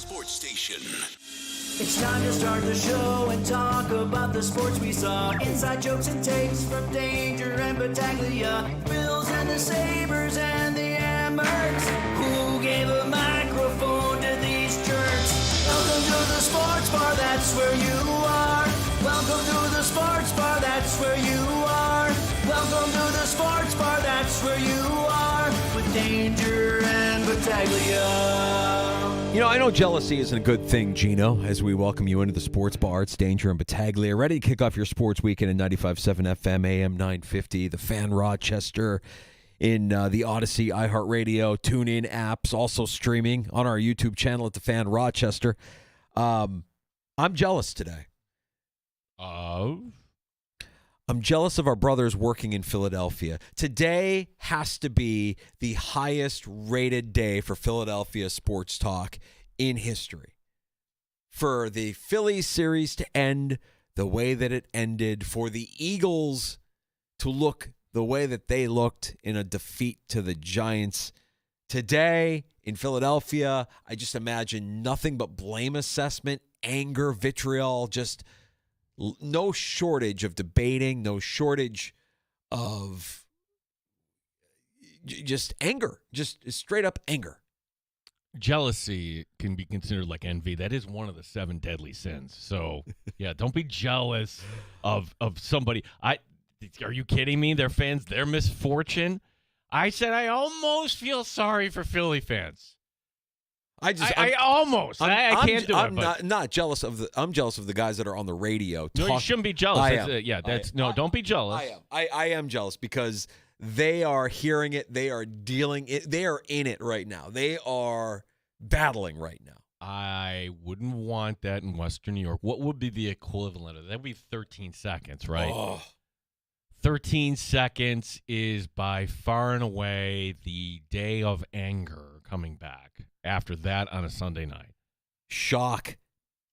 sports station. It's time to start the show and talk about the sports we saw. Inside jokes and takes from Danger and Battaglia. Bills and the Sabres and the Amherst. Who gave a microphone to these jerks? Welcome to the sports bar, that's where you are. Welcome to the sports bar, that's where you are. Welcome to the sports bar, that's where you are. With Danger and Battaglia. You know, I know jealousy isn't a good thing, Gino, as we welcome you into the sports bar. It's Danger and Battaglia. Ready to kick off your sports weekend at 95.7 FM, AM 950, the Fan Rochester, in the Odyssey, iHeartRadio, TuneIn apps, also streaming on our YouTube channel at the Fan Rochester. I'm jealous today. I'm jealous of our brothers working in Philadelphia. Today has to be the highest rated day for Philadelphia sports talk in history. For the Phillies series to end the way that it ended, for the Eagles to look the way that they looked in a defeat to the Giants. Today in Philadelphia, I just imagine nothing but blame assessment, anger, vitriol, just no shortage of debating, no shortage of just anger, just straight up anger. Jealousy can be considered like envy. That is one of the 7 deadly sins. So, yeah, don't be jealous of somebody. Are you kidding me? Their fans, their misfortune. I said I almost feel sorry for Philly fans. I almost. I can't do it. I'm not jealous of the. I'm jealous of the guys that are on the radio. No, you shouldn't be jealous. I am. Don't be jealous. I am jealous because they are hearing it. They are dealing it. They are in it right now. They are battling right now. I wouldn't want that in Western New York. What would be the equivalent of that? That would be 13 seconds, right? Oh. 13 seconds is by far and away the day of anger coming back after that on a Sunday night. Shock,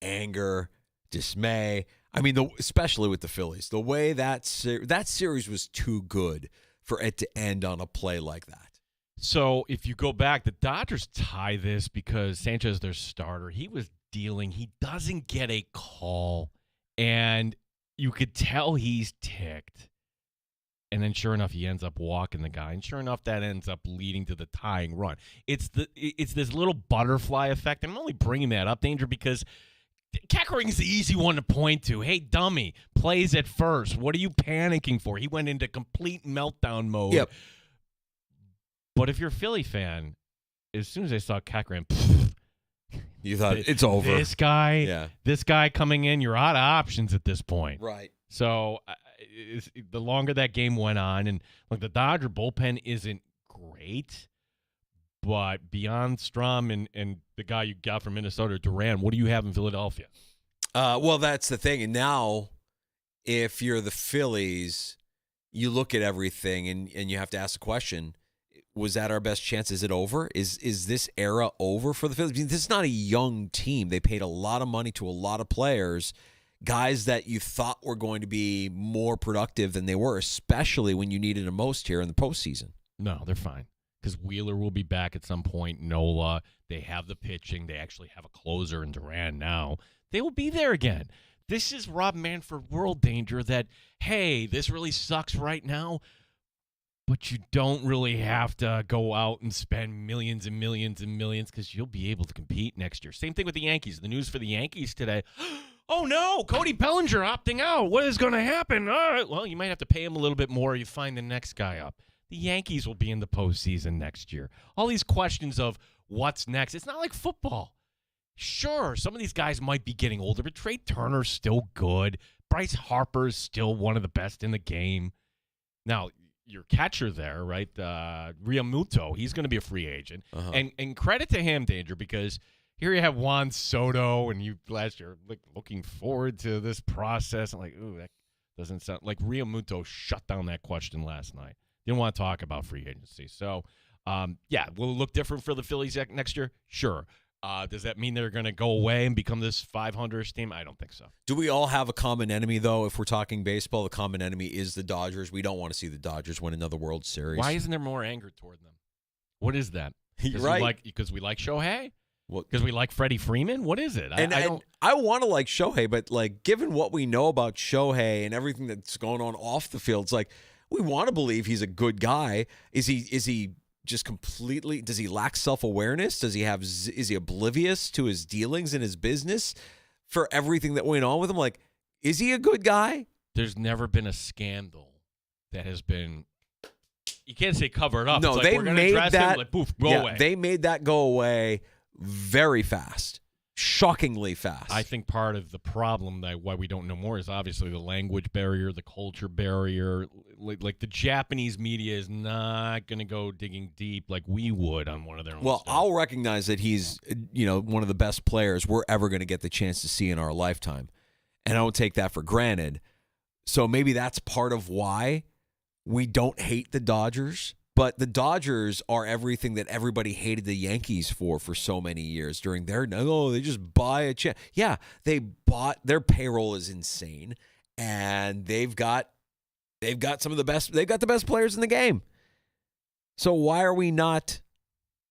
anger, dismay. I mean, especially with the Phillies. The way that series was too good for it to end on a play like that. So if you go back, the Dodgers tie this because Sanchez, their starter, he was dealing. He doesn't get a call, and you could tell he's ticked. And then sure enough, he ends up walking the guy. And sure enough, that ends up leading to the tying run. It's this little butterfly effect. And I'm only bringing that up, Danger, because Keckering's the easy one to point to. Hey, dummy, plays at first. What are you panicking for? He went into complete meltdown mode. Yep. But if you're a Philly fan, as soon as I saw Keckering, you thought it's over. This guy coming in, you're out of options at this point. Right. So the longer that game went on, and like the Dodger bullpen isn't great, but beyond Strom and the guy you got from Minnesota, Duran, what do you have in Philadelphia? Well, that's the thing. And now, if you're the Phillies, you look at everything and you have to ask the question, was that our best chance? Is it over? Is this era over for the Phillies? I mean, this is not a young team. They paid a lot of money to a lot of players, guys that you thought were going to be more productive than they were, especially when you needed them most here in the postseason. No, they're fine because Wheeler will be back at some point. Nola, they have the pitching. They actually have a closer in Duran now. They will be there again. This is Rob Manfred world danger that, hey, this really sucks right now, but you don't really have to go out and spend millions and millions and millions because you'll be able to compete next year. Same thing with the Yankees. The news for the Yankees today, oh, no, Cody Bellinger opting out. What is going to happen? All right, well, you might have to pay him a little bit more. You find the next guy up. The Yankees will be in the postseason next year. All these questions of what's next. It's not like football. Sure, some of these guys might be getting older, but Trey Turner's still good. Bryce Harper's still one of the best in the game. Now, your catcher there, right, Realmuto, he's going to be a free agent. Uh-huh. And credit to him, Danger, because here you have Juan Soto, and you last year looking forward to this process. I'm like, ooh, that doesn't sound like Realmuto shut down that question last night. Didn't want to talk about free agency. So, yeah, will it look different for the Phillies next year? Sure. Does that mean they're going to go away and become this 500-ish team? I don't think so. Do we all have a common enemy, though? If we're talking baseball, the common enemy is the Dodgers. We don't want to see the Dodgers win another World Series. Why isn't there more anger toward them? What is that? Right. Because we like Shohei? Because we like Freddie Freeman? What is it? I don't. I want to like Shohei, but like given what we know about Shohei and everything that's going on off the field, it's like we want to believe he's a good guy. Is he just completely? Does he lack self-awareness? Is he oblivious to his dealings in his business for everything that went on with him? Like, is he a good guy? There's never been a scandal that has been. You can't say covered up. No, it's like, they we're gonna made address that. him, like, poof, go away. They made that go away very fast, shockingly fast. I think part of the problem why we don't know more is obviously the language barrier, the culture barrier. Like the Japanese media is not going to go digging deep like we would on one of their own stuff. I'll recognize that he's one of the best players we're ever going to get the chance to see in our lifetime, and I don't take that for granted. So maybe that's part of why we don't hate the Dodgers. But the Dodgers are everything that everybody hated the Yankees for so many years during their, they just buy a check. Yeah, their payroll is insane, and they've got some of the best. They've got the best players in the game. So why are we not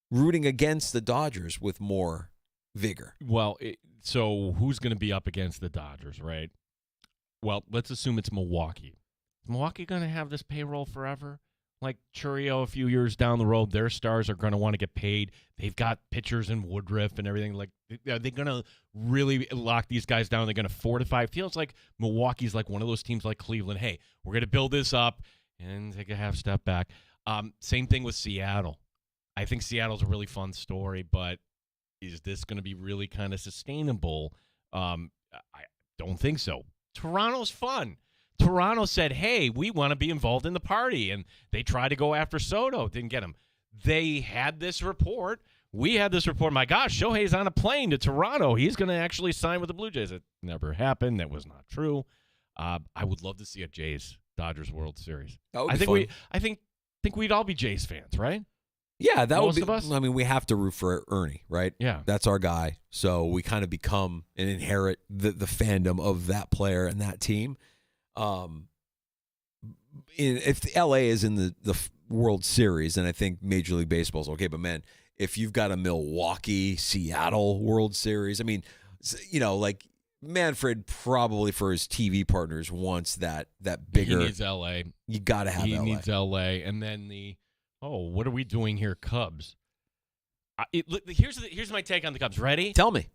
rooting against the Dodgers with more vigor? Well, so who's going to be up against the Dodgers, right? Well, let's assume it's Milwaukee. Is Milwaukee going to have this payroll forever? Like Churio, a few years down the road, their stars are going to want to get paid. They've got pitchers in Woodruff and everything. Like, are they going to really lock these guys down? They're going to fortify. It feels like Milwaukee's like one of those teams like Cleveland. Hey, we're going to build this up and take a half step back. Same thing with Seattle. I think Seattle's a really fun story, but is this going to be really kind of sustainable? I don't think so. Toronto's fun. Toronto said, hey, we want to be involved in the party, and they tried to go after Soto. Didn't get him. They had this report. We had this report. My gosh, Shohei's on a plane to Toronto. He's going to actually sign with the Blue Jays. It never happened. That was not true. I would love to see a Jays-Dodgers World Series. That would be fun. I think we'd all be Jays fans, right? Yeah, that Most would be. of us? I mean, we have to root for Ernie, right? Yeah. That's our guy. So we kind of become and inherit the fandom of that player and that team. If LA is in the World Series, then I think Major League Baseball is okay. But man, if you've got a Milwaukee, Seattle World Series, I mean, like Manfred probably for his TV partners wants that bigger. He needs LA. You got to have LA. He needs LA, and then what are we doing here, Cubs? Here's my take on the Cubs. Ready? Tell me.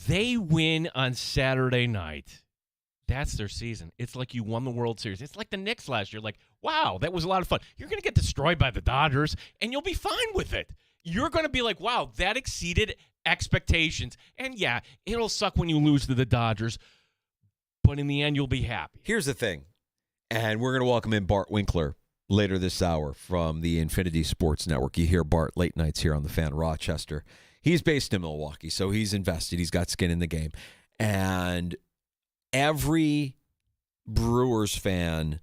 They win on Saturday night. That's their season. It's like you won the World Series. It's like the Knicks last year. Like, wow, that was a lot of fun. You're going to get destroyed by the Dodgers, and you'll be fine with it. You're going to be like, wow, that exceeded expectations. And, yeah, it'll suck when you lose to the Dodgers, but in the end, you'll be happy. Here's the thing, and we're going to welcome in Bart Winkler later this hour from the Infinity Sports Network. You hear Bart late nights here on the Fan Rochester. He's based in Milwaukee, so he's invested. He's got skin in the game. And every Brewers fan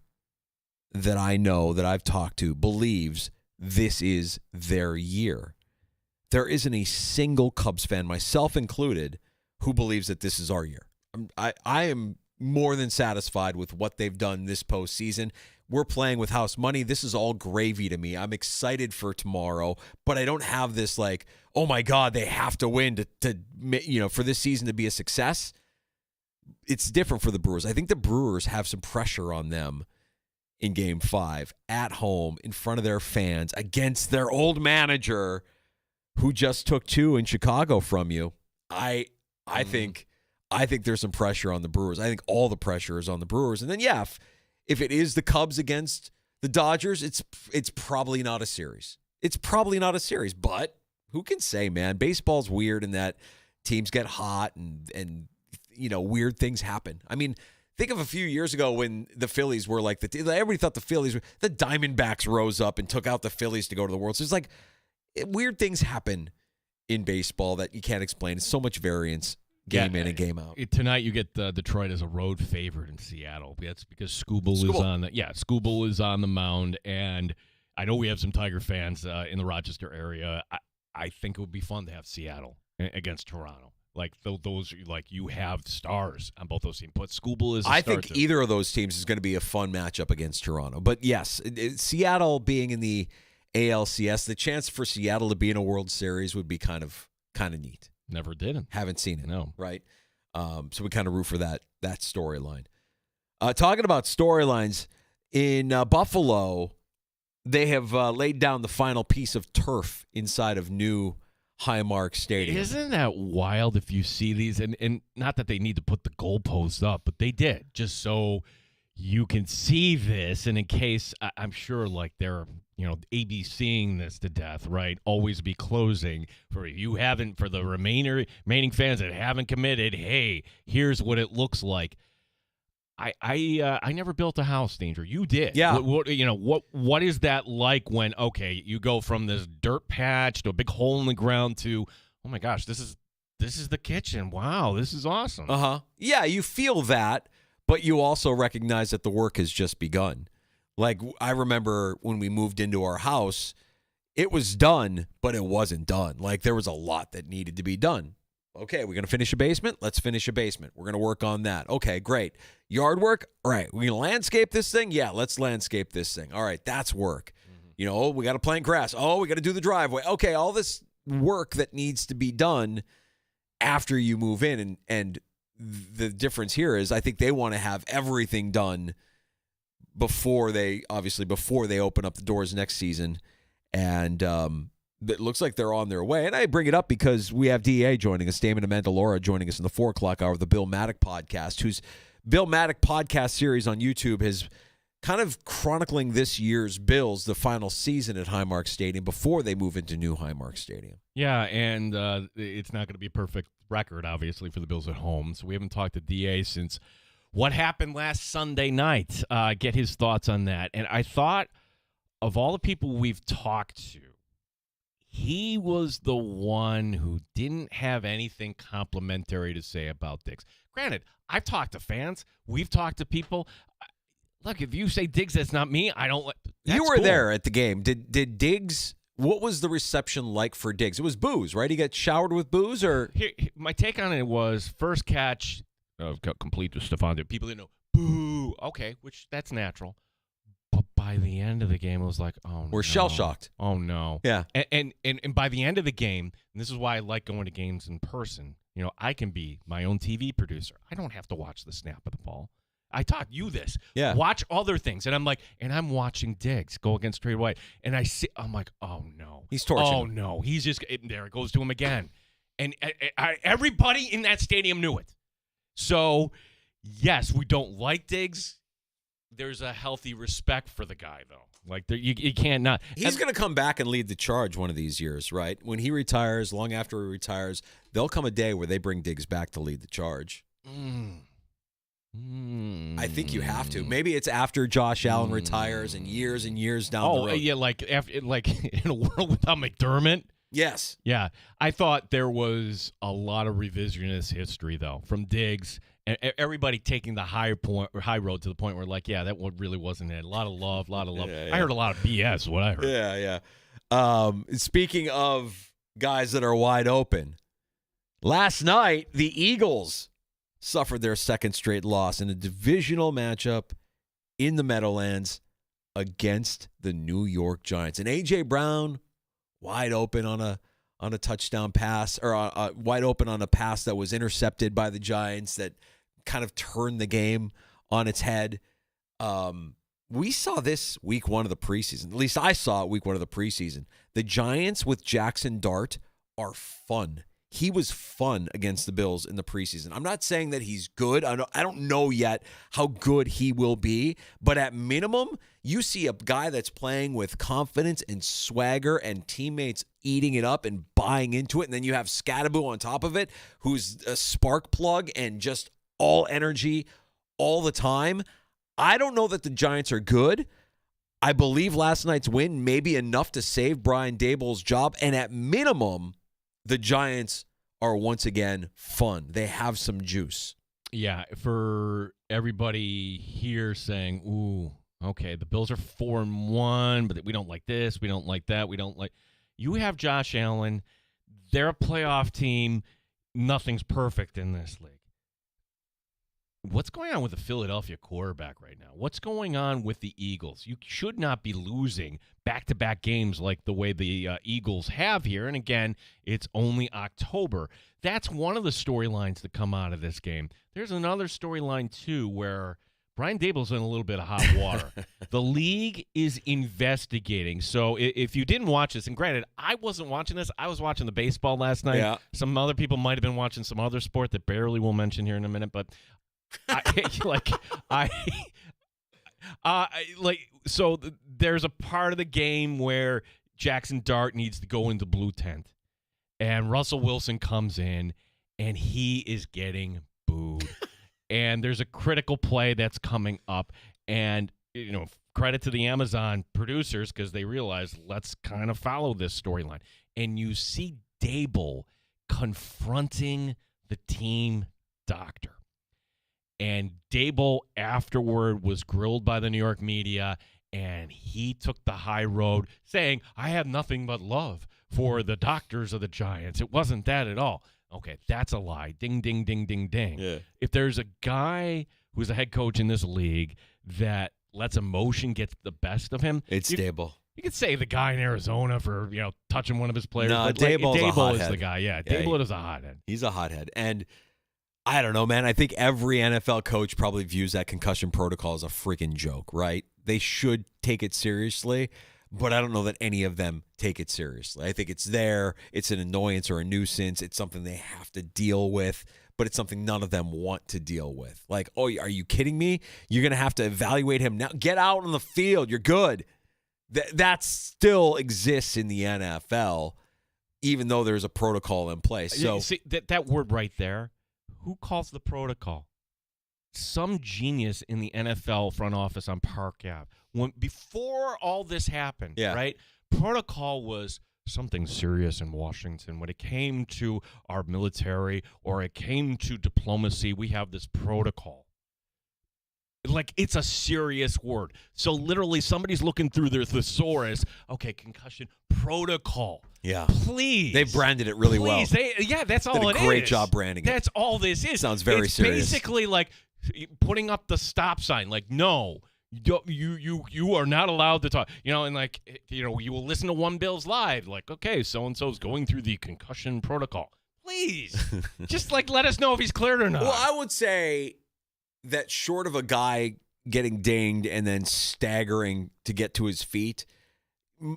that I know, that I've talked to, believes this is their year. There isn't a single Cubs fan, myself included, who believes that this is our year. I am more than satisfied with what they've done this postseason. We're playing with house money. This is all gravy to me. I'm excited for tomorrow, but I don't have this like, oh my God, they have to win to for this season to be a success. It's different for the Brewers. I think the Brewers have some pressure on them in Game 5 at home in front of their fans against their old manager who just took 2 in Chicago from you. I think there's some pressure on the Brewers. I think all the pressure is on the Brewers. And then if it is the Cubs against the Dodgers, it's probably not a series. It's probably not a series, but who can say, man? Baseball's weird in that teams get hot and weird things happen. I mean, think of a few years ago when the Phillies were like everybody thought the Diamondbacks rose up and took out the Phillies to go to the World Series. Like weird things happen in baseball that you can't explain. It's so much variance game in and game out. Tonight you get Detroit as a road favorite in Seattle. That's because Skubal is on the mound, and I know we have some Tiger fans in the Rochester area. I think it would be fun to have Seattle against Toronto. Like those, like you have stars on both those teams. But Skubal is. I think either of those teams is going to be a fun matchup against Toronto. But yes, Seattle being in the ALCS, the chance for Seattle to be in a World Series would be kind of kind of neat. Never did. Haven't seen it. No. Right? So we kind of root for that storyline. Talking about storylines, in Buffalo, they have laid down the final piece of turf inside of new Highmark Stadium. Isn't that wild if you see these? And not that they need to put the goalposts up, but they did, just so you can see this. And in case, I'm sure, like, they're, ABCing this to death, right? Always be closing. For the remaining fans that haven't committed, hey, here's what it looks like. I never built a house, Danger. You did. Yeah. What is that like when, okay, you go from this dirt patch to a big hole in the ground to, oh my gosh, this is the kitchen. Wow, this is awesome. Yeah, you feel that, but you also recognize that the work has just begun. Like, I remember when we moved into our house, it was done, but it wasn't done. Like, there was a lot that needed to be done. Okay, we're going to finish a basement? Let's finish a basement. We're going to work on that. Okay, great. Yard work? All right. We're going to landscape this thing? Yeah, let's landscape this thing. All right, that's work. Mm-hmm. We got to plant grass. Oh, we got to do the driveway. Okay, all this work that needs to be done after you move in. And the difference here is I think they want to have everything done before they open up the doors next season. And it looks like they're on their way. And I bring it up because we have DA joining us, Damon Amendola joining us in the 4 o'clock hour of the Bill Maddock podcast, whose Bill Maddock podcast series on YouTube has kind of chronicling this year's Bills, the final season at Highmark Stadium before they move into new Highmark Stadium. Yeah, and it's not going to be a perfect record, obviously, for the Bills at home. So we haven't talked to DA since what happened last Sunday night. Get his thoughts on that. And I thought of all the people we've talked to, he was the one who didn't have anything complimentary to say about Diggs. Granted, I've talked to fans. We've talked to people. Look, if you say Diggs, that's not me. I don't. You were cool. there at the game. Did Diggs? What was the reception like for Diggs? It was boos, right? He got showered with boos, or Here, my take on it was first catch, complete to Stephon. People didn't know. Boo. Okay, which that's natural. But by the end of the game, it was like, oh, we're shell-shocked. Oh, no. Yeah. And by the end of the game, and this is why I like going to games in person, I can be my own TV producer. I don't have to watch the snap of the ball. I taught you this. Yeah. Watch other things. And I'm like, I'm watching Diggs go against Trey White. And I'm like, oh, no. He's torching Oh, him. no. He's just, there it goes to him again. And everybody in that stadium knew it. So, yes, we don't like Diggs. There's a healthy respect for the guy, though. Like, you can't not. He's going to come back and lead the charge one of these years, right? When he retires, long after he retires, there'll come a day where they bring Diggs back to lead the charge. I think you have to. Maybe it's after Josh Allen retires and years down the road. Oh, yeah, like in a world without McDermott. Yes. Yeah, I thought there was a lot of revisionist history, though, from Diggs. And everybody taking the high road to the point where, like, yeah, that one really wasn't it. A lot of love. Yeah. I heard a lot of BS, what I heard. Yeah. Speaking of guys that are wide open, last night, the Eagles suffered their second straight loss in a divisional matchup in the Meadowlands against the New York Giants. And A.J. Brown, wide open on a touchdown pass, or wide open on a pass that was intercepted by the Giants that kind of turned the game on its head. We saw this week 1 of the preseason. At least I saw it week 1 of the preseason. The Giants with Jackson Dart are fun. He was fun against the Bills in the preseason. I'm not saying that he's good. I don't know yet how good he will be. But at minimum, you see a guy that's playing with confidence and swagger and teammates eating it up and buying into it. And then you have Scadaboo on top of it, who's a spark plug and just all energy all the time. I don't know that the Giants are good. I believe last night's win may be enough to save Brian Daboll's job. And at minimum, the Giants are once again fun. They have some juice. Yeah, for everybody here saying, ooh, okay, the Bills are 4-1, but we don't like this, we don't like that, we don't like. You have Josh Allen. They're a playoff team. Nothing's perfect in this league. what's going on with the Philadelphia quarterback right now? What's going on with the Eagles? You should not be losing back-to-back games like the way the Eagles have here. And again, it's only October. That's one of the storylines that come out of this game. There's another storyline, too, where Brian Daboll's in a little bit of hot water. The league is investigating. So if you didn't watch this, and granted, I wasn't watching this. I was watching the baseball last night. Yeah. Some other people might have been watching some other sport that barely we'll mention here in a minute, but there's a part of the game where Jackson Dart needs to go into blue tent, and Russell Wilson comes in, and he is getting booed. And there's a critical play that's coming up, and credit to the Amazon producers because they realized let's kind of follow this storyline. And you see Daboll confronting the team doctor. And Daboll afterward was grilled by the New York media, and he took the high road saying, I have nothing but love for the doctors of the Giants. It wasn't that at all. Okay, that's a lie. Ding, ding, ding, ding, ding. Yeah. If there's a guy who's a head coach in this league that lets emotion get the best of him, It's Daboll. You could say the guy in Arizona for touching one of his players. No, but Daboll's a Daboll is hothead. the guy. Yeah, Daboll is a hothead. He's a hothead. And I don't know, man. I think every NFL coach probably views that concussion protocol as a freaking joke, right? They should take it seriously, but I don't know that any of them take it seriously. I think it's there. It's an annoyance or a nuisance. It's something they have to deal with, but it's something none of them want to deal with. Like, oh, are you kidding me? You're going to have to evaluate him now. Get out on the field. You're good. That still exists in the NFL, even though there's a protocol in place. So See, that word right there, who calls the protocol? Some genius in the NFL front office on Park Ave. Before all this happened, right? Protocol was something serious in Washington. When it came to our military or it came to diplomacy, we have this protocol. Like, it's a serious word. So literally somebody's looking through their thesaurus. Okay, concussion protocol. Yeah. Please. They've branded it really well. That's all it is. Did a great job branding it. That's all this is. Sounds very serious. It's basically like putting up the stop sign. Like, no, you are not allowed to talk. And like, you will listen to One Bills Live. Like, okay, so-and-so's going through the concussion protocol. Please. Just like let us know if he's cleared or not. Well, I would say that short of a guy getting dinged and then staggering to get to his feet,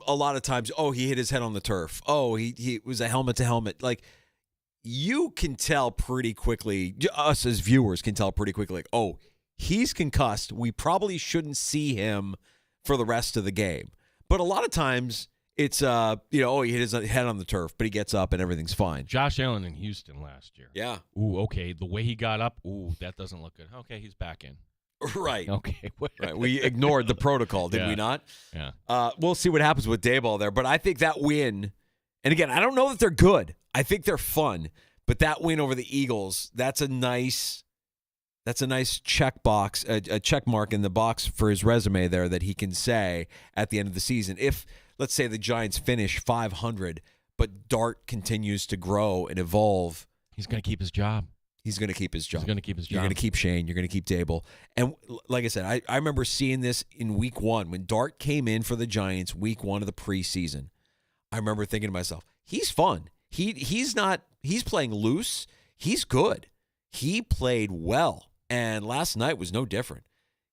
a lot of times, he hit his head on the turf. He was a helmet to helmet. Like, you can tell pretty quickly, us as viewers can tell pretty quickly, like, he's concussed. We probably shouldn't see him for the rest of the game. But a lot of times it's, he hit his head on the turf, but he gets up and everything's fine. Josh Allen in Houston last year. Yeah. Ooh, okay. The way he got up, that doesn't look good. Okay, he's back in. Right. Okay. Right. We ignored the protocol, did we not? Yeah. We'll see what happens with Daboll there. But I think that win, and again, I don't know that they're good. I think they're fun. But that win over the Eagles, that's a nice check box, a check mark in the box for his resume there that he can say at the end of the season. If, let's say, the Giants finish 500, but Dart continues to grow and evolve, he's going to keep his job. He's going to keep his job. He's going to keep his job. You're going to keep Shane. You're going to keep Daboll. And like I said, I remember seeing this in week one when Dart came in for the Giants, week one of the preseason. I remember thinking to myself, he's fun. He's playing loose. He's good. He played well. And last night was no different.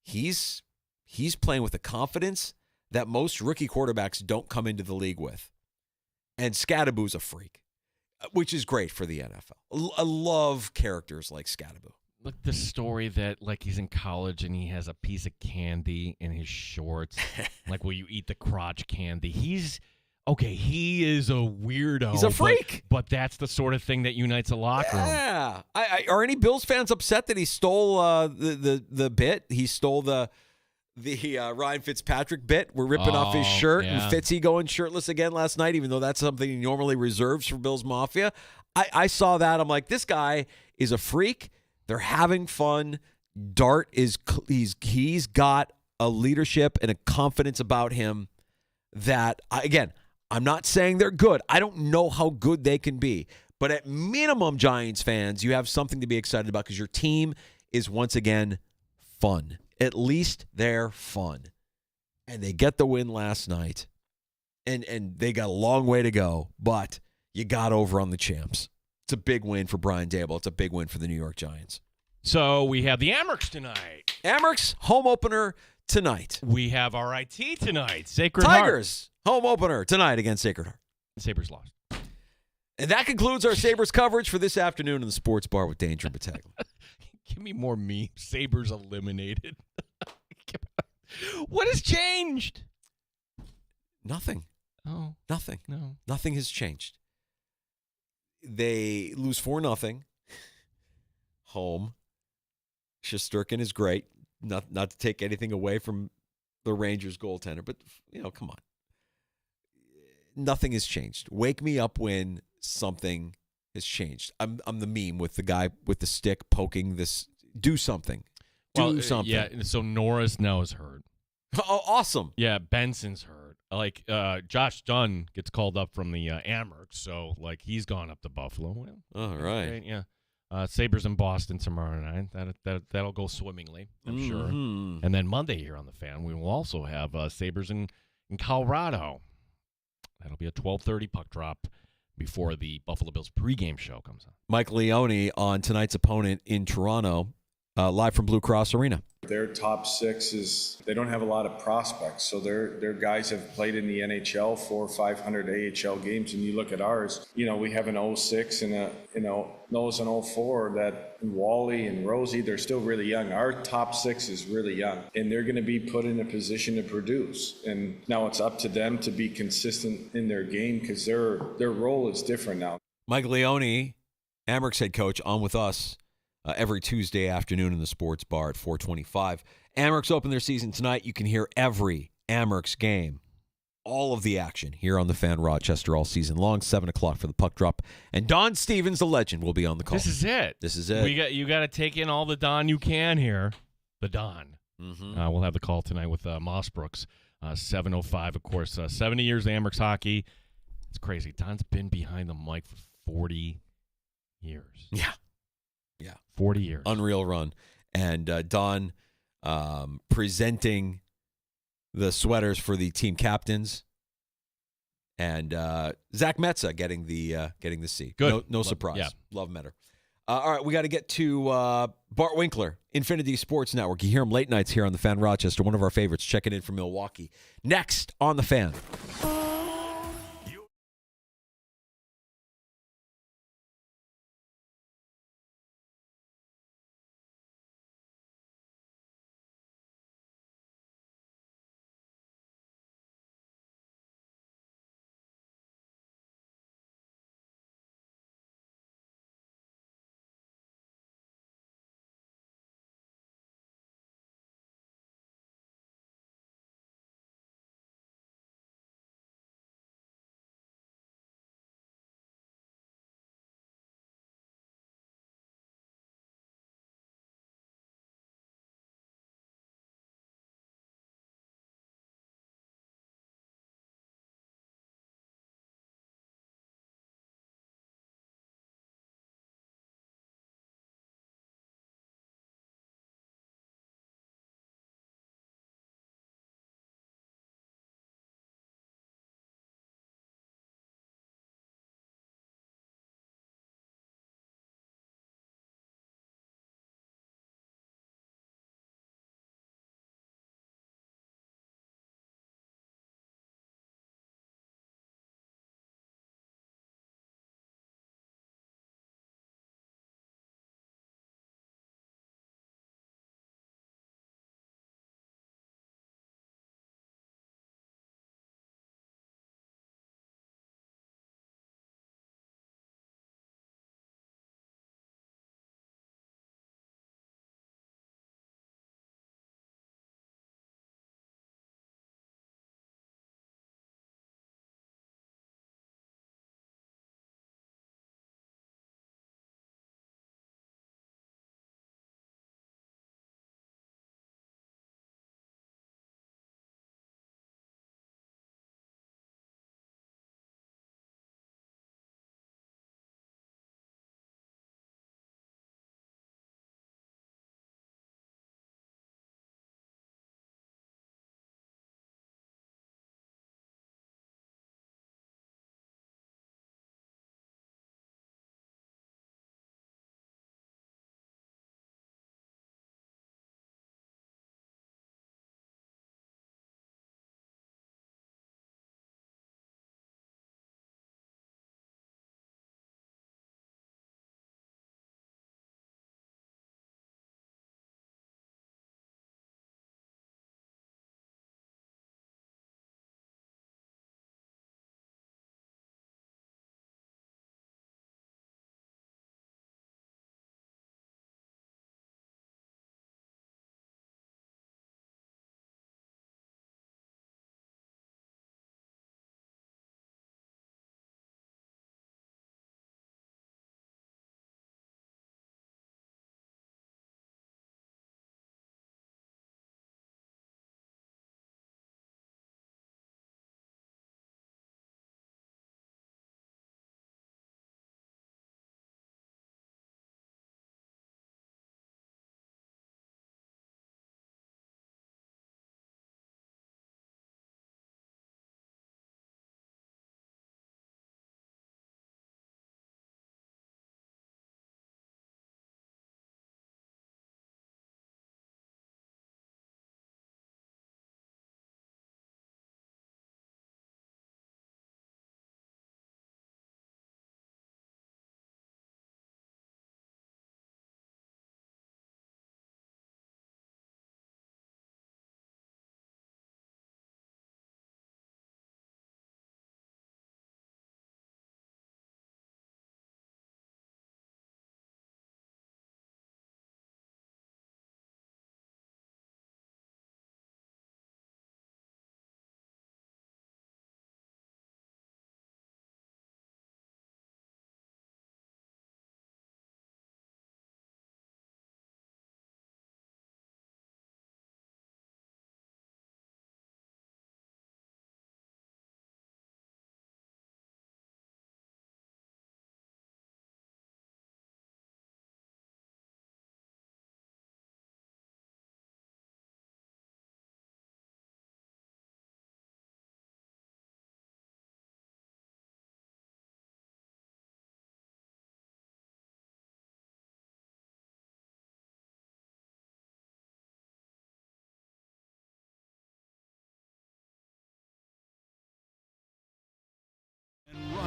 He's playing with a confidence that most rookie quarterbacks don't come into the league with. And Scadaboo's a freak, which is great for the NFL. I love characters like Scadaboo. Look, the story that, like, he's in college and he has a piece of candy in his shorts. Like, will you eat the crotch candy? He is a weirdo. He's a freak. But that's the sort of thing that unites a locker room. Yeah. Are any Bills fans upset that he stole the bit? He stole the Ryan Fitzpatrick bit. We're ripping off his shirt and Fitzy going shirtless again last night, even though that's something he normally reserves for Bills Mafia. I saw that. I'm like, this guy is a freak. They're having fun. Dart he's got a leadership and a confidence about him that, again, I'm not saying they're good. I don't know how good they can be. But at minimum, Giants fans, you have something to be excited about because your team is once again fun. At least they're fun. And they get the win last night. And they got a long way to go, but you got over on the champs. It's a big win for Brian Daboll. It's a big win for the New York Giants. So we have the Amerks tonight. Amerks, home opener tonight. We have RIT tonight. Sacred Tigers, home opener tonight against Sacred Heart. Sabres lost. And that concludes our Sabres coverage for this afternoon in the Sports Bar with Danger and Battaglia. Give me more memes. Sabres eliminated. What has changed? Nothing. Oh, Nothing. no. Nothing has changed. They lose 4-0 home. Shesterkin is great. Not to take anything away from the Rangers goaltender, but come on. Nothing has changed. Wake me up when something has changed. I'm the meme with the guy with the stick poking this. Do something. Do something. Yeah, so Norris now is hurt. Oh, awesome. Yeah, Benson's hurt. Like, Josh Dunn gets called up from the Amerks, so, he's gone up to Buffalo. Well, all right. Great, yeah. Sabres in Boston tomorrow night. That'll go swimmingly, I'm sure. And then Monday here on the Fan, we will also have Sabres in Colorado. That'll be a 12:30 puck drop before the Buffalo Bills pregame show comes on. Mike Leone on tonight's opponent in Toronto, live from Blue Cross Arena. Their top six they don't have a lot of prospects, so their guys have played in the NHL 400 or 500 AHL games, and you look at ours, we have an 06 and those an 04 that Wally and Rosie, they're still really young. Our top six is really young, and they're going to be put in a position to produce. And now it's up to them to be consistent in their game because their role is different now. Mike Leone, Amerks head coach, on with us every Tuesday afternoon in the Sports Bar at 425. Amerks open their season tonight. You can hear every Amerks game, all of the action here on the Fan Rochester all season long, 7 o'clock for the puck drop. And Don Stevens, the legend, will be on the call. This is it. This is it. You got to take in all the Don you can here. The Don. Mm-hmm. We'll have the call tonight with Moss Brooks, 7:05, of course. 70 years of Amerks hockey. It's crazy. Don's been behind the mic for 40 years. Yeah. 40 years. Unreal run. And Don presenting the sweaters for the team captains. And Zach Metza getting the C. Good. No surprise. Yeah. Love Metter. All right, we got to get to Bart Winkler, Infinity Sports Network. You hear him late nights here on the Fan Rochester, one of our favorites, checking in from Milwaukee. Next on the Fan.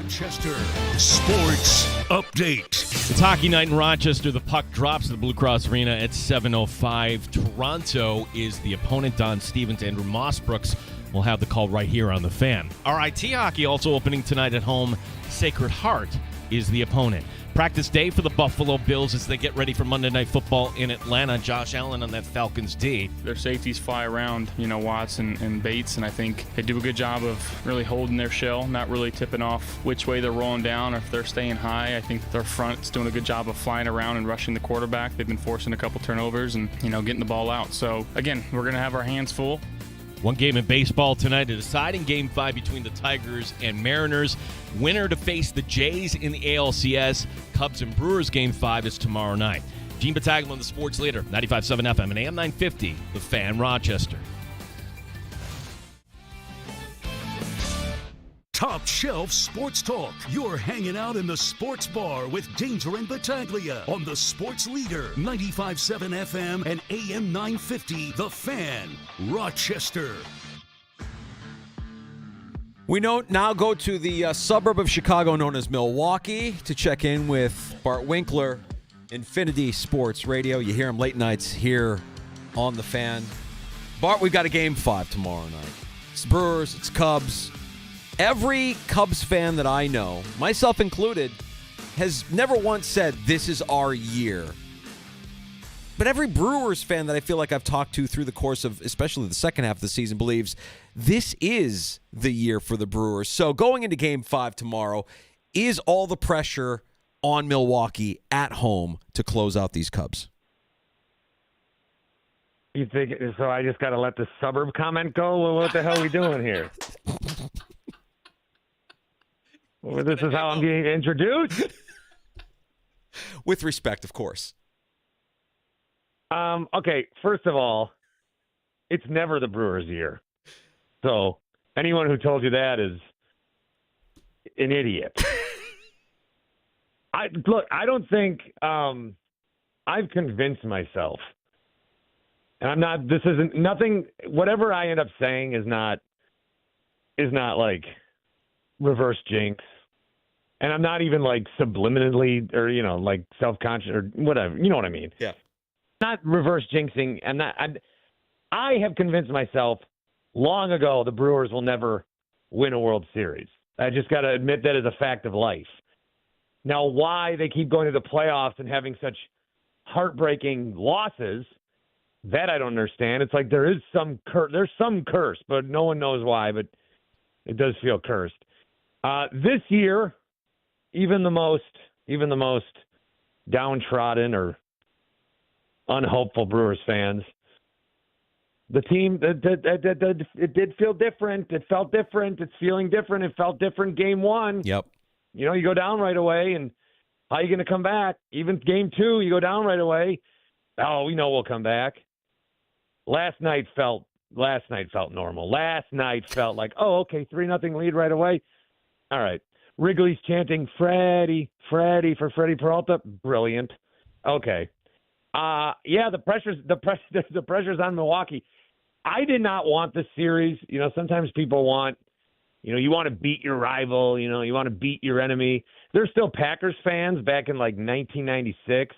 Rochester Sports Update. It's hockey night in Rochester. The puck drops at the Blue Cross Arena at 7:05. Toronto is the opponent. Don Stevens, Andrew Mossbrooks will have the call right here on the Fan. RIT hockey also opening tonight at home. Sacred Heart is the opponent. Practice day for the Buffalo Bills as they get ready for Monday Night Football in Atlanta. Josh Allen on that Falcons D. Their safeties fly around, Watts and Bates, and I think they do a good job of really holding their shell, not really tipping off which way they're rolling down or if they're staying high. I think their front's doing a good job of flying around and rushing the quarterback. They've been forcing a couple turnovers and, getting the ball out. So, again, we're going to have our hands full. One game in baseball tonight, a deciding Game 5 between the Tigers and Mariners. Winner to face the Jays in the ALCS. Cubs and Brewers Game 5 is tomorrow night. Gene Battaglia, the sports leader, 95.7 FM and AM 950, The Fan, Rochester. Top Shelf Sports Talk. You're hanging out in the sports bar with Danger and Battaglia on the sports leader, 95.7 FM and AM 950, The Fan, Rochester. We now go to the suburb of Chicago known as Milwaukee to check in with Bart Winkler, Infinity Sports Radio. You hear him late nights here on The Fan. Bart, we've got a Game 5 tomorrow night. It's Brewers, it's Cubs. Every Cubs fan that I know, myself included, has never once said, this is our year. But every Brewers fan that I feel like I've talked to through the course of especially the second half of the season believes this is the year for the Brewers. So going into Game 5 tomorrow, is all the pressure on Milwaukee at home to close out these Cubs? You think so? I just got to let the suburb comment go? Well, what the hell are we doing here? Well, this is how I'm getting introduced? With respect, of course. Okay, first of all, it's never the Brewers' year. So anyone who told you that is an idiot. I don't think I've convinced myself. And I'm not, this isn't, nothing, whatever I end up saying is not like reverse jinx. And I'm not even like subliminally or, like self-conscious or whatever. You know what I mean? Yeah. Not reverse jinxing. I have convinced myself long ago the Brewers will never win a World Series. I just got to admit that as a fact of life. Now, why they keep going to the playoffs and having such heartbreaking losses, that I don't understand. It's like there's some curse, but no one knows why, but it does feel cursed. This year, even the most downtrodden or unhopeful Brewers fans, the team, it did feel different. It felt different. It's feeling different. It felt different Game 1. Yep. You go down right away, and how are you going to come back? Even Game 2, you go down right away. Oh, we know we'll come back. Last night felt normal. Last night felt like, oh, okay, 3-0 lead right away. All right. Wrigley's chanting Freddie for Freddie Peralta. Brilliant. Okay. The pressure's on Milwaukee. I did not want this series. Sometimes people want, you want to beat your rival, you want to beat your enemy. There's still Packers fans back in like 1996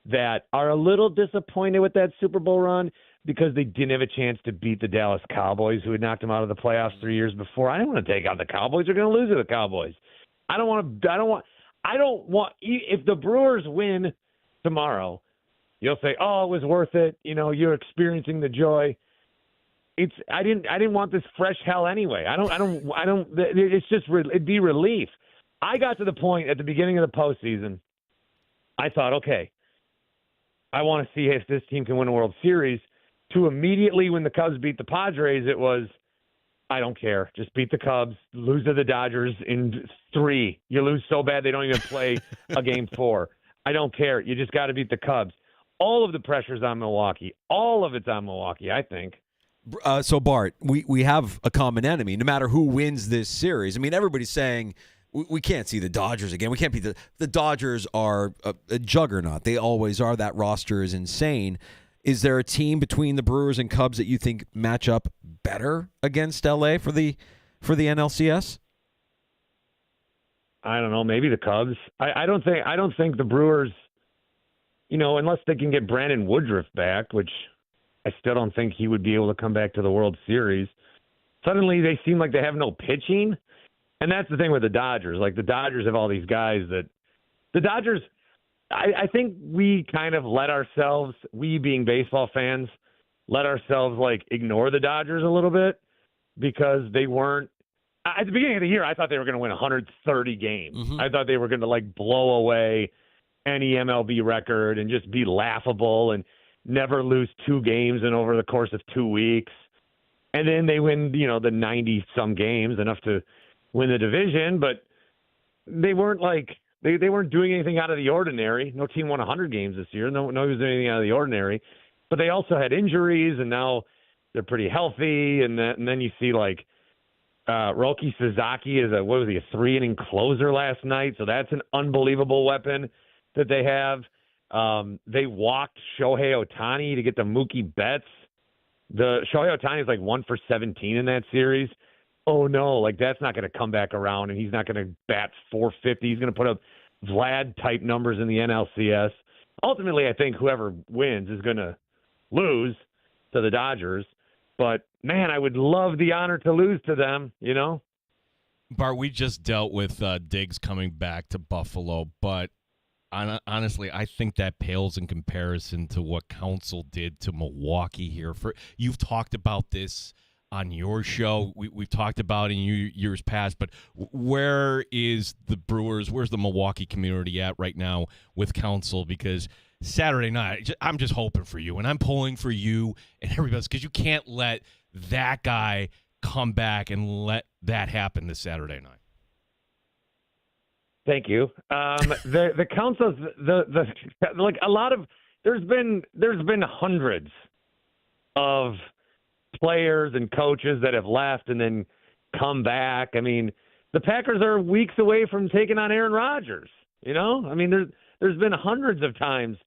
that are a little disappointed with that Super Bowl run because they didn't have a chance to beat the Dallas Cowboys, who had knocked them out of the playoffs 3 years before. I didn't want to take out the Cowboys. They're going to lose to the Cowboys. If the Brewers win tomorrow, you'll say, oh, it was worth it. You're experiencing the joy. I didn't want this fresh hell anyway. It'd be relief. I got to the point at the beginning of the postseason. I thought, okay, I want to see if this team can win a World Series. To immediately, when the Cubs beat the Padres, it was, I don't care. Just beat the Cubs, lose to the Dodgers in 3. You lose so bad they don't even play a Game 4. I don't care. You just got to beat the Cubs. All of the pressure's on Milwaukee. All of it's on Milwaukee, I think. So, Bart, we have a common enemy. No matter who wins this series, I mean, everybody's saying we can't see the Dodgers again. We can't beat the Dodgers are a juggernaut. They always are. That roster is insane. Is there a team between the Brewers and Cubs that you think match up better against LA for the NLCS? I don't know, maybe the Cubs. I don't think the Brewers, unless they can get Brandon Woodruff back, which I still don't think he would be able to come back to the World Series. Suddenly they seem like they have no pitching. And that's the thing with the Dodgers. Like, the Dodgers have all these guys that the Dodgers, I think we kind of let ourselves, we being baseball fans, let ourselves ignore the Dodgers a little bit because they weren't. At the beginning of the year, I thought they were going to win 130 games. Mm-hmm. I thought they were going to blow away any MLB record and just be laughable and never lose 2 games in over the course of 2 weeks. And then they win, the 90-some games, enough to win the division, but they weren't they weren't doing anything out of the ordinary. No team won 100 games this year. No one was doing anything out of the ordinary. But they also had injuries, and now they're pretty healthy. And then you see Roki Sasaki is a 3-inning closer last night, so that's an unbelievable weapon that they have. They walked Shohei Ohtani to get the Mookie Betts. The Shohei Ohtani is 1 for 17 in that series. Oh no, that's not going to come back around, and he's not going to bat 450. He's going to put up Vlad type numbers in the NLCS. Ultimately, I think whoever wins is going to lose to the Dodgers. But man, I would love the honor to lose to them, Bart, we just dealt with Diggs coming back to Buffalo, but honestly, I think that pales in comparison to what Council did to Milwaukee here. You've talked about this on your show. We've talked about it in years past, but where is the Brewers, where's the Milwaukee community at right now with Council? Because Saturday night, I'm just hoping for you, and I'm pulling for you and everybody else, because you can't let that guy come back and let that happen this Saturday night. Thank you. The Council's a lot of there's been hundreds of players and coaches that have left and then come back. I mean, the Packers are weeks away from taking on Aaron Rodgers. I mean, there's been hundreds of times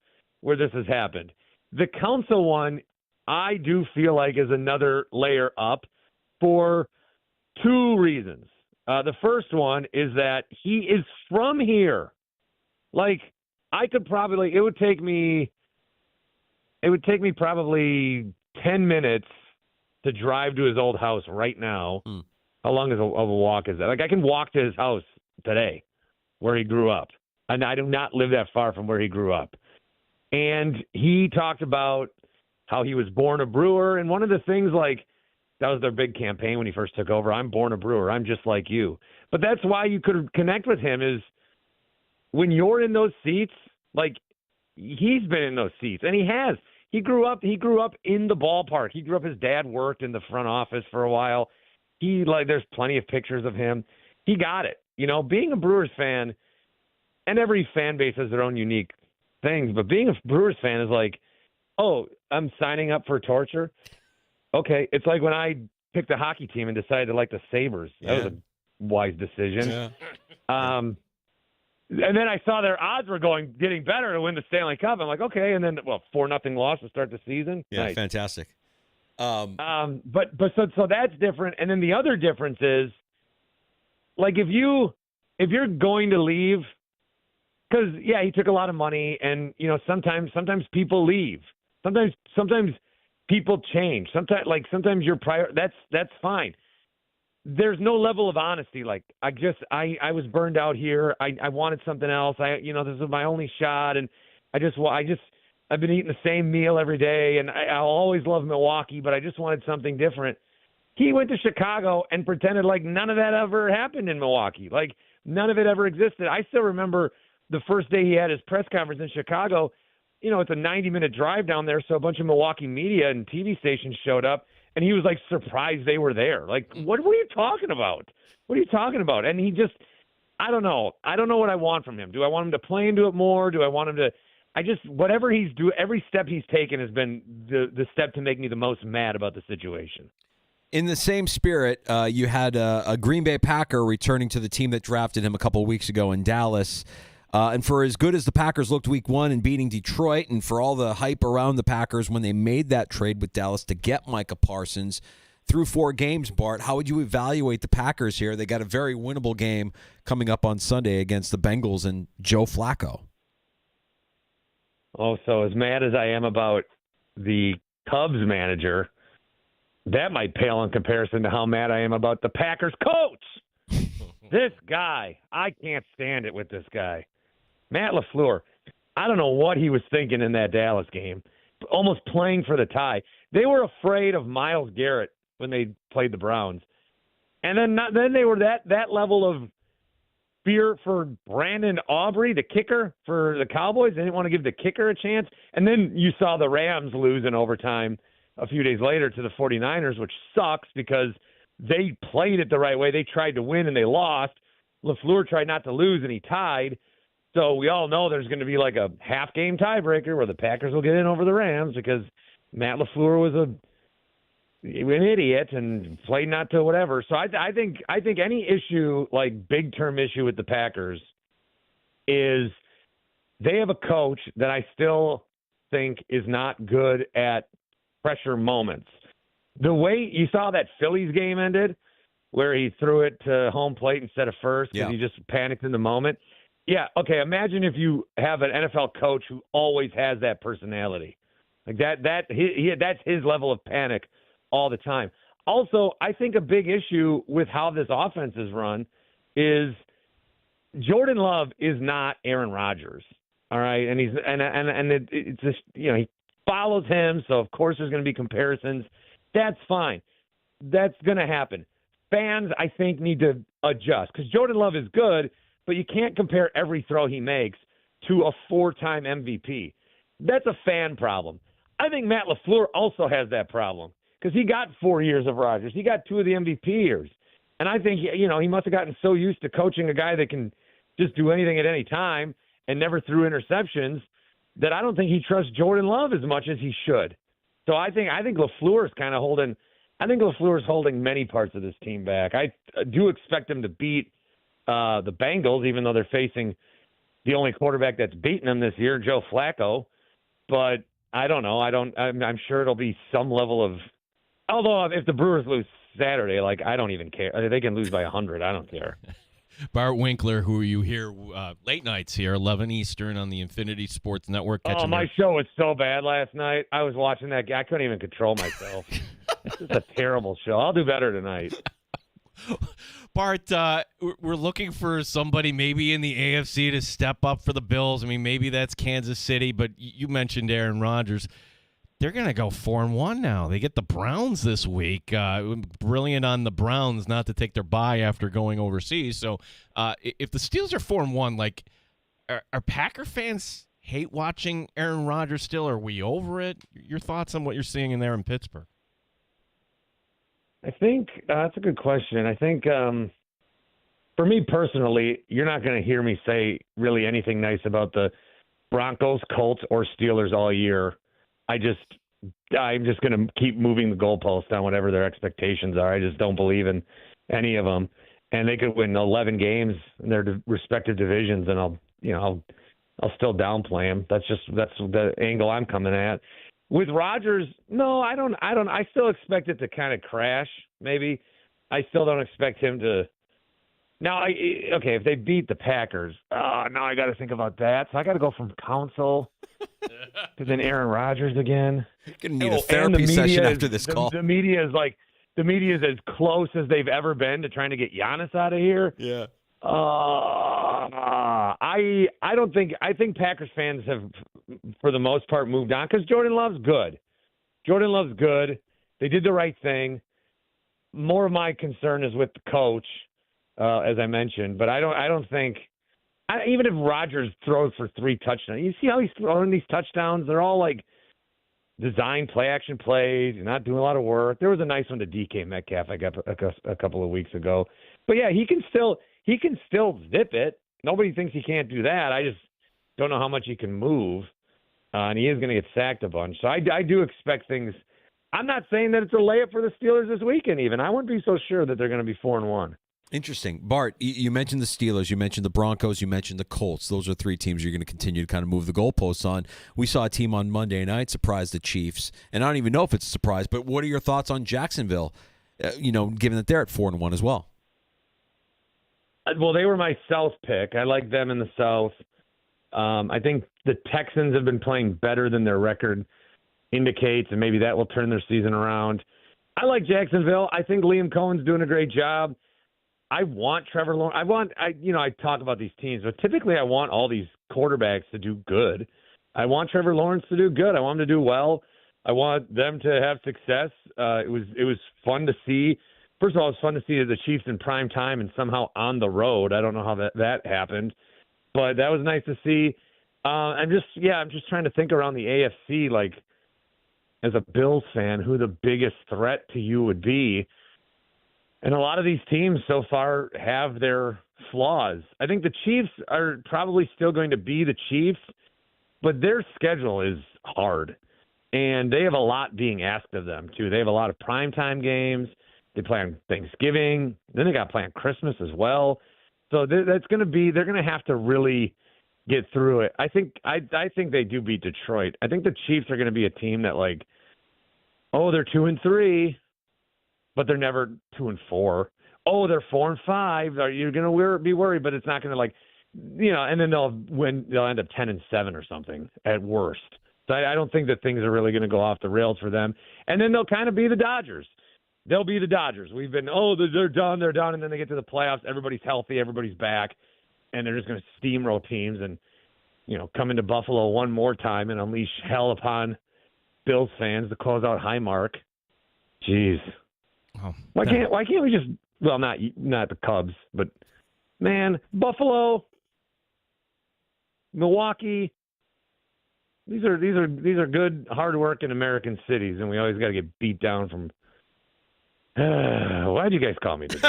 where this has happened. The Council one, I do feel like, is another layer up for 2 reasons. The first one is that he is from here. I could probably, it would take me probably 10 minutes to drive to his old house right now. How long of a walk is that? I can walk to his house today where he grew up. And I do not live that far from where he grew up. And he talked about how he was born a Brewer. And one of the things, that was their big campaign when he first took over. I'm born a Brewer. I'm just like you. But that's why you could connect with him, is when you're in those seats, he's been in those seats. And he has. He grew up in the ballpark. He grew up, his dad worked in the front office for a while. There's plenty of pictures of him. He got it. Being a Brewers fan, and every fan base has their own unique things, but being a Brewers fan is oh, I'm signing up for torture. Okay. It's like when I picked a hockey team and decided to like the Sabres. That was a wise decision. Yeah. And then I saw their odds were getting better to win the Stanley Cup. I'm like, okay. And then, 4-0 loss to start the season. Yeah, nice. Fantastic. So that's different. And then the other difference is, if you're going to leave, because he took a lot of money, and sometimes people leave. Sometimes people change. Sometimes you're that's fine. There's no level of honesty. I was burned out here. I wanted something else. This is my only shot, and I've been eating the same meal every day, and I'll always love Milwaukee, but I just wanted something different. He went to Chicago and pretended like none of that ever happened in Milwaukee. None of it ever existed. I still remember the first day he had his press conference in Chicago. It's a 90-minute drive down there, so a bunch of Milwaukee media and TV stations showed up, and he was surprised they were there. What are you talking about? What are you talking about? And he just, I don't know. I don't know what I want from him. Do I want him to play into it more? Do I want him to? Whatever he's doing, every step he's taken has been the step to make me the most mad about the situation. In the same spirit, you had a Green Bay Packer returning to the team that drafted him a couple of weeks ago in Dallas. And for as good as the Packers looked week 1 in beating Detroit, and for all the hype around the Packers when they made that trade with Dallas to get Micah Parsons, through 4 games, Bart, how would you evaluate the Packers here? They got a very winnable game coming up on Sunday against the Bengals and Joe Flacco. Oh, so as mad as I am about the Cubs manager, that might pale in comparison to how mad I am about the Packers coach. This guy, I can't stand it with this guy. Matt LaFleur, I don't know what he was thinking in that Dallas game, almost playing for the tie. They were afraid of Myles Garrett when they played the Browns. And then they were that level of fear for Brandon Aubrey, the kicker for the Cowboys. They didn't want to give the kicker a chance. And then you saw the Rams lose in overtime a few days later to the 49ers, which sucks because they played it the right way. They tried to win and they lost. LaFleur tried not to lose and he tied. So we all know there's going to be like a half-game tiebreaker where the Packers will get in over the Rams because Matt LaFleur was an idiot and played not to whatever. So I think any issue, like big-term issue with the Packers, is they have a coach that I still think is not good at pressure moments. The way you saw that Phillies game ended, where he threw it to home plate instead of first because he just panicked in the moment. Yeah, okay, imagine if you have an NFL coach who always has that personality. Like that's his level of panic all the time. Also, I think a big issue with how this offense is run is Jordan Love is not Aaron Rodgers. All right, and it's just, he follows him, so of course there's going to be comparisons. That's fine. That's going to happen. Fans, I think, need to adjust because Jordan Love is good, but you can't compare every throw he makes to a 4-time MVP. That's a fan problem. I think Matt LaFleur also has that problem because he got 4 years of Rodgers. He got 2 of the MVP years. And I think, he must have gotten so used to coaching a guy that can just do anything at any time and never threw interceptions that I don't think he trusts Jordan Love as much as he should. So I think LaFleur is kind of holding – I think LaFleur is holding many parts of this team back. I do expect him to beat the Bengals, even though they're facing the only quarterback that's beaten them this year, Joe Flacco. But I don't know. I'm sure it'll be some level of – although if the Brewers lose Saturday, I don't even care. They can lose by 100. I don't care. Bart Winkler, who you hear late nights here, 11 Eastern on the Infinity Sports Network. My show was so bad last night. I was watching that. I couldn't even control myself. This is a terrible show. I'll do better tonight. Bart, we're looking for somebody maybe in the AFC to step up for the Bills. I mean, maybe that's Kansas City, but you mentioned Aaron Rodgers. They're going to go 4-1 now. They get the Browns this week. Brilliant on the Browns not to take their bye after going overseas. So if the Steelers are 4-1, are Packer fans hate watching Aaron Rodgers still? Are we over it? Your thoughts on what you're seeing in there in Pittsburgh? I think that's a good question. I think for me personally, you're not going to hear me say really anything nice about the Broncos, Colts, or Steelers all year. I'm just going to keep moving the goalpost on whatever their expectations are. I just don't believe in any of them, and they could win 11 games in their respective divisions, and I'll still downplay them. That's the angle I'm coming at. With Rodgers, no, I don't. I still expect it to kind of crash. Maybe I still don't expect him to. Now, okay, if they beat the Packers, now I got to think about that. So I got to go from Council to then Aaron Rodgers again. You're going to need a therapy session after this call. The media is as close as they've ever been to trying to get Giannis out of here. Yeah. I think Packers fans have, for the most part, moved on because Jordan Love's good. They did the right thing. More of my concern is with the coach. As I mentioned, but I don't think even if Rodgers throws for 3 touchdowns, you see how he's throwing these touchdowns? They're all like designed play action plays. You're not doing a lot of work. There was a nice one to DK Metcalf I got a couple of weeks ago, but yeah, he can still zip it. Nobody thinks he can't do that. I just don't know how much he can move, and he is going to get sacked a bunch. So I do expect things. I'm not saying that it's a layup for the Steelers this weekend. Even I wouldn't be so sure that they're going to be 4-1. Interesting. Bart, you mentioned the Steelers, you mentioned the Broncos, you mentioned the Colts. Those are 3 teams you're going to continue to kind of move the goalposts on. We saw a team on Monday night surprise the Chiefs, and I don't even know if it's a surprise, but what are your thoughts on Jacksonville given that they're at 4-1 as well. Well, they were my South pick. I like them in the South. I think the Texans have been playing better than their record indicates, and maybe that will turn their season around. I like Jacksonville. I think Liam Cohen's doing a great job. I want Trevor Lawrence. I talk about these teams, but typically I want all these quarterbacks to do good. I want Trevor Lawrence to do good. I want him to do well. I want them to have success. It was fun to see. First of all, it was fun to see the Chiefs in prime time and somehow on the road. I don't know how that happened, but that was nice to see. I'm just trying to think around the AFC, like as a Bills fan, who the biggest threat to you would be. And a lot of these teams so far have their flaws. I think the Chiefs are probably still going to be the Chiefs, but their schedule is hard. And they have a lot being asked of them, too. They have a lot of primetime games. They play on Thanksgiving. Then they got to play on Christmas as well. So they're going to have to really get through it. I think they do beat Detroit. I think the Chiefs are going to be a team that they're 2-3, but they're never 2-4. Oh, they're 4-5. Are you going to be worried? But it's not going to and then they'll end up 10-7 or something at worst. So I don't think that things are really going to go off the rails for them. And then they'll kind of be the Dodgers. They'll be the Dodgers. We've been, they're done, and then they get to the playoffs. Everybody's healthy, everybody's back, and they're just going to steamroll teams and, come into Buffalo one more time and unleash hell upon Bills fans to close out Highmark. Jeez. Oh, why can't we just, well, not the Cubs, but, man, Buffalo, Milwaukee, these are good, hard-working American cities, and we always got to get beat down from. Why did you guys call me today?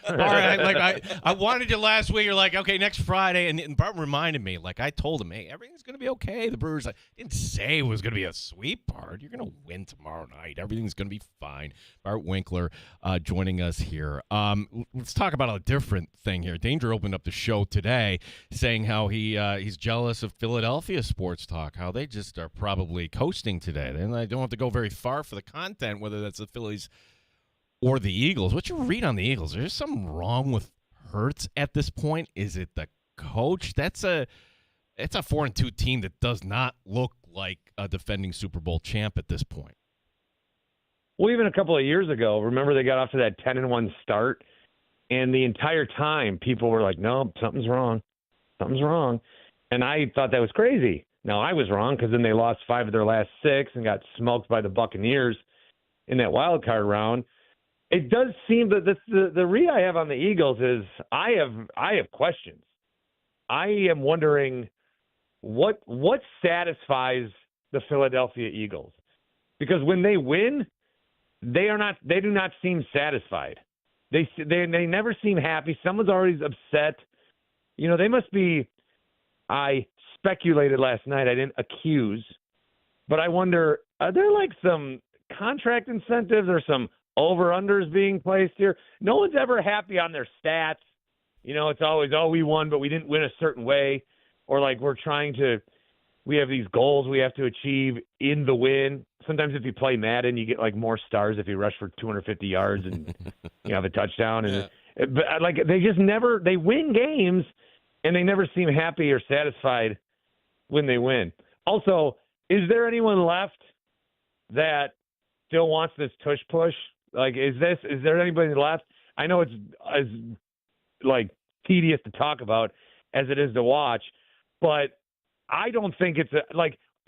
All right, I wanted you last week. You're like, okay, next Friday, and Bart reminded me. I told him, hey, everything's gonna be okay. The Brewers, I didn't say it was gonna be a sweep, Bart. You're gonna win tomorrow night. Everything's gonna be fine. Bart Winkler joining us here. Let's talk about a different thing here. Danger opened up the show today, saying how he's jealous of Philadelphia sports talk. How they just are probably coasting today, and I don't have to go very far for the content, whether that's the Phillies or the Eagles. What's your read on the Eagles? Is there something wrong with Hurts at this point? Is it the coach? It's a 4-2 team that does not look like a defending Super Bowl champ at this point. Well, even a couple of years ago, remember they got off to that 10-1 start, and the entire time people were like, no, something's wrong. Something's wrong. And I thought that was crazy. Now, I was wrong because then they lost 5 of their last 6 and got smoked by the Buccaneers in that wild card round. It does seem that the read I have on the Eagles is I have questions. I am wondering what satisfies the Philadelphia Eagles, because when they win, they do not seem satisfied. They never seem happy. Someone's always upset. They must be. I speculated last night. I didn't accuse, but I wonder, are there some contract incentives or some over-unders being placed here? No one's ever happy on their stats. It's always, we won, but we didn't win a certain way. Or we have these goals we have to achieve in the win. Sometimes if you play Madden, you get more stars if you rush for 250 yards and you have a touchdown. And but they just never, they win games and they never seem happy or satisfied when they win. Also, is there anyone left that still wants this tush push? Is there anybody left? I know it's as tedious to talk about as it is to watch, but I don't think it's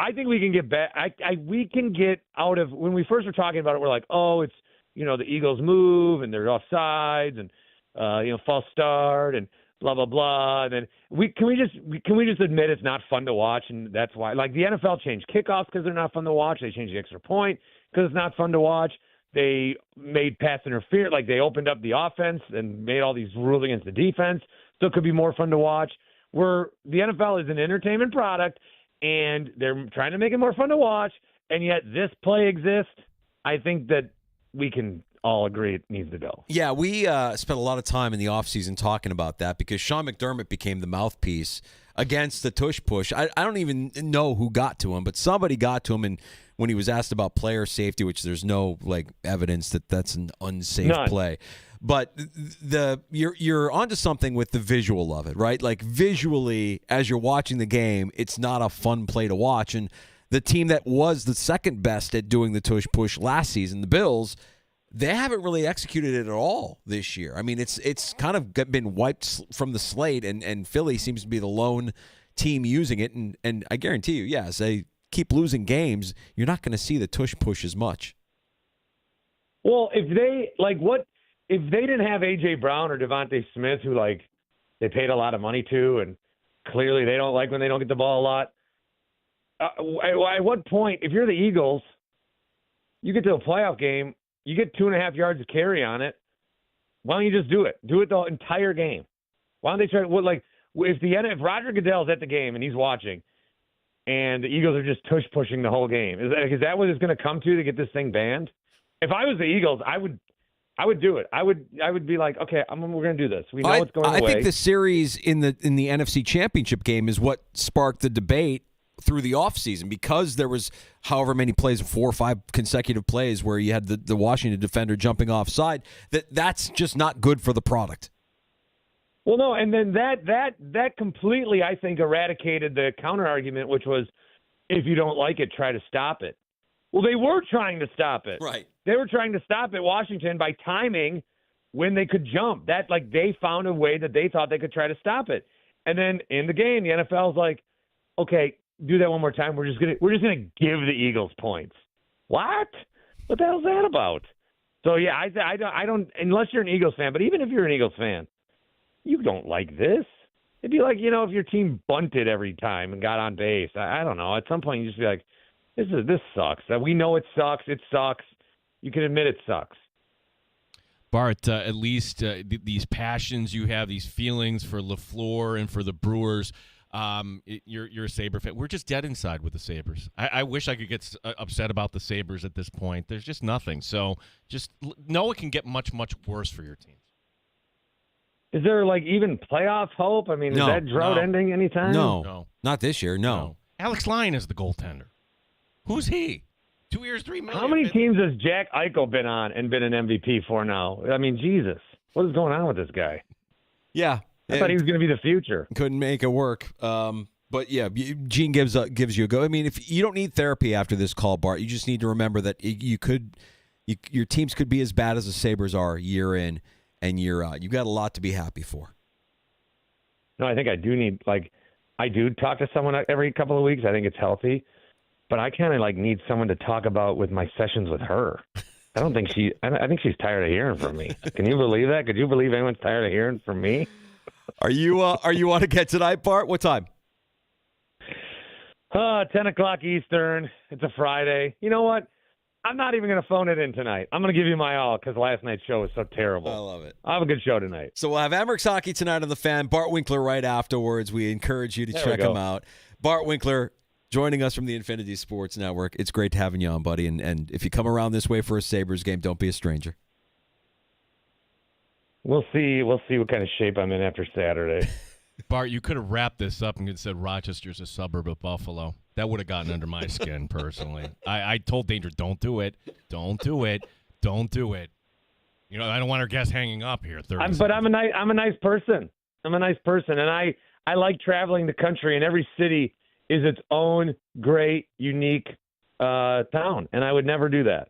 I think we can get back. We can get out of, when we first were talking about it, we're like, it's the Eagles move and they're offsides and false start and blah blah blah. And then can we just admit it's not fun to watch, and that's why the NFL changed kickoffs because they're not fun to watch. They changed the extra point because it's not fun to watch. They made pass interference, they opened up the offense and made all these rules against the defense, so it could be more fun to watch. The NFL is an entertainment product, and they're trying to make it more fun to watch, and yet this play exists. I think that we can all agree it needs to go. Yeah, we spent a lot of time in the offseason talking about that because Sean McDermott became the mouthpiece against the tush push. I don't even know who got to him, but somebody got to him, and when he was asked about player safety, which there's no evidence that that's an unsafe play. But you're onto something with the visual of it, right? Like visually, as you're watching the game, it's not a fun play to watch. And the team that was the second best at doing the tush push last season, the Bills, they haven't really executed it at all this year. I mean, it's kind of been wiped from the slate, and Philly seems to be the lone team using it. And I guarantee you, as they keep losing games, you're not going to see the tush push as much. Well, if they didn't have A.J. Brown or Devontae Smith, who they paid a lot of money to, and clearly they don't like when they don't get the ball a lot. At what point, if you're the Eagles, you get to a playoff game, you get 2.5 yards of carry on it. Why don't you just do it? Do it the entire game. Why don't they try to if Roger Goodell's at the game and he's watching, and the Eagles are just tush pushing the whole game, is that what it's going to come to get this thing banned? If I was the Eagles, I would do it. I would be like, okay, we're going to do this. We know what's going away. I think the series in the NFC Championship game is what sparked the debate through the offseason, because there was however many plays, 4 or 5 consecutive plays where you had the Washington defender jumping offside. That's just not good for the product. Well, no, and then that completely, I think, eradicated the counter argument, which was, if you don't like it, try to stop it. Well, they were trying to stop it. Right. They were trying to stop it, Washington, by timing when they could jump. They found a way that they thought they could try to stop it. And then in the game, the NFL's like, okay, do that one more time. We're just gonna give the Eagles points. What the hell's that about? So yeah, I don't unless you're an Eagles fan. But even if you're an Eagles fan, you don't like this. It'd be like, if your team bunted every time and got on base. I don't know. At some point, you just be like, this sucks. We know it sucks. It sucks. You can admit it sucks. Bart, at least these passions you have, these feelings for LaFleur and for the Brewers. You're a Sabre fan. We're just dead inside with the Sabres. I wish I could get upset about the Sabres at this point. There's just nothing. So just know it can get much, much worse for your teams. Is there even playoff hope? I mean, is that drought ending anytime? No, not this year. No. Alex Lyon is the goaltender. Who's he? 2 years, $3 million. How many teams has Jack Eichel been on and been an MVP for now? I mean, Jesus, what is going on with this guy? Yeah. I thought he was going to be the future. Couldn't make it work. But yeah, Gene gives you a go. I mean, if you don't need therapy after this call, Bart, you just need to remember that your teams could be as bad as the Sabres are year in and year out. You've got a lot to be happy for. No, I think I do need I do talk to someone every couple of weeks. I think it's healthy, but I kind of need someone to talk about with my sessions with her. I think she's tired of hearing from me. Can you believe that? Could you believe anyone's tired of hearing from me? Are you on again tonight, Bart? What time? 10 o'clock Eastern. It's a Friday. You know what? I'm not even going to phone it in tonight. I'm going to give you my all because last night's show was so terrible. I love it. I'll have a good show tonight. So we'll have Amerks Hockey tonight on the Fan. Bart Winkler right afterwards. We encourage you to check him out. Bart Winkler joining us from the Infinity Sports Network. It's great having you on, buddy. And if you come around this way for a Sabres game, don't be a stranger. We'll see what kind of shape I'm in after Saturday. Bart, you could have wrapped this up and said Rochester's a suburb of Buffalo. That would have gotten under my skin personally. I told Danger, don't do it. Don't do it. Don't do it. I don't want our guests hanging up here. But I'm a nice person. I'm a nice person, and I like traveling the country, and every city is its own great, unique town, and I would never do that.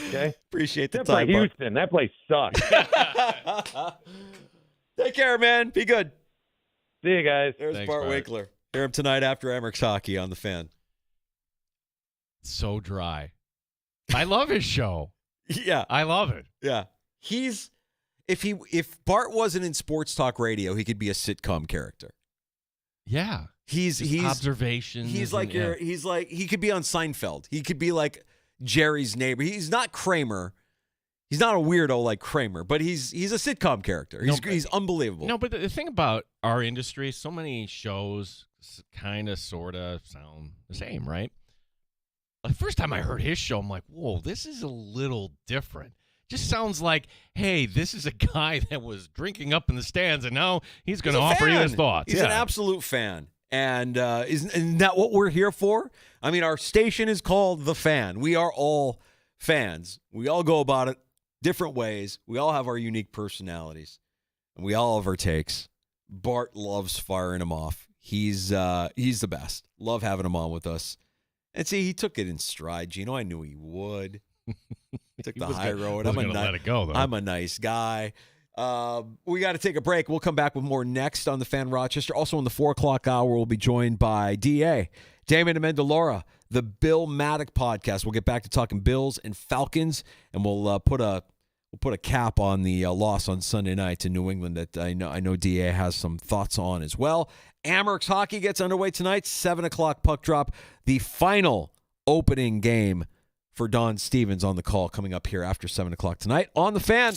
Okay? Appreciate the Except time, for Houston. That place sucks. Take care, man. Be good. See you guys. There's Thanks, Bart Winkler. Hear him tonight after Amerks Hockey on the Fan. So dry. I love his show. Yeah. I love it. Yeah. If Bart wasn't in sports talk radio, he could be a sitcom character. Yeah. He's observations. He's like he could be on Seinfeld. He could be like Jerry's neighbor. He's not Kramer. He's not a weirdo like Kramer, but he's a sitcom character. He's unbelievable. No, but the thing about our industry, so many shows kind of, sort of sound the same, right? The first time I heard his show, I'm like, whoa, this is a little different. Just sounds like, hey, this is a guy that was drinking up in the stands, and now he's going to He's a offer you his fan. thoughts. He's an absolute fan. And isn't that what we're here for? I mean, our station is called The Fan. We are all fans. We all go about it different ways. We all have our unique personalities. And we all have our takes. Bart loves firing him off. He's the best. Love having him on with us. And see, he took it in stride, Gino. I knew he would. He took the high road. I'm let it go, though. I'm a nice guy. We got to take a break. We'll come back with more next on the Fan Rochester. Also in the 4 o'clock hour, we'll be joined by DA, Damon Amendolara, the Bill Maddock podcast. We'll get back to talking Bills and Falcons, and we'll put a cap on the loss on Sunday night to New England that I know DA has some thoughts on as well. Amherst hockey gets underway tonight, 7 o'clock puck drop. The final opening game for Don Stevens on the call coming up here after 7 o'clock tonight on the Fan.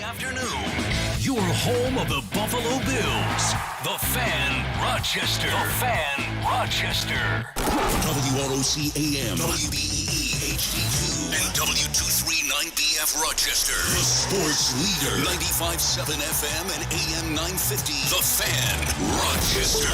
afternoon. Your home of the Buffalo Bills. The Fan, Rochester. The Fan, Rochester. WROC AM, WBEE HD2, and W239BF Rochester. The sports leader. 95.7 FM and AM 950. The Fan, Rochester.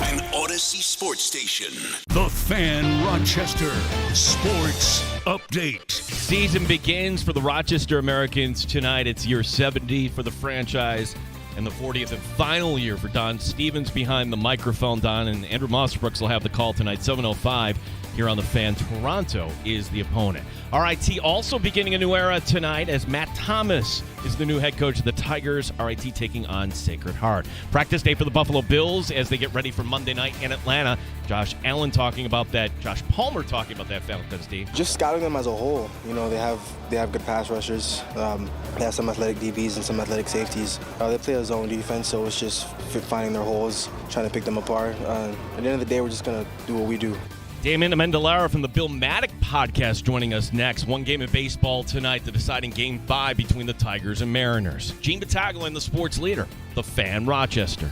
An Odyssey sports station. The Fan, Rochester. Sports update. Season begins for the Rochester Americans tonight. It's year 70 for the franchise and the 40th and final year for Don Stevens behind the microphone. Don and Andrew Mossbrooks will have the call tonight, 7:05 here on the Fan. Toronto is the opponent. RIT also beginning a new era tonight as Matt Thomas is the new head coach of the Tigers. RIT taking on Sacred Heart. Practice day for the Buffalo Bills as they get ready for Monday night in Atlanta. Josh Palmer talking about that Valentine's Day. Just scouting them as a whole. You know, they have good pass rushers. They have some athletic DBs and some athletic safeties. They play a zone defense, so it's just finding their holes, trying to pick them apart. At the end of the day, we're just going to do what we do. Damon Amendolara from the Bill Maddock podcast joining us next. One game of baseball tonight, the deciding Game 5 between the Tigers and Mariners. Gene Battaglia and the sports leader, the Fan, Rochester.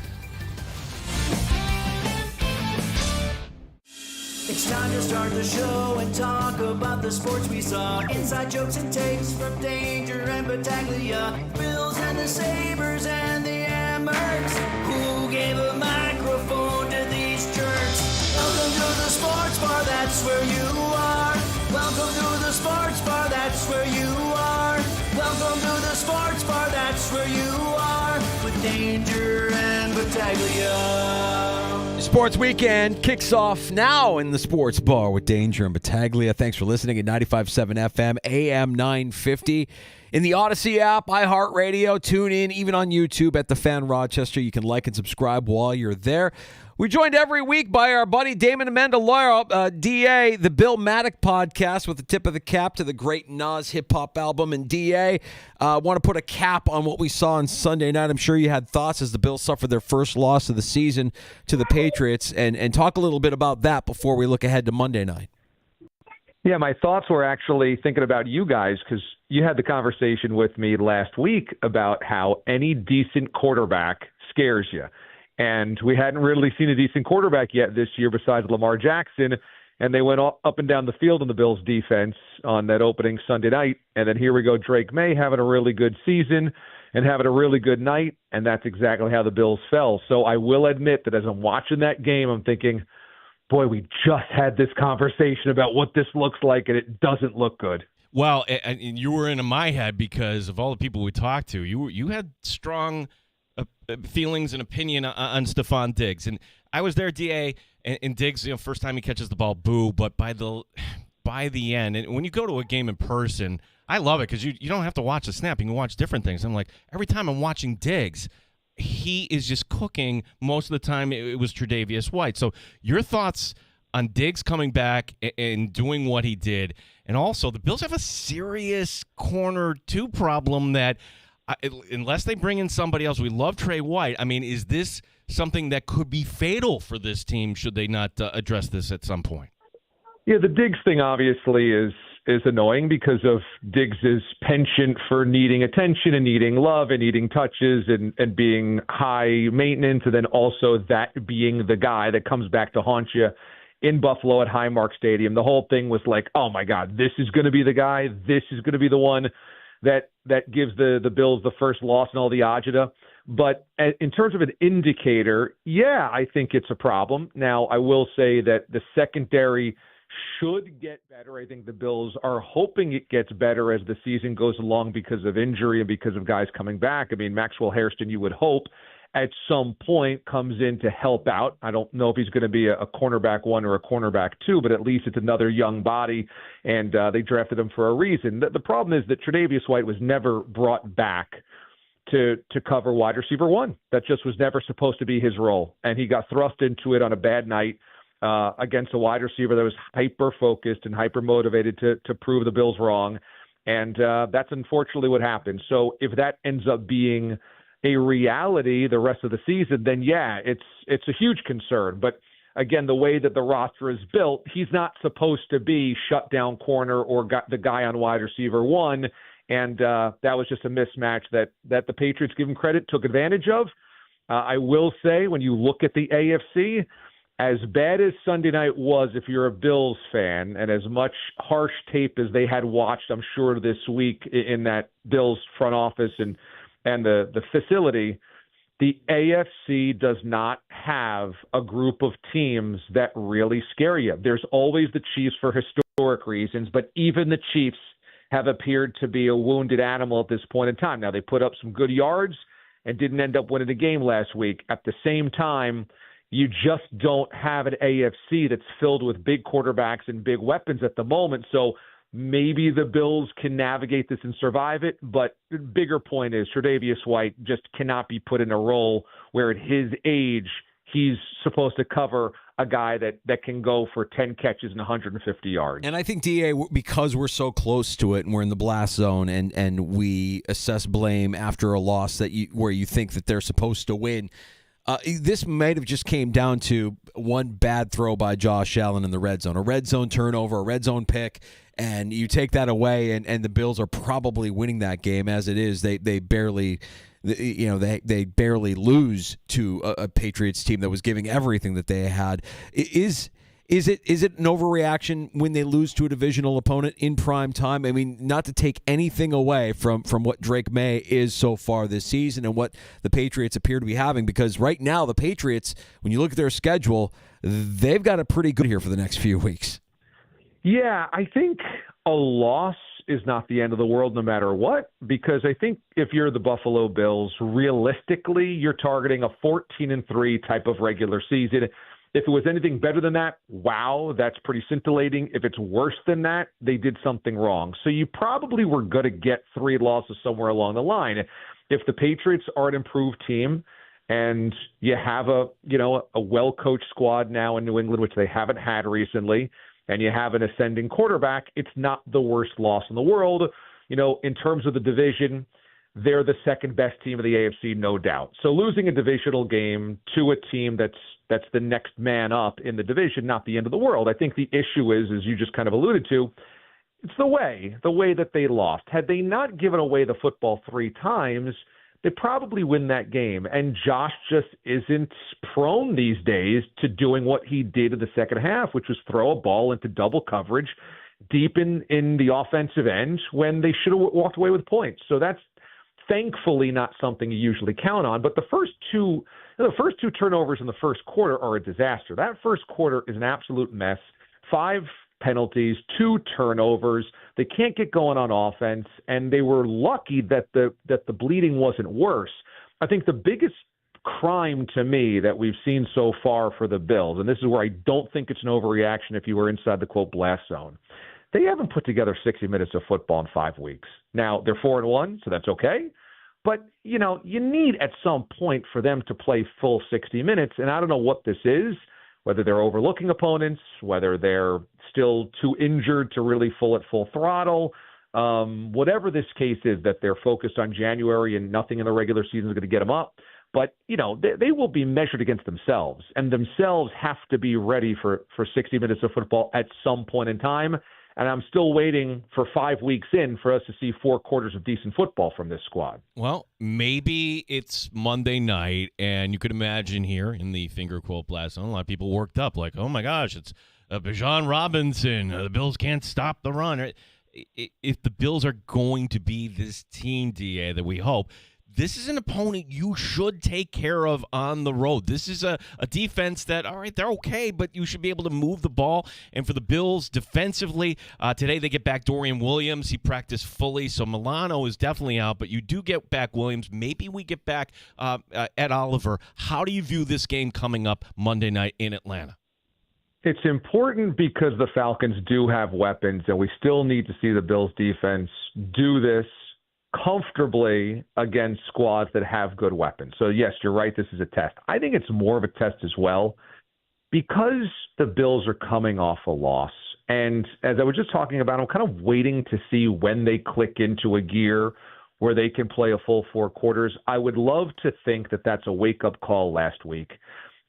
It's time to start the show and talk about the sports we saw. Inside jokes and takes from Danger and Battaglia. Bills and the Sabres and the Amherst. Who gave a microphone to these jerks? Welcome to the sports bar, that's where you are. Welcome to the sports bar, that's where you are. Welcome to the sports bar, that's where you are. With Danger and Battaglia. Sports Weekend kicks off now in the Sports Bar with Danger and Battaglia. Thanks for listening at 95.7 FM, AM 950. In the Odyssey app, iHeartRadio, tune in, even on YouTube at The Fan Rochester. You can like and subscribe while you're there. We're joined every week by our buddy Damon Amendolara, DA, the Bill Maddock podcast with the tip of the cap to the great Nas hip-hop album. And DA, want to put a cap on what we saw on Sunday night. I'm sure you had thoughts as the Bills suffered their first loss of the season to the Patriots. And talk a little bit about that before we look ahead to Monday night. Yeah, my thoughts were actually thinking about you guys because you had the conversation with me last week about how any decent quarterback scares you. And we hadn't really seen a decent quarterback yet this year besides Lamar Jackson. And they went up and down the field in the Bills' defense on that opening Sunday night. And then here we go, Drake May having a really good season and having a really good night. And that's exactly how the Bills fell. So I will admit that as I'm watching that game, I'm thinking, boy, we just had this conversation about what this looks like, and it doesn't look good. Well, and you were in my head because of all the people we talked to. You had strong feelings and opinion on Stephon Diggs, and I was there, DA, and Diggs, first time he catches the ball, boo. But by the end, and when you go to a game in person, I love it because you don't have to watch the snap; you can watch different things. I'm like, every time I'm watching Diggs, he is just cooking. Most of the time, it was Tre'Davious White. So your thoughts on Diggs coming back and doing what he did, and also the Bills have a serious corner 2 problem that. Unless they bring in somebody else, we love Trey White. I mean, is this something that could be fatal for this team should they not address this at some point? Yeah, the Diggs thing obviously is annoying because of Diggs' penchant for needing attention and needing love and needing touches and being high maintenance, and then also that being the guy that comes back to haunt you in Buffalo at Highmark Stadium. The whole thing was like, oh my God, this is going to be the guy. This is going to be the one that gives the Bills the first loss and all the agita. But in terms of an indicator, yeah, I think it's a problem. Now, I will say that the secondary should get better. I think the Bills are hoping it gets better as the season goes along because of injury and because of guys coming back. I mean, Maxwell Hairston, you would hope, at some point comes in to help out. I don't know if he's going to be a cornerback 1 or a cornerback 2, but at least it's another young body, and they drafted him for a reason. The problem is that Tre'Davious White was never brought back to cover wide receiver 1. That just was never supposed to be his role, and he got thrust into it on a bad night against a wide receiver that was hyper-focused and hyper-motivated to prove the Bills wrong, and that's unfortunately what happened. So if that ends up being a reality the rest of the season, then yeah, it's a huge concern. But again, the way that the roster is built, he's not supposed to be shut down corner or got the guy on wide receiver 1 And that was just a mismatch that the Patriots, give them credit, took advantage of. I will say, when you look at the AFC, as bad as Sunday night was, if you're a Bills fan, and as much harsh tape as they had watched, I'm sure, this week in that Bills front office and the facility, the AFC does not have a group of teams that really scare you. There's always the Chiefs for historic reasons, but even the Chiefs have appeared to be a wounded animal at this point in time. Now, they put up some good yards and didn't end up winning the game last week. At the same time, you just don't have an AFC that's filled with big quarterbacks and big weapons at the moment. So maybe the Bills can navigate this and survive it. But the bigger point is Tre'Davious White just cannot be put in a role where at his age he's supposed to cover a guy that can go for 10 catches and 150 yards. And I think, DA, because we're so close to it and we're in the blast zone and we assess blame after a loss where you think that they're supposed to win, this might have just came down to one bad throw by Josh Allen in the red zone, a red zone turnover, a red zone pick, and you take that away, and the Bills are probably winning that game. As it is, they barely, they barely lose to a Patriots team that was giving everything that they had. Is it an overreaction when they lose to a divisional opponent in prime time? I mean, not to take anything away from what Drake May is so far this season and what the Patriots appear to be having, because right now the Patriots, when you look at their schedule, they've got it pretty good here for the next few weeks. Yeah, I think a loss is not the end of the world no matter what, because I think if you're the Buffalo Bills, realistically, you're targeting a 14-3 type of regular season. If it was anything better than that, wow, that's pretty scintillating. If it's worse than that, they did something wrong. So you probably were going to get 3 losses somewhere along the line. If the Patriots are an improved team and you have a well-coached squad now in New England, which they haven't had recently, and you have an ascending quarterback, it's not the worst loss in the world. In terms of the division, they're the second best team of the AFC, no doubt. So losing a divisional game to a team that's the next man up in the division, not the end of the world. I think the issue is, as you just kind of alluded to, it's the way that they lost. Had they not given away the football 3 times, they probably win that game. And Josh just isn't prone these days to doing what he did in the second half, which was throw a ball into double coverage deep in the offensive end when they should have walked away with points. So that's thankfully not something you usually count on. But the first two turnovers in the first quarter are a disaster. That first quarter is an absolute mess. 5 penalties, 2 turnovers. They can't get going on offense, and they were lucky that the bleeding wasn't worse. I think the biggest crime to me that we've seen so far for the Bills, and this is where I don't think it's an overreaction if you were inside the quote blast zone, they haven't put together 60 minutes of football in 5 weeks. Now, they're 4-1, so that's okay. But, you need at some point for them to play full 60 minutes, and I don't know what this is, whether they're overlooking opponents, whether they're still too injured to really full throttle, whatever this case is, that they're focused on January and nothing in the regular season is going to get them up. But, they will be measured against themselves, and themselves have to be ready for 60 minutes of football at some point in time. And I'm still waiting for 5 weeks in for us to see 4 quarters of decent football from this squad. Well, maybe it's Monday night, and you could imagine here in the finger quote blast zone, a lot of people worked up like, oh, my gosh, it's Bijan Robinson. The Bills can't stop the run. If the Bills are going to be this team, DA, that we hope, this is an opponent you should take care of on the road. This is a defense that, all right, they're okay, but you should be able to move the ball. And for the Bills defensively, today they get back Dorian Williams. He practiced fully, so Milano is definitely out, but you do get back Williams. Maybe we get back Ed Oliver. How do you view this game coming up Monday night in Atlanta? It's important because the Falcons do have weapons, and we still need to see the Bills defense do this comfortably against squads that have good weapons. So, yes, you're right, this is a test. I think it's more of a test as well because the Bills are coming off a loss. And as I was just talking about, I'm kind of waiting to see when they click into a gear where they can play a full 4 quarters. I would love to think that that's a wake-up call last week.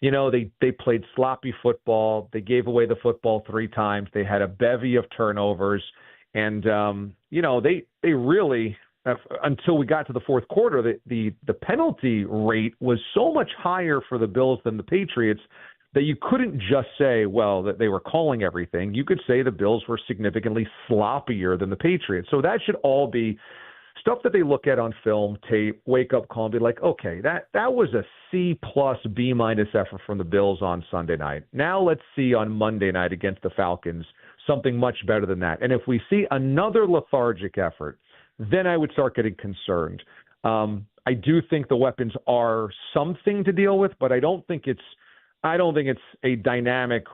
They played sloppy football. They gave away the football 3 times. They had a bevy of turnovers. And, they really, until we got to the fourth quarter, the penalty rate was so much higher for the Bills than the Patriots that you couldn't just say, well, that they were calling everything. You could say the Bills were significantly sloppier than the Patriots. So that should all be stuff that they look at on film, tape, wake up call, and be like, okay, that was a C+, B- effort from the Bills on Sunday night. Now let's see on Monday night against the Falcons something much better than that. And if we see another lethargic effort, then I would start getting concerned. I do think the weapons are something to deal with, but I don't think it's a dynamic,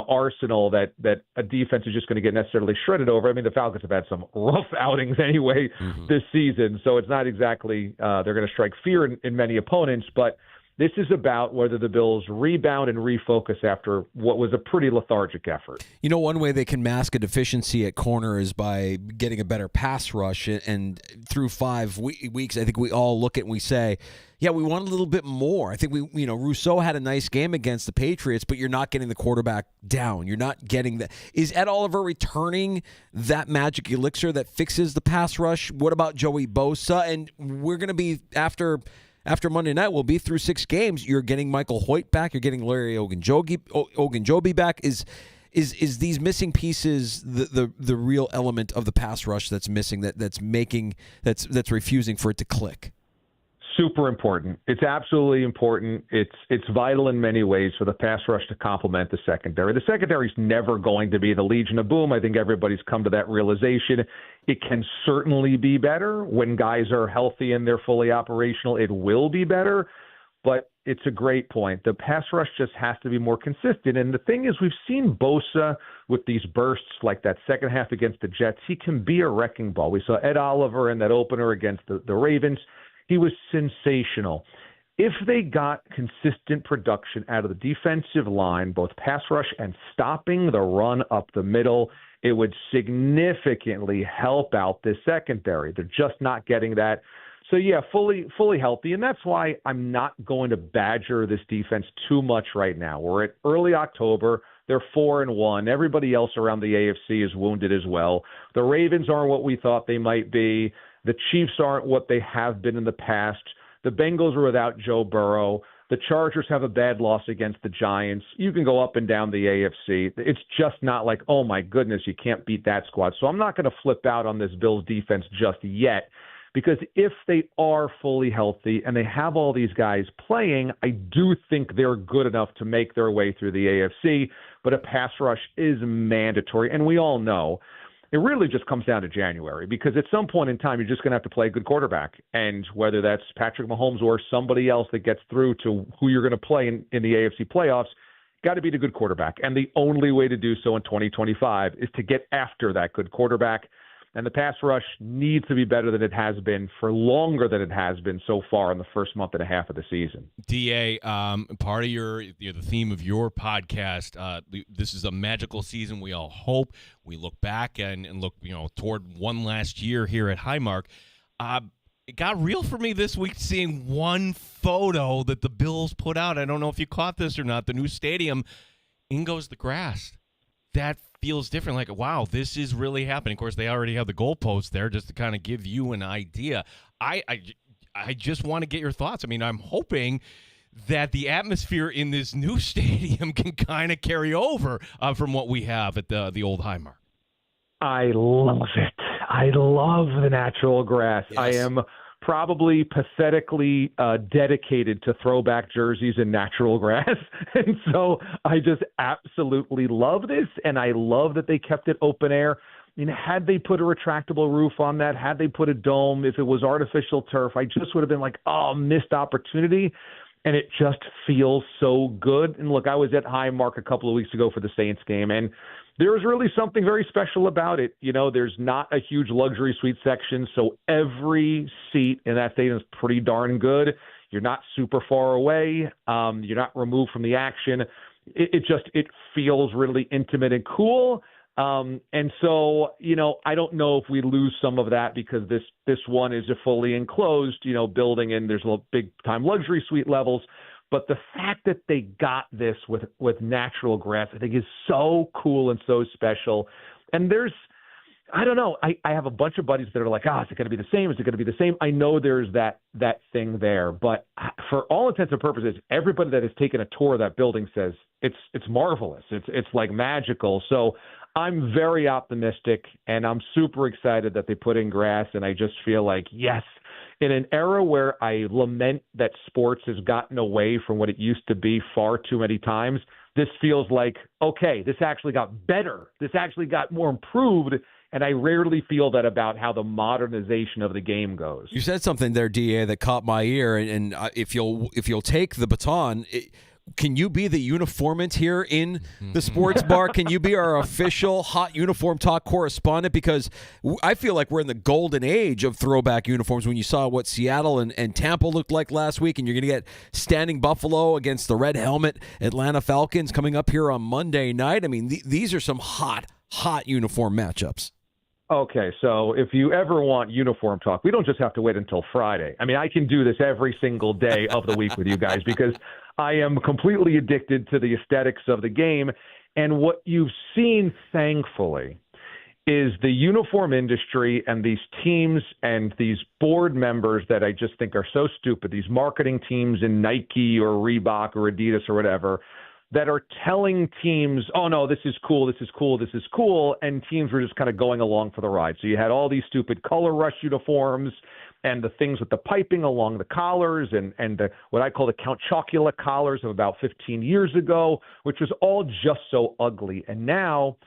arsenal that a defense is just going to get necessarily shredded over. I mean, the Falcons have had some rough outings anyway this season, so it's not exactly they're going to strike fear in many opponents, but this is about whether the Bills rebound and refocus after what was a pretty lethargic effort. One way they can mask a deficiency at corner is by getting a better pass rush. And through 5 weeks, I think we all look at it and we say, yeah, we want a little bit more. I think Rousseau had a nice game against the Patriots, but you're not getting the quarterback down. You're not getting that. Is Ed Oliver returning that magic elixir that fixes the pass rush? What about Joey Bosa? And we're going to be after Monday night, we'll be through 6 games. You're getting Michael Hoyt back. You're getting Larry Ogunjobi back. Is these missing pieces the real element of the pass rush that's missing, that's refusing for it to click? Super important. It's absolutely important. It's vital in many ways for the pass rush to complement the secondary. The secondary is never going to be the Legion of Boom. I think everybody's come to that realization. It can certainly be better when guys are healthy and they're fully operational. It will be better, but it's a great point. The pass rush just has to be more consistent. And the thing is, we've seen Bosa with these bursts like that second half against the Jets. He can be a wrecking ball. We saw Ed Oliver in that opener against the Ravens. He was sensational. If they got consistent production out of the defensive line, both pass rush and stopping the run up the middle, it would significantly help out this secondary. They're just not getting that. So, yeah, fully healthy. And that's why I'm not going to badger this defense too much right now. We're at early October. They're 4-1. Everybody else around the AFC is wounded as well. The Ravens aren't what we thought they might be. The Chiefs aren't what they have been in the past. The Bengals are without Joe Burrow. The Chargers have a bad loss against the Giants. You can go up and down the AFC. It's just not like, oh, my goodness, you can't beat that squad. So I'm not going to flip out on this Bills defense just yet, because if they are fully healthy and they have all these guys playing, I do think they're good enough to make their way through the AFC. But a pass rush is mandatory, and we all know it really just comes down to January, because at some point in time, you're just going to have to play a good quarterback. And whether that's Patrick Mahomes or somebody else that gets through to who you're going to play in the AFC playoffs, got to be the good quarterback. And the only way to do so in 2025 is to get after that good quarterback. And the pass rush needs to be better than it has been for longer than it has been so far in the first month and a half of the season. DA, part of the theme of your podcast, this is a magical season. We all hope. We look back and look, toward one last year here at Highmark. It got real for me this week seeing one photo that the Bills put out. I don't know if you caught this or not. The new stadium, in goes the grass. That feels different. Like, wow, this is really happening. Of course, they already have the goalposts there just to kind of give you an idea. I just want to get your thoughts. I mean, I'm hoping that the atmosphere in this new stadium can kind of carry over from what we have at the old Highmark. I love it. I love the natural grass. Yes. I am probably pathetically dedicated to throwback jerseys and natural grass. And so I just absolutely love this. And I love that they kept it open air. I mean, had they put a retractable roof on that, had they put a dome, if it was artificial turf, I just would have been like, oh, missed opportunity. And it just feels so good. And look, I was at Highmark a couple of weeks ago for the Saints game, and there was really something very special about it. There's not a huge luxury suite section, so every seat in that stadium is pretty darn good. You're not super far away. You're not removed from the action. It feels really intimate and cool. And so, I don't know if we lose some of that because this one is a fully enclosed, building, and there's a big time luxury suite levels. But the fact that they got this with natural grass, I think, is so cool and so special. And there's I don't know. I have a bunch of buddies that are like, is it going to be the same? Is it going to be the same? I know there's that thing there, but for all intents and purposes, everybody that has taken a tour of that building says it's marvelous. It's like magical. So I'm very optimistic, and I'm super excited that they put in grass, and I just feel like, yes, in an era where I lament that sports has gotten away from what it used to be far too many times, this feels like, okay, this actually got better. This actually got more improved. And I rarely feel that about how the modernization of the game goes. You said something there, DA, that caught my ear, and if you'll take the baton, can you be the uniformant here in the sports bar? Can you be our official hot uniform talk correspondent? Because I feel like we're in the golden age of throwback uniforms. When you saw what Seattle and Tampa looked like last week, and you're going to get Standing Buffalo against the red helmet Atlanta Falcons coming up here on Monday night. I mean, these are some hot uniform matchups. Okay, so if you ever want uniform talk, we don't just have to wait until Friday. I mean, I can do this every single day of the week with you guys because I am completely addicted to the aesthetics of the game. And what you've seen, thankfully, is the uniform industry and these teams and these board members that I just think are so stupid, these marketing teams in Nike or Reebok or Adidas or whatever, that are telling teams, oh, no, this is cool, this is cool, this is cool, and teams were just kind of going along for the ride. So you had all these stupid color rush uniforms and the things with the piping along the collars and the what I call the Count Chocula collars of about 15 years ago, which was all just so ugly. And now,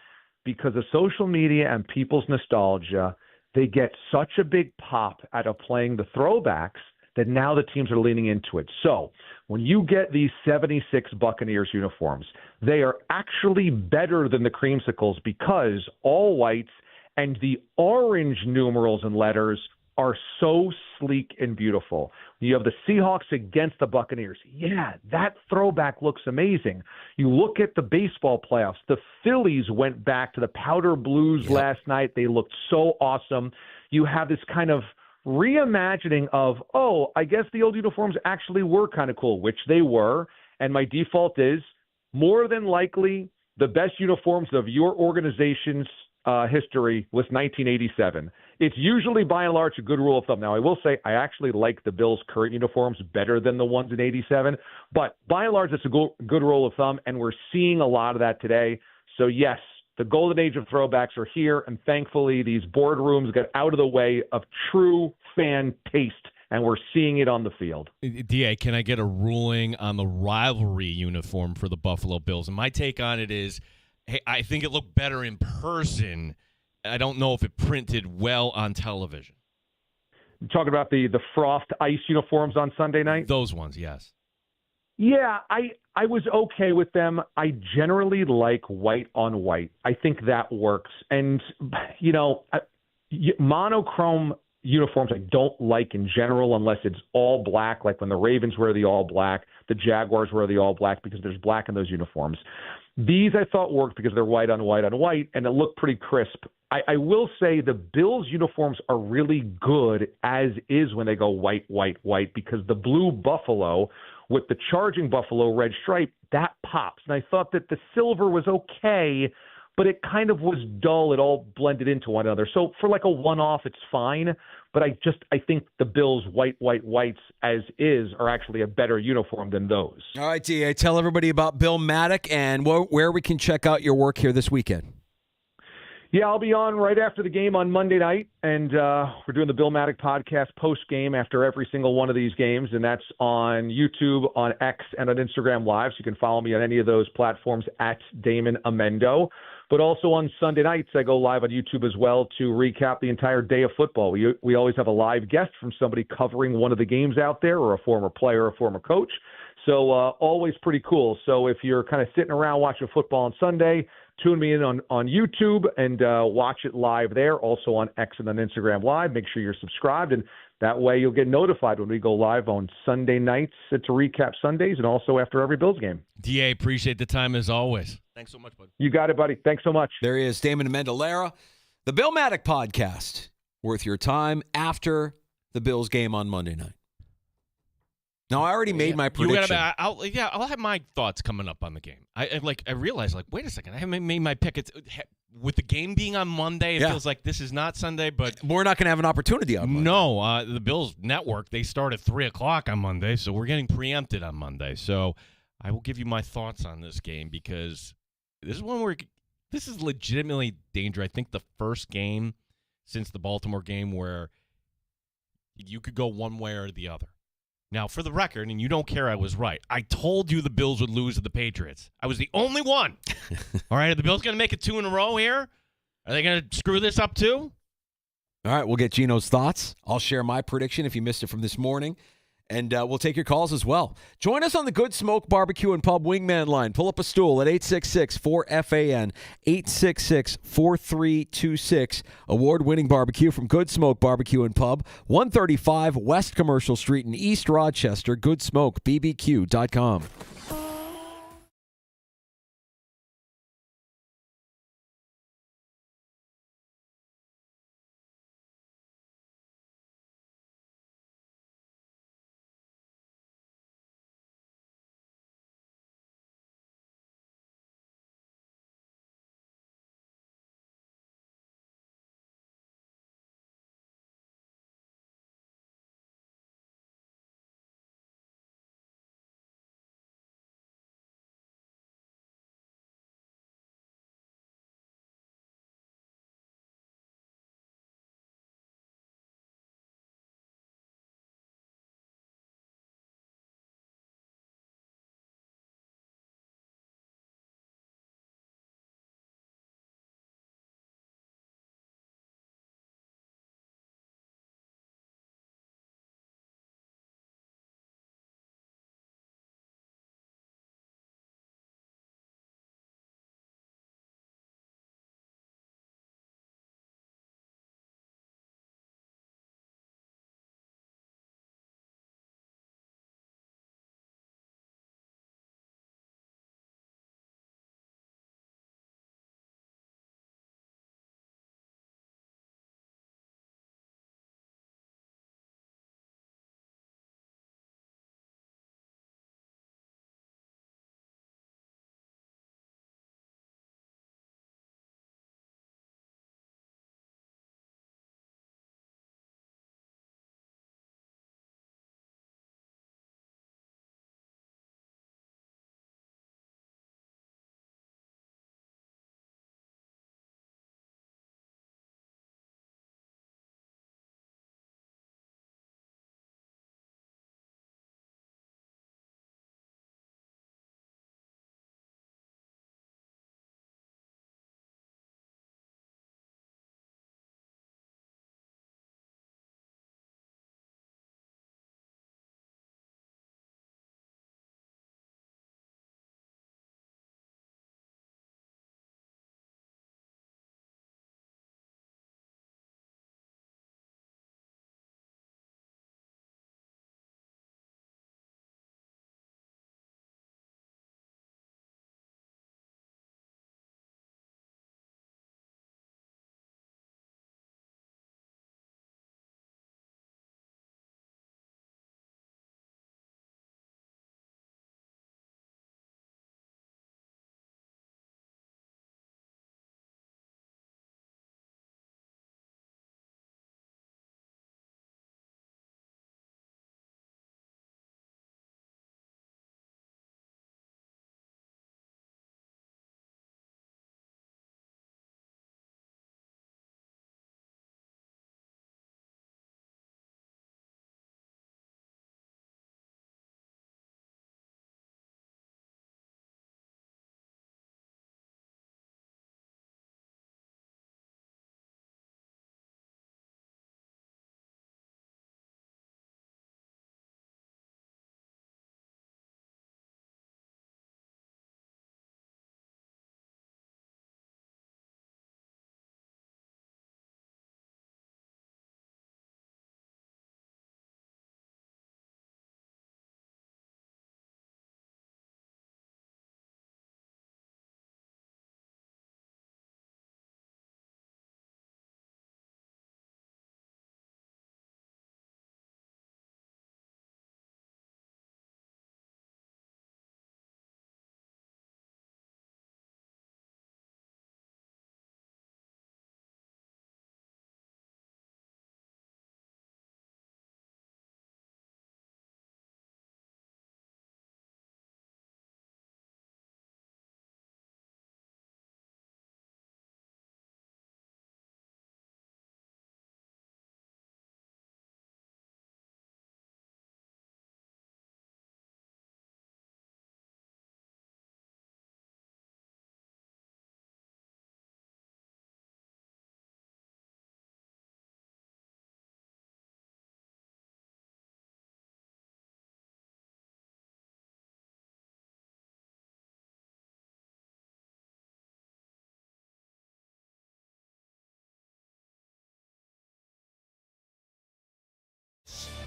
because of social media and people's nostalgia, they get such a big pop out of playing the throwbacks that now the teams are leaning into it. So when you get these 76 Buccaneers uniforms, they are actually better than the creamsicles because all whites and the orange numerals and letters are so sleek and beautiful. You have the Seahawks against the Buccaneers. Yeah, that throwback looks amazing. You look at the baseball playoffs. The Phillies went back to the powder blues last night. They looked so awesome. You have this kind of reimagining of, I guess the old uniforms actually were kind of cool, which they were. And my default is more than likely the best uniforms of your organization's history was 1987. It's usually by and large a good rule of thumb. Now, I will say I actually like the Bills' current uniforms better than the ones in 87, but by and large, it's a good rule of thumb, and we're seeing a lot of that today. So, yes, the golden age of throwbacks are here, and thankfully these boardrooms get out of the way of true fan taste, and we're seeing it on the field. DA, can I get a ruling on the rivalry uniform for the Buffalo Bills? And my take on it is, hey, I think it looked better in person. I don't know if it printed well on television. You're talking about the Frost Ice uniforms on Sunday night? Those ones, yes. Yeah, I was okay with them. I generally like white on white. I think that works. And, monochrome uniforms I don't like in general unless it's all black, like when the Ravens wear the all black, the Jaguars wear the all black because there's black in those uniforms. These I thought worked because they're white on white on white, and it looked pretty crisp. I will say the Bills uniforms are really good as is when they go white, white, white, because the blue buffalo with the charging buffalo red stripe, that pops. And I thought that the silver was okay, but it kind of was dull. It all blended into one another. So for like a one-off, it's fine. But I think the Bills' white, white, whites as is are actually a better uniform than those. All right, DA, tell everybody about Bill Maddock and where we can check out your work here this weekend. Yeah, I'll be on right after the game on Monday night, and we're doing the Bill Maddock podcast post-game after every single one of these games, and that's on YouTube, on X, and on Instagram Live, so you can follow me on any of those platforms at Damon Amendo. But also on Sunday nights, I go live on YouTube as well to recap the entire day of football. We always have a live guest from somebody covering one of the games out there, or a former player, or a former coach. So always pretty cool. So if you're kind of sitting around watching football on Sunday, tune me in on YouTube and watch it live there. Also on X and on Instagram Live. Make sure you're subscribed, and that way you'll get notified when we go live on Sunday nights to recap Sundays and also after every Bills game. DA, appreciate the time as always. Thanks so much, bud. You got it, buddy. Thanks so much. There he is, Damon Amendolara. The Bill Maddock podcast, worth your time after the Bills game on Monday night. Now, I already made my prediction. I'll have my thoughts coming up on the game. I realized, wait a second, I haven't made my pick. with the game being on Monday, it feels like this is not Sunday, but we're not going to have an opportunity on Monday. No, the Bills network, they start at 3 o'clock on Monday, so we're getting preempted on Monday. So I will give you my thoughts on this game because this is one where this is legitimately dangerous. I think the first game since the Baltimore game where you could go one way or the other. Now, for the record, and you don't care I was right, I told you the Bills would lose to the Patriots. I was the only one. All right, are the Bills going to make it 2 in a row here? Are they going to screw this up too? All right, we'll get Gino's thoughts. I'll share my prediction if you missed it from this morning. And we'll take your calls as well. Join us on the Good Smoke Barbecue and Pub Wingman line. Pull up a stool at 866-4FAN, 866-4326. Award-winning barbecue from Good Smoke Barbecue and Pub, 135 West Commercial Street in East Rochester. GoodSmokeBBQ.com.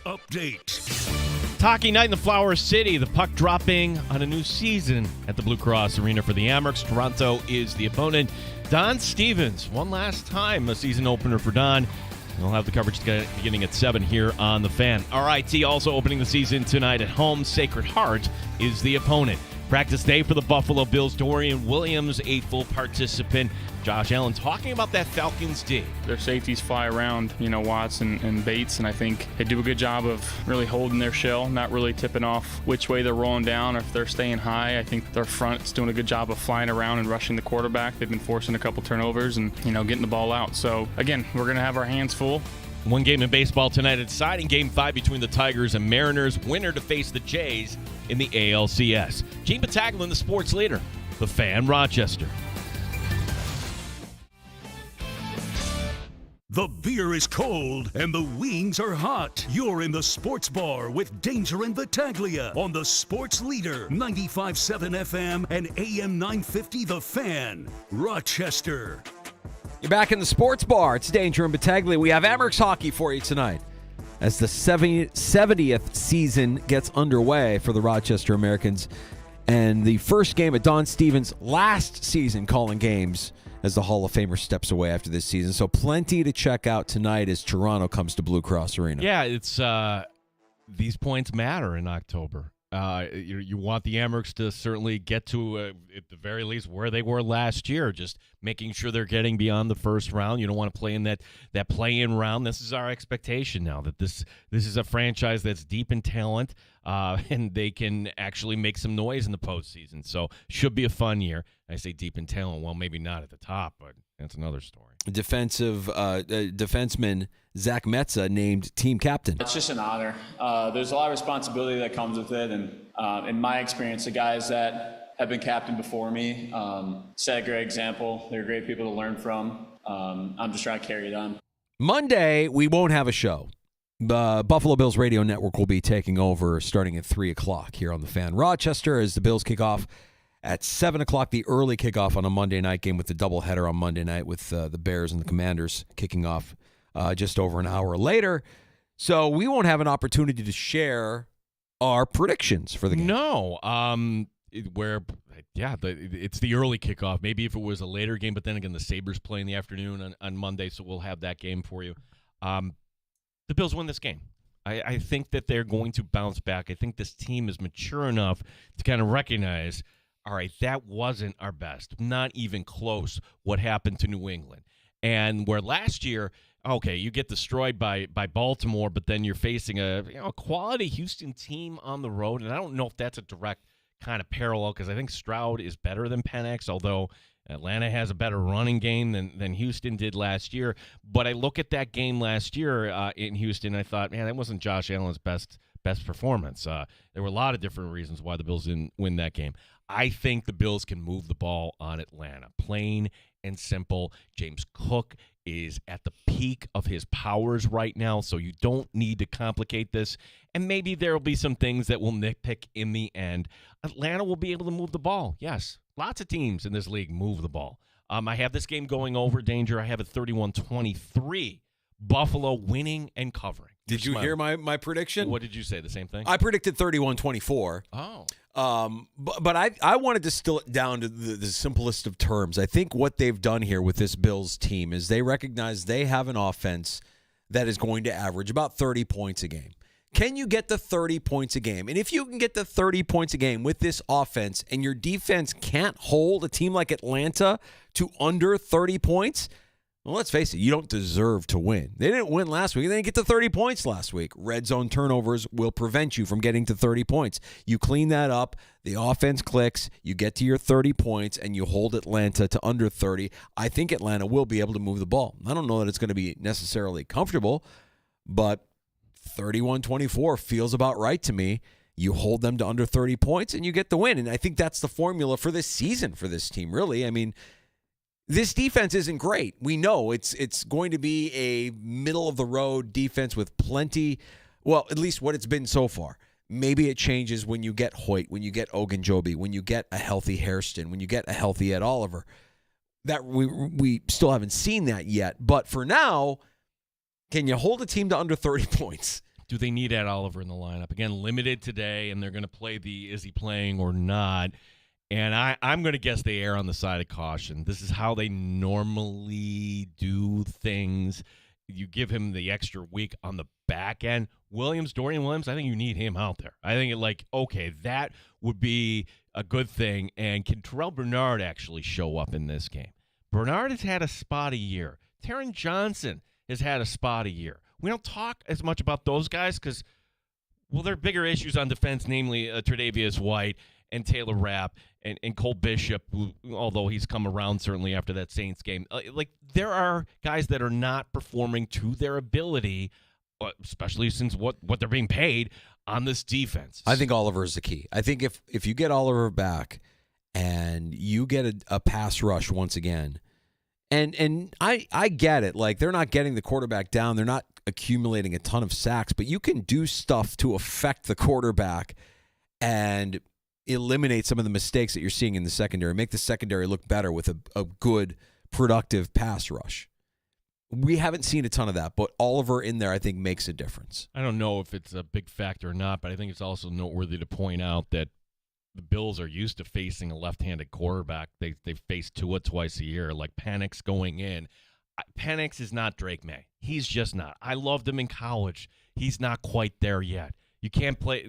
update. Hockey night in the Flower City. The puck dropping on a new season at the Blue Cross Arena for the Amherst. Toronto is the opponent. Don Stevens, one last time, a season opener for Don. We'll have the coverage beginning at 7 here on The Fan. RIT also opening the season tonight at home. Sacred Heart is the opponent. Practice day for the Buffalo Bills. Dorian Williams, a full participant. Josh Allen talking about that Falcons D. Their safeties fly around, Watts and Bates, and I think they do a good job of really holding their shell, not really tipping off which way they're rolling down or if they're staying high. I think their front's doing a good job of flying around and rushing the quarterback. They've been forcing a couple turnovers and, getting the ball out. So, again, we're going to have our hands full. One game in baseball tonight. It's deciding Game 5 between the Tigers and Mariners. Winner to face the Jays in the ALCS. Gene Battaglin, the sports leader. The Fan, Rochester. The beer is cold and the wings are hot. You're in the sports bar with Danger and Battaglia on the sports leader, 95.7 FM and AM 950 The Fan, Rochester. You're back in the sports bar. It's Danger and Battaglia. We have Amherst hockey for you tonight as the 70th season gets underway for the Rochester Americans. And the first game of Don Stevens' last season calling games as the Hall of Famer steps away after this season. So plenty to check out tonight as Toronto comes to Blue Cross Arena. Yeah, it's these points matter in October. You want the Amherst to certainly get to, at the very least, where they were last year, just making sure they're getting beyond the first round. You don't want to play in that play-in round. This is our expectation now, that this is a franchise that's deep in talent, and they can actually make some noise in the postseason. So should be a fun year. I say deep in talent. Well, maybe not at the top, but that's another story. Defenseman Zach Metza named team captain. It's just an honor. There's a lot of responsibility that comes with it, and in my experience, the guys that have been captain before me set a great example. They're great people to learn from. I'm just trying to carry it on. Monday, we won't have a show. The Buffalo Bills Radio Network will be taking over starting at 3 o'clock here on The Fan. Rochester, as the Bills kick off at 7 o'clock, the early kickoff on a Monday night game with the doubleheader on Monday night with the Bears and the Commanders kicking off just over an hour later. So we won't have an opportunity to share our predictions for the game. No. It's the early kickoff. Maybe if it was a later game, but then again, the Sabres play in the afternoon on Monday, so we'll have that game for you. The Bills win this game. I think that they're going to bounce back. I think this team is mature enough to kind of recognize, all right, that wasn't our best. Not even close what happened to New England. And where last year, okay, you get destroyed by Baltimore, but then you're facing a quality Houston team on the road. And I don't know if that's a direct kind of parallel, because I think Stroud is better than Penix, although Atlanta has a better running game than Houston did last year. But I look at that game last year in Houston, and I thought, man, that wasn't Josh Allen's best performance. There were a lot of different reasons why the Bills didn't win that game. I think the Bills can move the ball on Atlanta. Plain and simple. James Cook is at the peak of his powers right now, so you don't need to complicate this. And maybe there will be some things that will nitpick in the end. Atlanta will be able to move the ball. Yes, lots of teams in this league move the ball. I have this game going over, Danger. I have it 31-23. Buffalo winning and covering. Did you hear my prediction? What did you say? The same thing? I predicted 31-24. Oh. But I wanted to distill it down to the simplest of terms. I think what they've done here with this Bills team is they recognize they have an offense that is going to average about 30 points a game. Can you get the 30 points a game? And if you can get the 30 points a game with this offense and your defense can't hold a team like Atlanta to under 30 points, well, let's face it, you don't deserve to win. They didn't win last week. They didn't get to 30 points last week. Red zone turnovers will prevent you from getting to 30 points. You clean that up, the offense clicks, you get to your 30 points, and you hold Atlanta to under 30. I think Atlanta will be able to move the ball. I don't know that it's going to be necessarily comfortable, but 31-24 feels about right to me. You hold them to under 30 points, and you get the win. And I think that's the formula for this season for this team, really. I mean, this defense isn't great. We know it's going to be a middle-of-the-road defense with plenty, well, at least what it's been so far. Maybe it changes when you get Hoyt, when you get Ogunjobi, when you get a healthy Hairston, when you get a healthy Ed Oliver. That we still haven't seen that yet. But for now, can you hold a team to under 30 points? do they need Ed Oliver in the lineup? Again, limited today, and they're going to play is he playing or not? And I'm going to guess they err on the side of caution. This is how they normally do things. You give him the extra week on the back end. Dorian Williams, I think you need him out there. I think okay, that would be a good thing. And can Terrell Bernard actually show up in this game? Bernard has had a spotty year. Taron Johnson has had a spotty year. We don't talk as much about those guys because, well, there are bigger issues on defense, namely Tre'Davious White and Taylor Rapp and Cole Bishop, who, although he's come around certainly after that Saints game. There are guys that are not performing to their ability, especially since what they're being paid on this defense. I think Oliver is the key. I think if you get Oliver back and you get a pass rush once again, and I get it. Like, they're not getting the quarterback down. They're not accumulating a ton of sacks, but you can do stuff to affect the quarterback and eliminate some of the mistakes that you're seeing in the secondary, make the secondary look better with a good, productive pass rush. We haven't seen a ton of that, but Oliver in there, I think, makes a difference. I don't know if it's a big factor or not, but I think it's also noteworthy to point out that the Bills are used to facing a left-handed quarterback. They've faced Tua twice a year. Like, Penix going in. Penix is not Drake May. He's just not. I loved him in college. He's not quite there yet. You can't play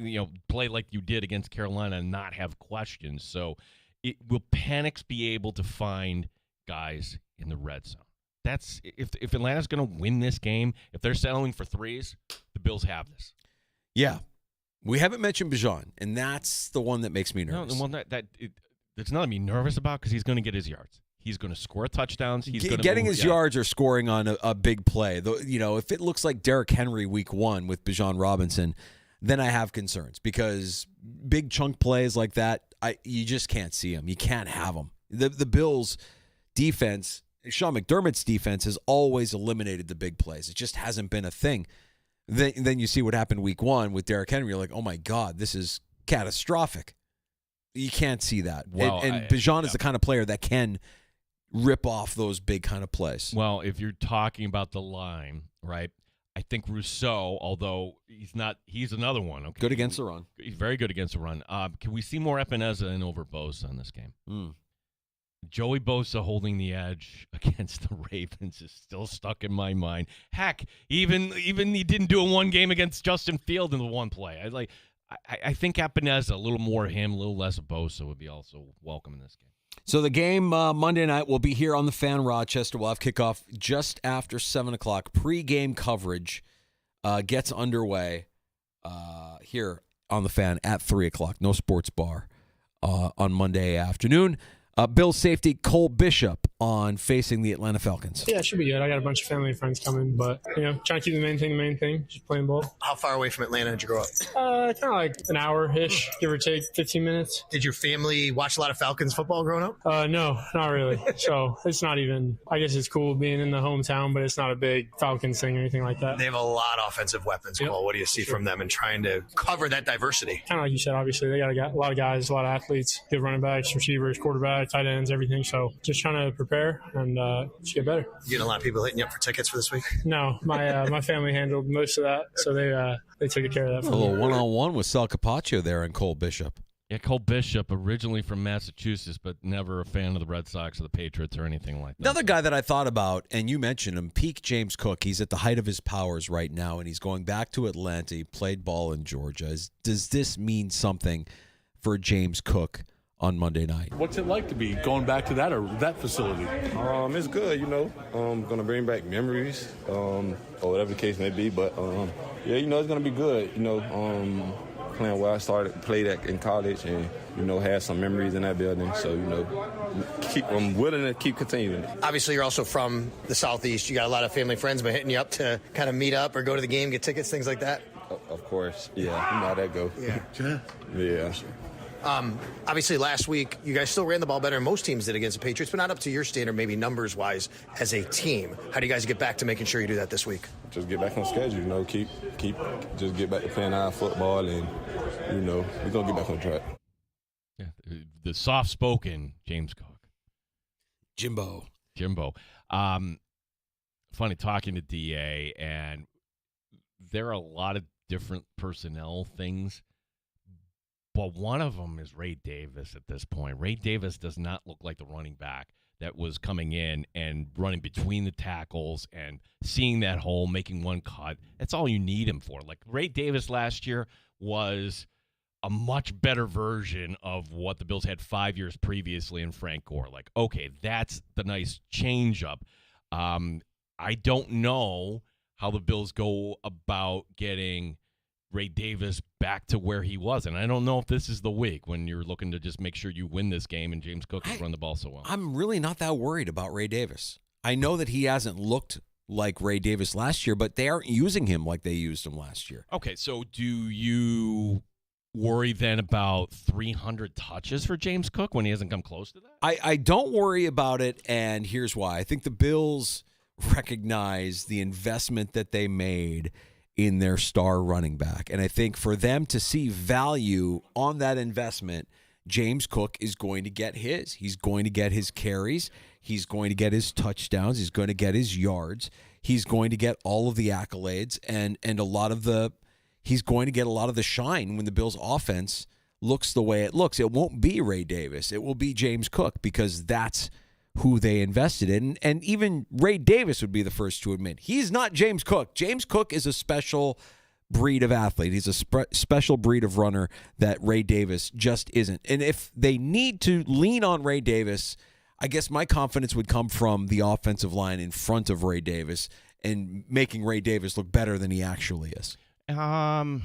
like you did against Carolina and not have questions. So, will Penix be able to find guys in the red zone? That's if Atlanta's going to win this game. If they're settling for threes, the Bills have this. Yeah, we haven't mentioned Bijan, and that's the one that makes me nervous. No, well, it's not to be nervous about because he's going to get his yards. He's going to score touchdowns. He's getting his yards or scoring on a big play. If it looks like Derrick Henry week 1 with Bijan Robinson, then I have concerns because big chunk plays like that, you just can't see them. You can't have them. The Bills' defense, Sean McDermott's defense, has always eliminated the big plays. It just hasn't been a thing. Then you see what happened week 1 with Derrick Henry. You're like, oh, my God, this is catastrophic. You can't see that. Well, and Bijan is the kind of player that can rip off those big kind of plays. Well, if you're talking about the line, right, I think Rousseau, although he's another one. Okay, good against the run. He's very good against the run. Can we see more Epineza and over Bosa in this game? Joey Bosa holding the edge against the Ravens is still stuck in my mind. Heck, even he didn't do it one game against Justin Field in the one play. I think Epineza, a little more of him, a little less of Bosa would be also welcome in this game. So the game Monday night will be here on the Fan Rochester. We'll have kickoff just after 7 o'clock. Pre-game coverage gets underway here on the Fan at 3 o'clock. No sports bar on Monday afternoon. Bills safety Cole Bishop on facing the Atlanta Falcons. Yeah, it should be good. I got a bunch of family and friends coming, but, trying to keep the main thing, just playing ball. How far away from Atlanta did you grow up? Kind of like an hour-ish, give or take, 15 minutes. Did your family watch a lot of Falcons football growing up? No, not really. So it's not even, I guess it's cool being in the hometown, but it's not a big Falcons thing or anything like that. They have a lot of offensive weapons, Cole. What do you see from them in trying to cover that diversity? Kind of like you said, obviously, they got a lot of guys, a lot of athletes, good running backs, receivers, quarterbacks, tight ends, everything. So just trying to prepare and just get better. You getting a lot of people hitting you up for tickets for this week? No, my family handled most of that, so they took care of that. A little one-on-one with Sal Capaccio there and Cole Bishop. Yeah, Cole Bishop, originally from Massachusetts, but never a fan of the Red Sox or the Patriots or anything like that. Another guy that I thought about, and you mentioned him, peak James Cook. He's at the height of his powers right now, and he's going back to Atlanta. He played ball in Georgia. Does this mean something for James Cook on Monday night? What's it like to be going back to that facility? It's good, going to bring back memories, or whatever the case may be. But, it's going to be good, playing where I played at in college and, had some memories in that building. So, I'm willing to keep continuing. Obviously, you're also from the Southeast. You got a lot of family friends been hitting you up to kind of meet up or go to the game, get tickets, things like that? Of course. Yeah, you know how that go. Yeah. Yeah. Obviously, last week, you guys still ran the ball better than most teams did against the Patriots, but not up to your standard, maybe numbers-wise, as a team. How do you guys get back to making sure you do that this week? Just get back on schedule, just get back to playing our football, and, we're going to get back on track. Yeah, the soft-spoken James Cook. Jimbo. Funny talking to DA, and there are a lot of different personnel things. But one of them is Ray Davis at this point. Ray Davis does not look like the running back that was coming in and running between the tackles and seeing that hole, making one cut. That's all you need him for. Like, Ray Davis last year was a much better version of what the Bills had 5 years previously in Frank Gore. Like, okay, that's the nice change-up. I don't know how the Bills go about getting Ray Davis back to where he was. And I don't know if this is the week when you're looking to just make sure you win this game and James Cook has run the ball so well. I'm really not that worried about Ray Davis. I know that he hasn't looked like Ray Davis last year, but they aren't using him like they used him last year. Okay, so do you worry then about 300 touches for James Cook when he hasn't come close to that? I don't worry about it, and here's why. I think the Bills recognize the investment that they made in their star running back. And I think for them to see value on that investment, James Cook is going to get his. He's going to get his carries. He's going to get his touchdowns. He's going to get his yards. He's going to get all of the accolades and a lot of the he's going to get a lot of the shine when the Bills offense looks the way it looks. It won't be Ray Davis. It will be James Cook because that's who they invested in. And even Ray Davis would be the first to admit he's not James Cook. James Cook is a special breed of athlete. He's a special breed of runner that Ray Davis just isn't. And if they need to lean on Ray Davis, I guess my confidence would come from the offensive line in front of Ray Davis and making Ray Davis look better than he actually is. I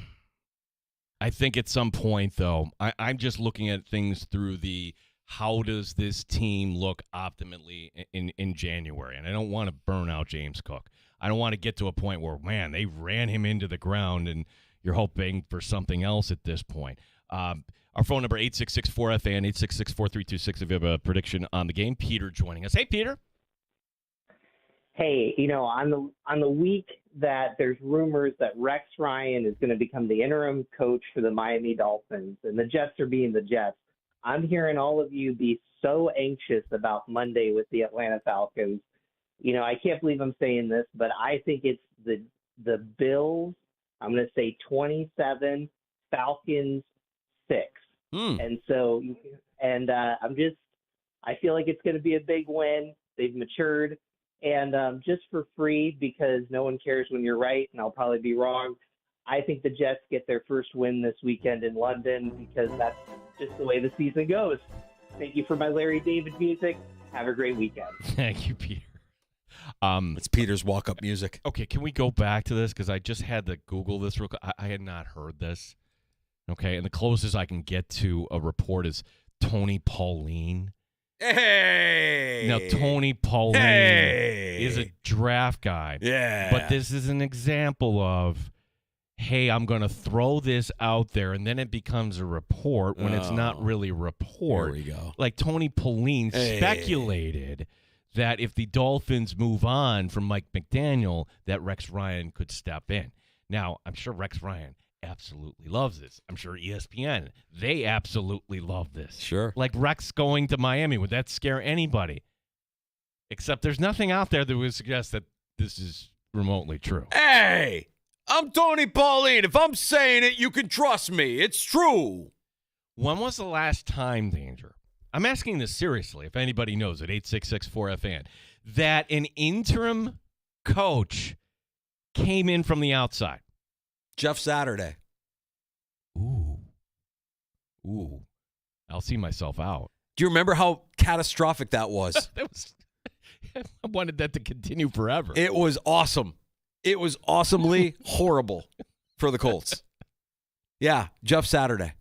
think at some point, though, I'm just looking at things through the how does this team look optimally in January? And I don't want to burn out James Cook. I don't want to get to a point where, man, they ran him into the ground and you're hoping for something else at this point. Our phone number, 866-4FAN, 866-4326, if you have a prediction on the game. Peter joining us. Hey, Peter. Hey, on the week that there's rumors that Rex Ryan is going to become the interim coach for the Miami Dolphins and the Jets are being the Jets, I'm hearing all of you be so anxious about Monday with the Atlanta Falcons. I can't believe I'm saying this, but I think it's the Bills. I'm going to say 27, Falcons 6. And so, I feel like it's going to be a big win. They've matured. And just for free, because no one cares when you're right, and I'll probably be wrong, I think the Jets get their first win this weekend in London because that's just the way the season goes. Thank you for my Larry David music. Have a great weekend. Thank you, Peter. It's Peter's walk-up music. Okay, can we go back to this? Because I just had to Google this real quick. I had not heard this. Okay, and the closest I can get to a report is Tony Pauline. Hey! Now, Tony Pauline is a draft guy. Yeah. But this is an example of, hey, I'm going to throw this out there, and then it becomes a report when it's not really a report. Here we go. Like Tony Pauline speculated that if the Dolphins move on from Mike McDaniel, that Rex Ryan could step in. Now, I'm sure Rex Ryan absolutely loves this. I'm sure ESPN, they absolutely love this. Sure. Like Rex going to Miami, would that scare anybody? Except there's nothing out there that would suggest that this is remotely true. Hey, I'm Tony Pauline. If I'm saying it, you can trust me. It's true. When was the last time, Danger? I'm asking this seriously, if anybody knows at 866-4FAN, that an interim coach came in from the outside. Jeff Saturday. Ooh. I'll see myself out. Do you remember how catastrophic that was? I wanted that to continue forever. It was awesome. It was awesomely horrible for the Colts. Yeah, Jeff Saturday.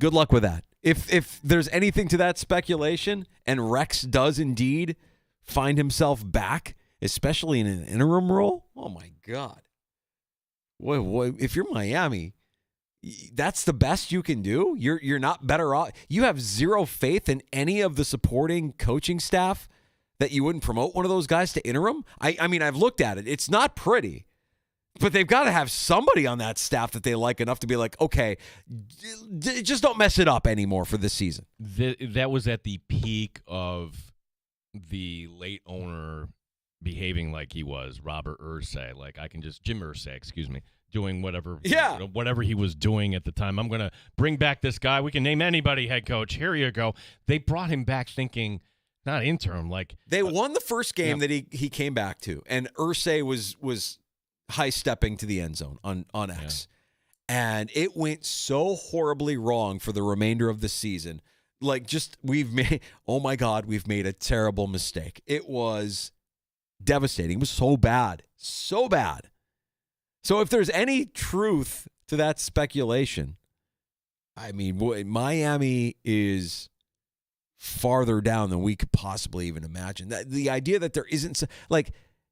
Good luck with that. If there's anything to that speculation, and Rex does indeed find himself back, especially in an interim role, oh my God. If you're Miami, that's the best you can do. You're not better off. You have zero faith in any of the supporting coaching staff that you wouldn't promote one of those guys to interim. I mean, I've looked at it. It's not pretty, but they've got to have somebody on that staff that they like enough to be like, okay, just don't mess it up anymore for this season. That was at the peak of the late owner behaving like he was, Jim Irsay, excuse me, doing whatever Yeah. whatever he was doing at the time. I'm going to bring back this guy. We can name anybody head coach. Here you go. They brought him back thinking, not interim, like they won the first game that he came back to, and Irsay was high stepping to the end zone on X. And it went so horribly wrong for the remainder of the season. Like, we've made a terrible mistake. It was devastating. It was so bad. So bad. So if there's any truth to that speculation, I mean, Miami is farther down than we could possibly even imagine. The idea that there isn't, like,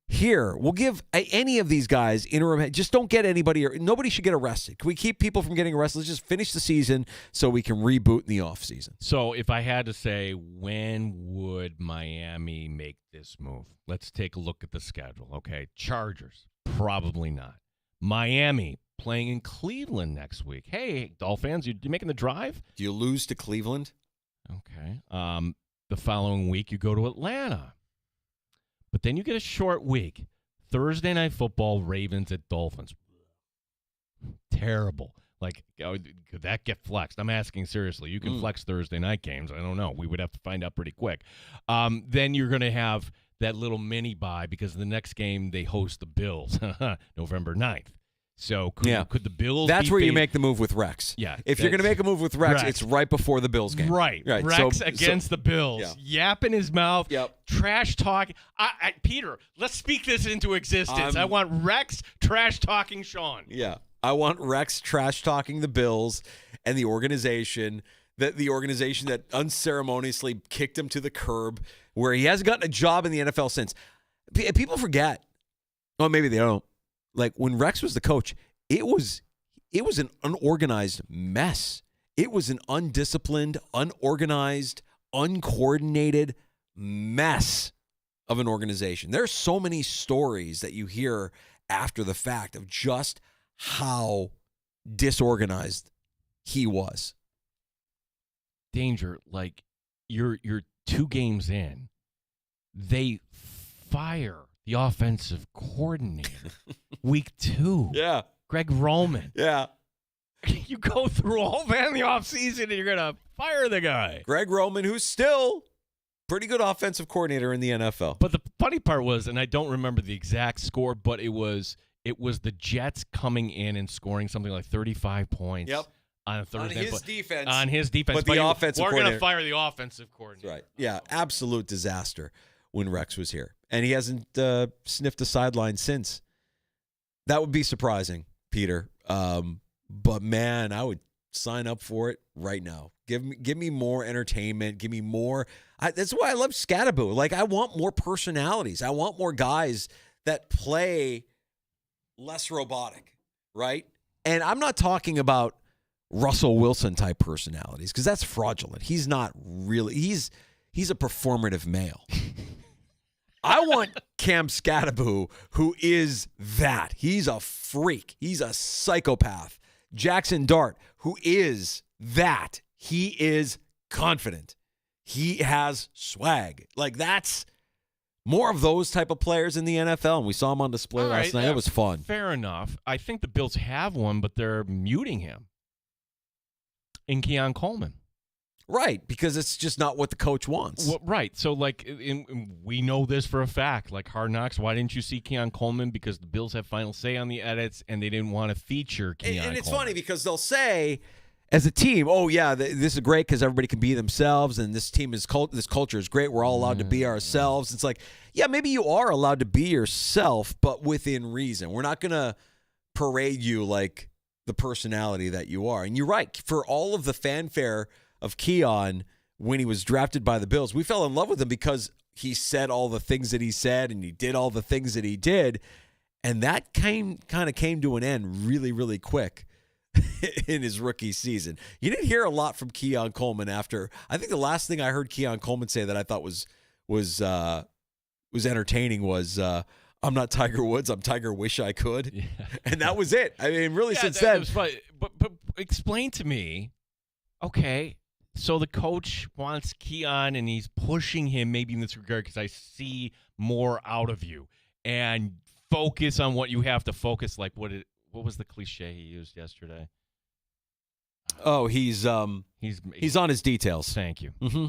here, we'll give any of these guys interim. Just don't get anybody, or nobody should get arrested. Can we keep people from getting arrested? Let's just finish the season so we can reboot in the offseason. So if I had to say, when would Miami make this move? Let's take a look at the schedule. Okay, Chargers, probably not. Miami playing in Cleveland next week. Hey, Dolphins, you making the drive? Do you lose to Cleveland? Okay. The following week, you go to Atlanta. But then you get a short week. Thursday Night Football, Ravens at Dolphins. Terrible. Like, could that get flexed? I'm asking seriously. You can flex Thursday night games. I don't know. We would have to find out pretty quick. Then you're going to have that little mini bye because the next game they host the Bills, November 9th. So could the Bills That's where you make the move with Rex. Yeah. If you're going to make a move with Rex, it's right before the Bills game. Right. Rex against the Bills. Yap in his mouth. Yep. Trash talk. Peter, let's speak this into existence. I want Rex trash talking Sean. Yeah. I want Rex trash talking the Bills and the organization that unceremoniously kicked him to the curb, where he hasn't gotten a job in the NFL since. People forget. Well, maybe they don't. Like, when Rex was the coach, it was an unorganized mess. It was an undisciplined, unorganized, uncoordinated mess of an organization. There's so many stories that you hear after the fact of just how disorganized he was. Danger, like, you're 2 games in, they fire the offensive coordinator week 2. Yeah. Greg Roman. Yeah. You go through all that in the offseason and you're going to fire the guy. Greg Roman, who's still pretty good offensive coordinator in the NFL. But the funny part was, and I don't remember the exact score, but it was the Jets coming in and scoring something like 35 points. Yep. On Thursday. On his defense. But the offensive we're coordinator. going to fire the offensive coordinator. That's right. Yeah, absolute disaster when Rex was here. And he hasn't sniffed a sideline since. That would be surprising, Peter. But, man, I would sign up for it right now. Give me more entertainment. Give me more. That's why I love Scatterbo. Like, I want more personalities. I want more guys that play less robotic, right? And I'm not talking about Russell Wilson type personalities, because that's fraudulent. He's not really. He's a performative male. I want Cam Scatterbo, who is that. He's a freak. He's a psychopath. Jackson Dart, who is that. He is confident. He has swag. Like, that's more of those type of players in the NFL, and we saw him on display last night. It was fun. Fair enough. I think the Bills have one, but they're muting him in Keon Coleman. Right, because it's just not what the coach wants. Well, right. So, like, we know this for a fact. Like, Hard Knocks, why didn't you see Keon Coleman? Because the Bills have final say on the edits, and they didn't want to feature Keon Coleman. And it's funny because they'll say, as a team, oh, yeah, this is great because everybody can be themselves, and this team is this culture is great. We're all allowed to be ourselves. It's like, yeah, maybe you are allowed to be yourself, but within reason. We're not going to parade you like the personality that you are. And you're right. For all of the fanfare of Keon when he was drafted by the Bills, we fell in love with him because he said all the things that he said and he did all the things that he did. And that kind of came to an end really, really quick in his rookie season. You didn't hear a lot from Keon Coleman after. I think the last thing I heard Keon Coleman say that I thought was entertaining was, I'm not Tiger Woods. I'm Tiger Wish I Could. Yeah. And that was it. I mean, really, since then. Was funny. But explain to me, okay, so the coach wants Keon and he's pushing him maybe in this regard because I see more out of you. And focus on what you have to focus. Like, what what was the cliche he used yesterday? Oh, he's on his details. Thank you. Mm-hmm.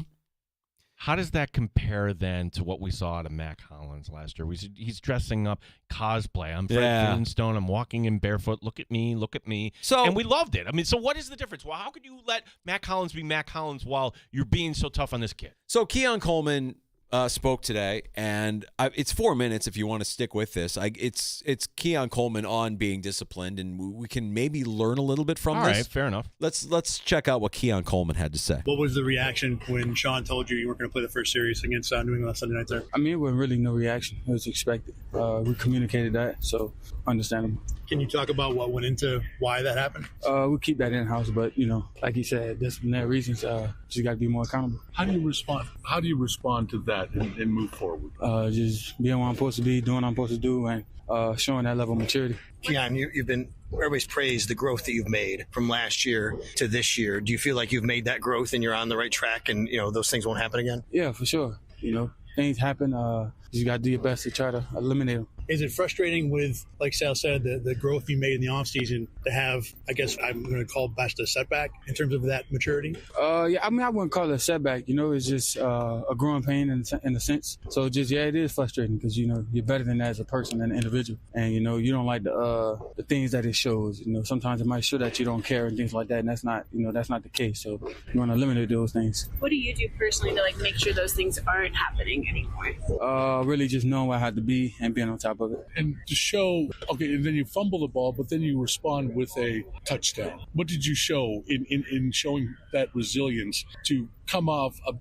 How does that compare then to what we saw out of Mac Hollins last year? He's dressing up, cosplay. I'm Fred Flintstone. I'm walking in barefoot. Look at me. Look at me. And we loved it. I mean, so what is the difference? Well, how could you let Mac Hollins be Mac Hollins while you're being so tough on this kid? So Keon Coleman spoke today, and it's 4 minutes if you want to stick with this. It's Keon Coleman on being disciplined, and we can maybe learn a little bit from this. All right, fair enough. Let's check out what Keon Coleman had to say. What was the reaction when Sean told you weren't going to play the first series against New England on Sunday night there? I mean, it wasn't really no reaction. It was expected. We communicated that, so understandable. Can you talk about what went into why that happened? We keep that in-house, but, like he said, disciplinary reasons, just got to be more accountable. How do you respond? How do you respond to that and move forward? Just being what I'm supposed to be, doing what I'm supposed to do, and showing that level of maturity. Keon, you've been everybody's praised the growth that you've made from last year to this year. Do you feel like you've made that growth and you're on the right track, and those things won't happen again? Yeah, for sure. Things happen. You got to do your best to try to eliminate them. Is it frustrating with, like Sal said, the growth you made in the offseason to have, I guess I'm going to call Best a setback in terms of that maturity? Yeah, I mean, I wouldn't call it a setback. It's just a growing pain in a sense. So it is frustrating because, you're better than that as a person and an individual. And, you don't like the things that it shows. Sometimes it might show that you don't care and things like that. And that's not the case. So you want to eliminate those things. What do you do personally to make sure those things aren't happening anymore? Really just knowing where I have to be and being on top of it. And to show, okay, and then you fumble the ball, but then you respond with a touchdown. What did you show in showing that resilience to come off a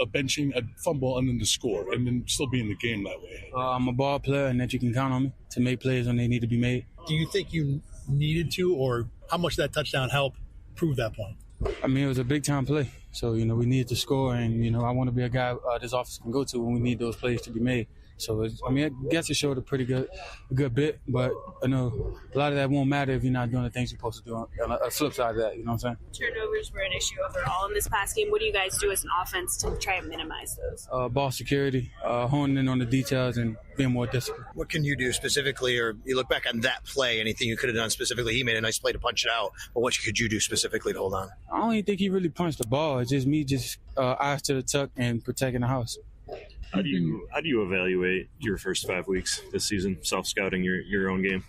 benching, a fumble, and then to score, and then still be in the game that way? I'm a ball player, and that you can count on me to make plays when they need to be made. Do you think you needed to, or how much that touchdown helped prove that point? I mean, it was a big-time play. So, we needed to score, and, I want to be a guy this office can go to when we need those plays to be made. So, I guess it showed a good bit, but I know a lot of that won't matter if you're not doing the things you're supposed to do on a flip side of that, you know what I'm saying? Turnovers were an issue overall in this past game. What do you guys do as an offense to try and minimize those? Ball security, honing in on the details, and being more disciplined. What can you do specifically, or you look back on that play, anything you could have done specifically? He made a nice play to punch it out, but what could you do specifically to hold on? I don't even think he really punched the ball. It's just me eyes to the tuck and protecting the house. How do you evaluate your first 5 weeks this season, self-scouting your own game?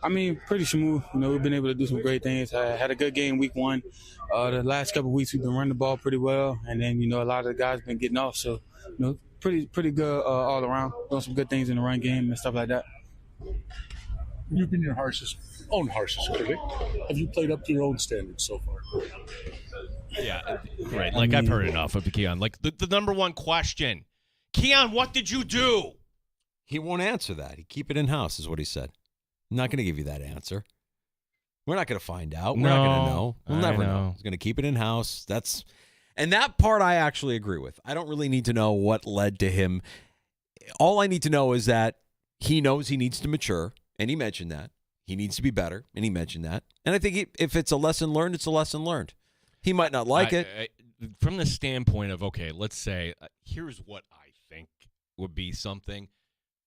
I mean, pretty smooth. We've been able to do some great things. I had a good game week 1. The last couple of weeks we've been running the ball pretty well, and then a lot of the guys been getting off. So pretty good all around. Doing some good things in the run game and stuff like that. You've been your own harshest critic. Have you played up to your own standards so far? Yeah, right. I've heard enough of Keon. The number one question. Keon, what did you do? He won't answer that. He keep it in-house is what he said. I'm not going to give you that answer. We're not going to find out. We're not going to know. We'll never know. He's going to keep it in-house. And that part I actually agree with. I don't really need to know what led to him. All I need to know is that he knows he needs to mature, and he mentioned that. He needs to be better, and he mentioned that. And I think if it's a lesson learned, it's a lesson learned. He might not like it. From the standpoint of, okay, let's say, here's what I think would be something.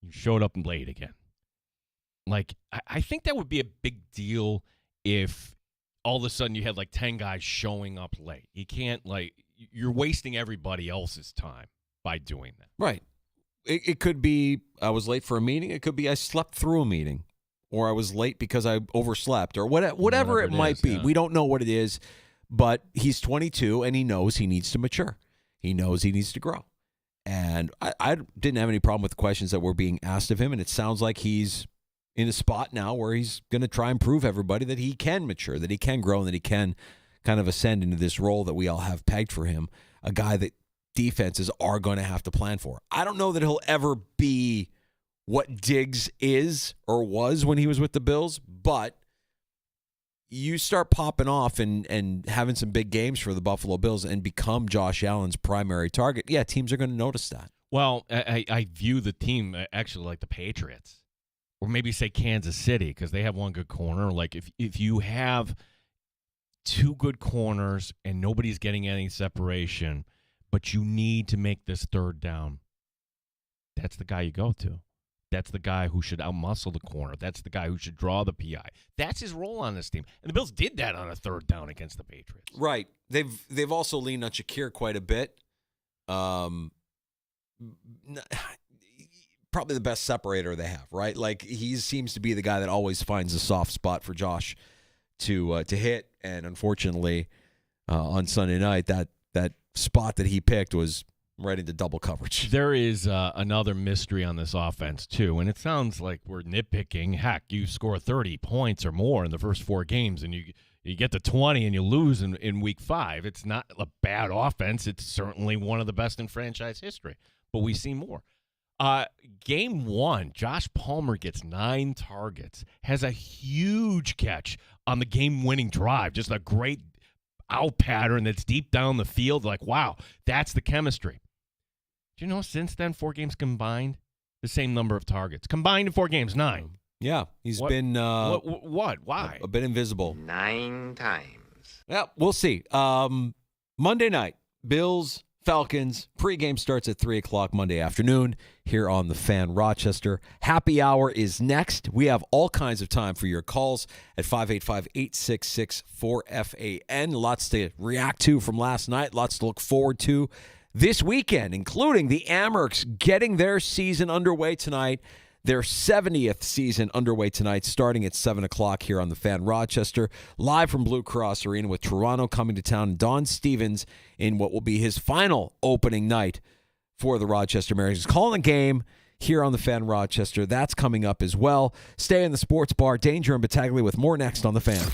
You showed up late again. I think that would be a big deal if all of a sudden you had 10 guys showing up late. You can't, you're wasting everybody else's time by doing that. Right. It could be I was late for a meeting. It could be I slept through a meeting, or I was late because I overslept, or whatever it might be. Yeah. We don't know what it is. But he's 22, and he knows he needs to mature. He knows he needs to grow. And I didn't have any problem with the questions that were being asked of him, and it sounds like he's in a spot now where he's going to try and prove everybody that he can mature, that he can grow, and that he can kind of ascend into this role that we all have pegged for him, a guy that defenses are going to have to plan for. I don't know that he'll ever be what Diggs is or was when he was with the Bills, but you start popping off and having some big games for the Buffalo Bills and become Josh Allen's primary target, yeah, teams are going to notice that. Well, I view the team actually like the Patriots, or maybe say Kansas City, because they have one good corner. If you have two good corners and nobody's getting any separation, but you need to make this third down, that's the guy you go to. That's the guy who should outmuscle the corner. That's the guy who should draw the PI. That's his role on this team. And the Bills did that on a third down against the Patriots. Right. They've also leaned on Shakir quite a bit. Probably the best separator they have, right? Like, he seems to be the guy that always finds a soft spot for Josh to hit. And unfortunately, on Sunday night, that spot that he picked was right into double coverage. There is another mystery on this offense, too, and it sounds like we're nitpicking. Heck, you score 30 points or more in the first 4 games, and you get to 20 and you lose in week 5. It's not a bad offense. It's certainly one of the best in franchise history, but we see more. Game 1, Josh Palmer gets 9 targets, has a huge catch on the game-winning drive, just a great out pattern that's deep down the field. Like, wow, that's the chemistry. Do you know since then, 4 games combined, the same number of targets. Combined in 4 games, 9. Yeah, he's been what? Why? A bit invisible. 9 times. Yeah, we'll see. Monday night, Bills, Falcons. Pregame starts at 3 o'clock Monday afternoon here on the Fan Rochester. Happy hour is next. We have all kinds of time for your calls at 585-866-4FAN. Lots to react to from last night. Lots to look forward to this weekend, including the Amherst getting their season underway tonight. Their 70th season underway tonight, starting at 7 o'clock here on the Fan Rochester, live from Blue Cross Arena with Toronto coming to town and Don Stevens in what will be his final opening night for the Rochester Mariners. Calling a game here on the Fan Rochester. That's coming up as well. Stay in the sports bar. Danger and Battaglia with more next on the Fan.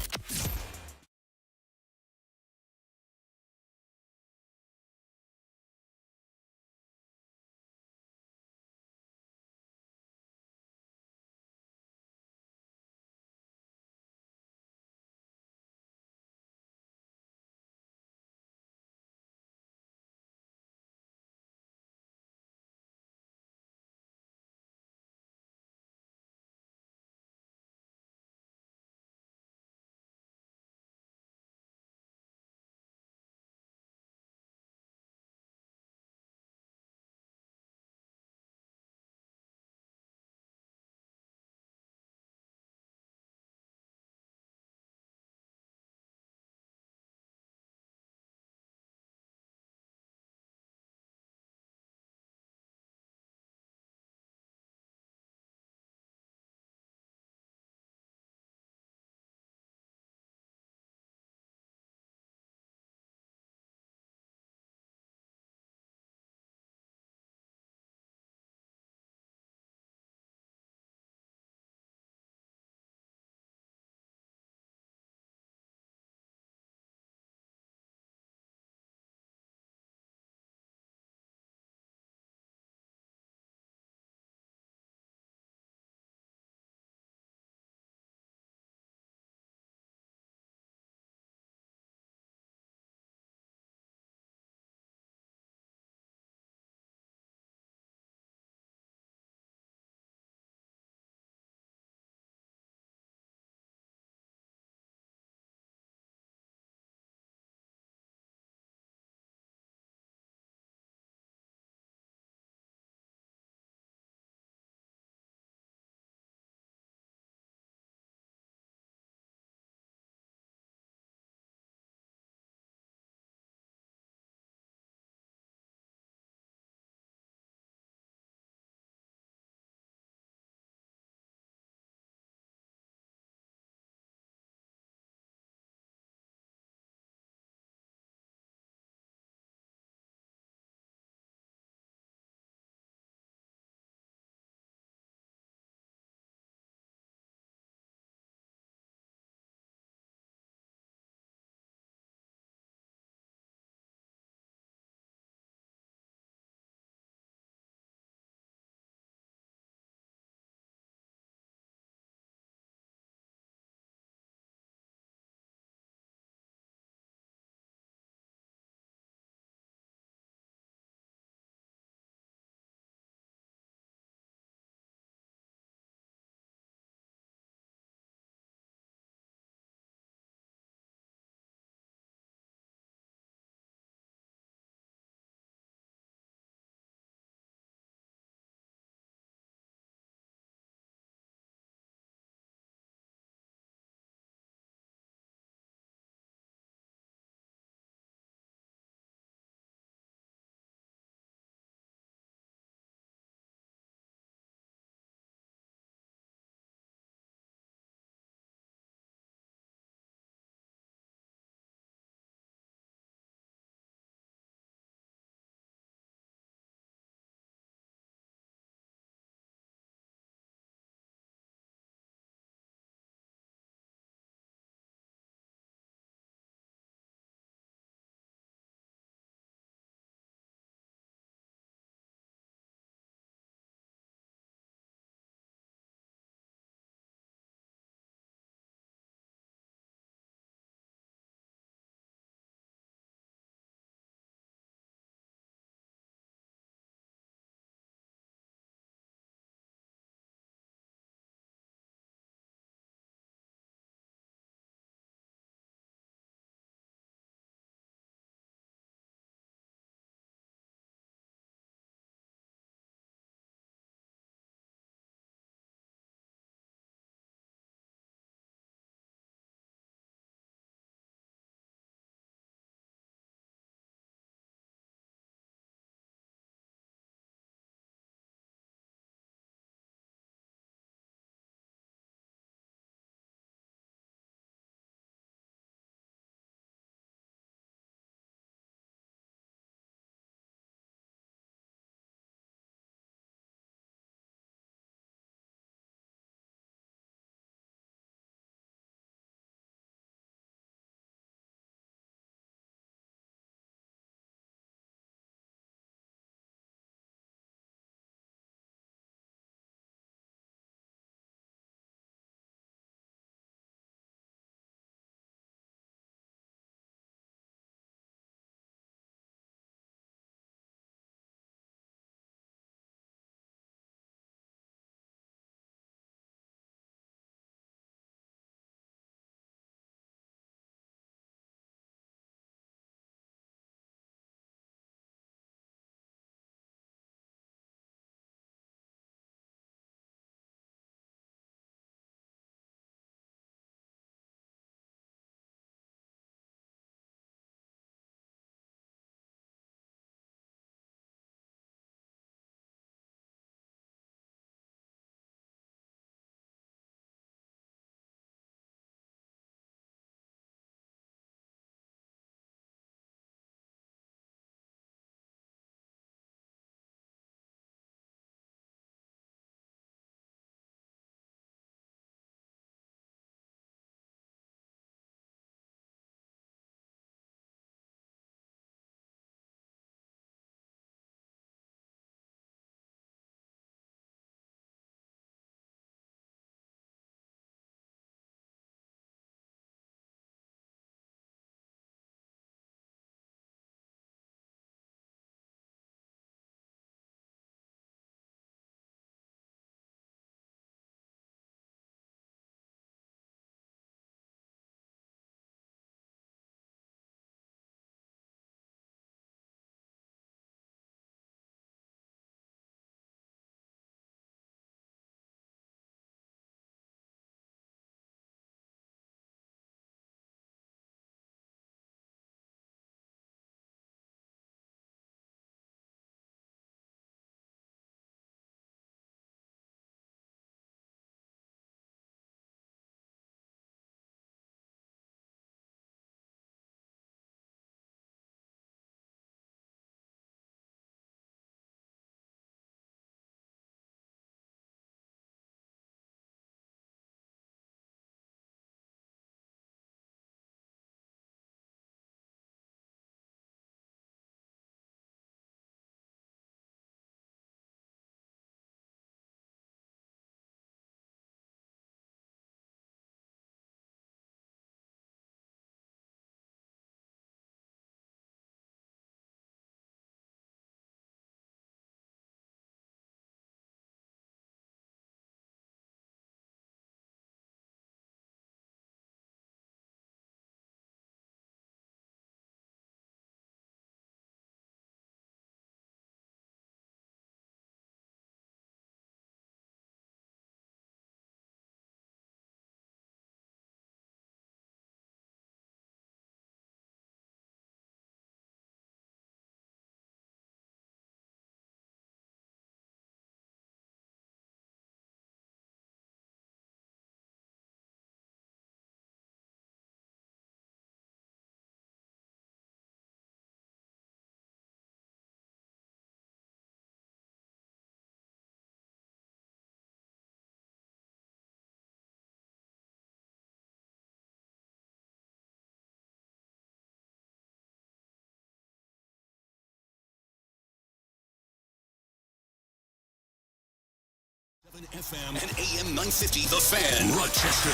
FM and AM 950, The Fan, Rochester,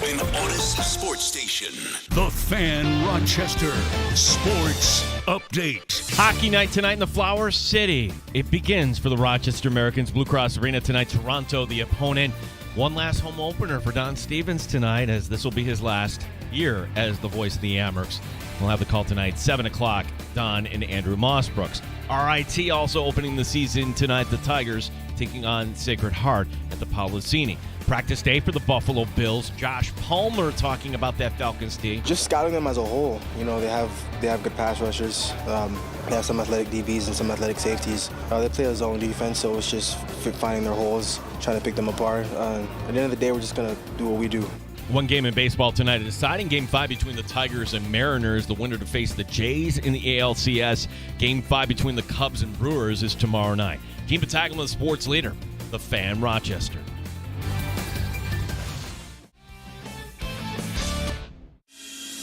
an Odyssey sports station. The Fan, Rochester, sports update. Hockey night tonight in the Flower City. It begins for the Rochester Americans. Blue Cross Arena tonight. Toronto, the opponent. One last home opener for Don Stevens tonight, as this will be his last year as the voice of the Amherst. We'll have the call tonight, 7 o'clock, Don and Andrew Mossbrooks. RIT also opening the season tonight. The Tigers taking on Sacred Heart at the Policini. Practice day for the Buffalo Bills. Josh Palmer talking about that Falcons team. Just scouting them as a whole. You know, they have good pass rushers. They have some athletic DBs and some athletic safeties. They play a zone defense, so it's just finding their holes, trying to pick them apart. At the end of the day, we're just going to do what we do. One game in baseball tonight, a deciding Game 5 between the Tigers and Mariners. The winner to face the Jays in the ALCS. Game 5 between the Cubs and Brewers is tomorrow night. Gene Battaglia, the sports leader, The Fan, Rochester.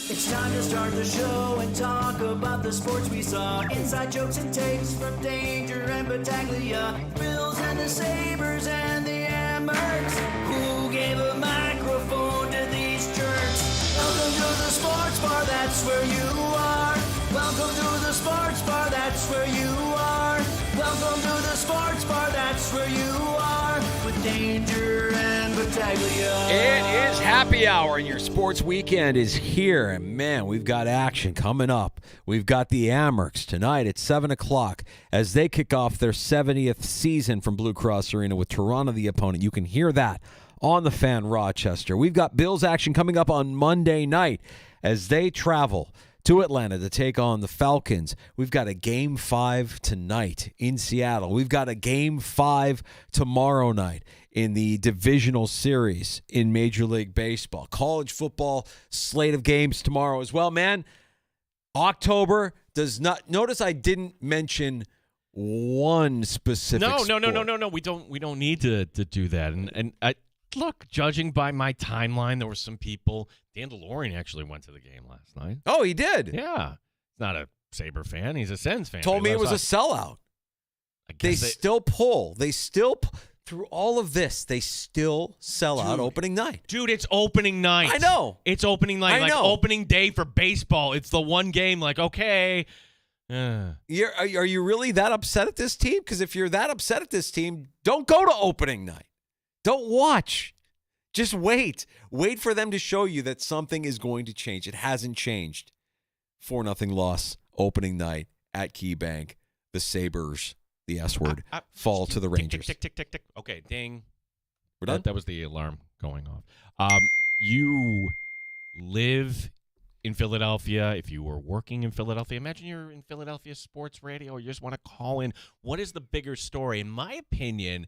It's time to start the show and talk about the sports we saw. Inside jokes and takes from Danger and Battaglia. Bills and the Sabres and the Amherst. Who gave a microphone to these jerks? Welcome to the sports bar, that's where you are. Welcome to the sports bar, that's where you are. Welcome to the sports bar, that's where you are. With Danger and Battaglia. It is happy hour, and your sports weekend is here. And, man, we've got action coming up. We've got the Amherst tonight at 7 o'clock as they kick off their 70th season from Blue Cross Arena with Toronto the opponent. You can hear that on the Fan Rochester. We've got Bills action coming up on Monday night as they travel to Atlanta to take on the Falcons. We've got a Game 5 tonight in Seattle. We've got a Game 5 tomorrow night in the divisional series in Major League Baseball. College football slate of games tomorrow as well. Man, October does not... Notice I didn't mention one specific sport. No. We don't need to do that. And look, judging by my timeline, there were some people... Dan DeLorean actually went to the game last night. Oh, he did? Yeah. He's not a Sabre fan. He's a Sens fan. Told me it was a sellout. They still pull. Through all of this, they still sell out opening night. Dude, it's opening night. I know. It's opening night. I know. Opening day for baseball. It's the one game, okay. Are you really that upset at this team? Because if you're that upset at this team, don't go to opening night. Don't watch. Just wait. Wait for them to show you that something is going to change. It hasn't changed. 4-0 loss opening night at KeyBank. The Sabres, the S word, fall to the Rangers. Tick. Okay, ding. We're done? That was the alarm going off. You live in Philadelphia. If you were working in Philadelphia, imagine you're in Philadelphia sports radio or you just want to call in. What is the bigger story? In my opinion,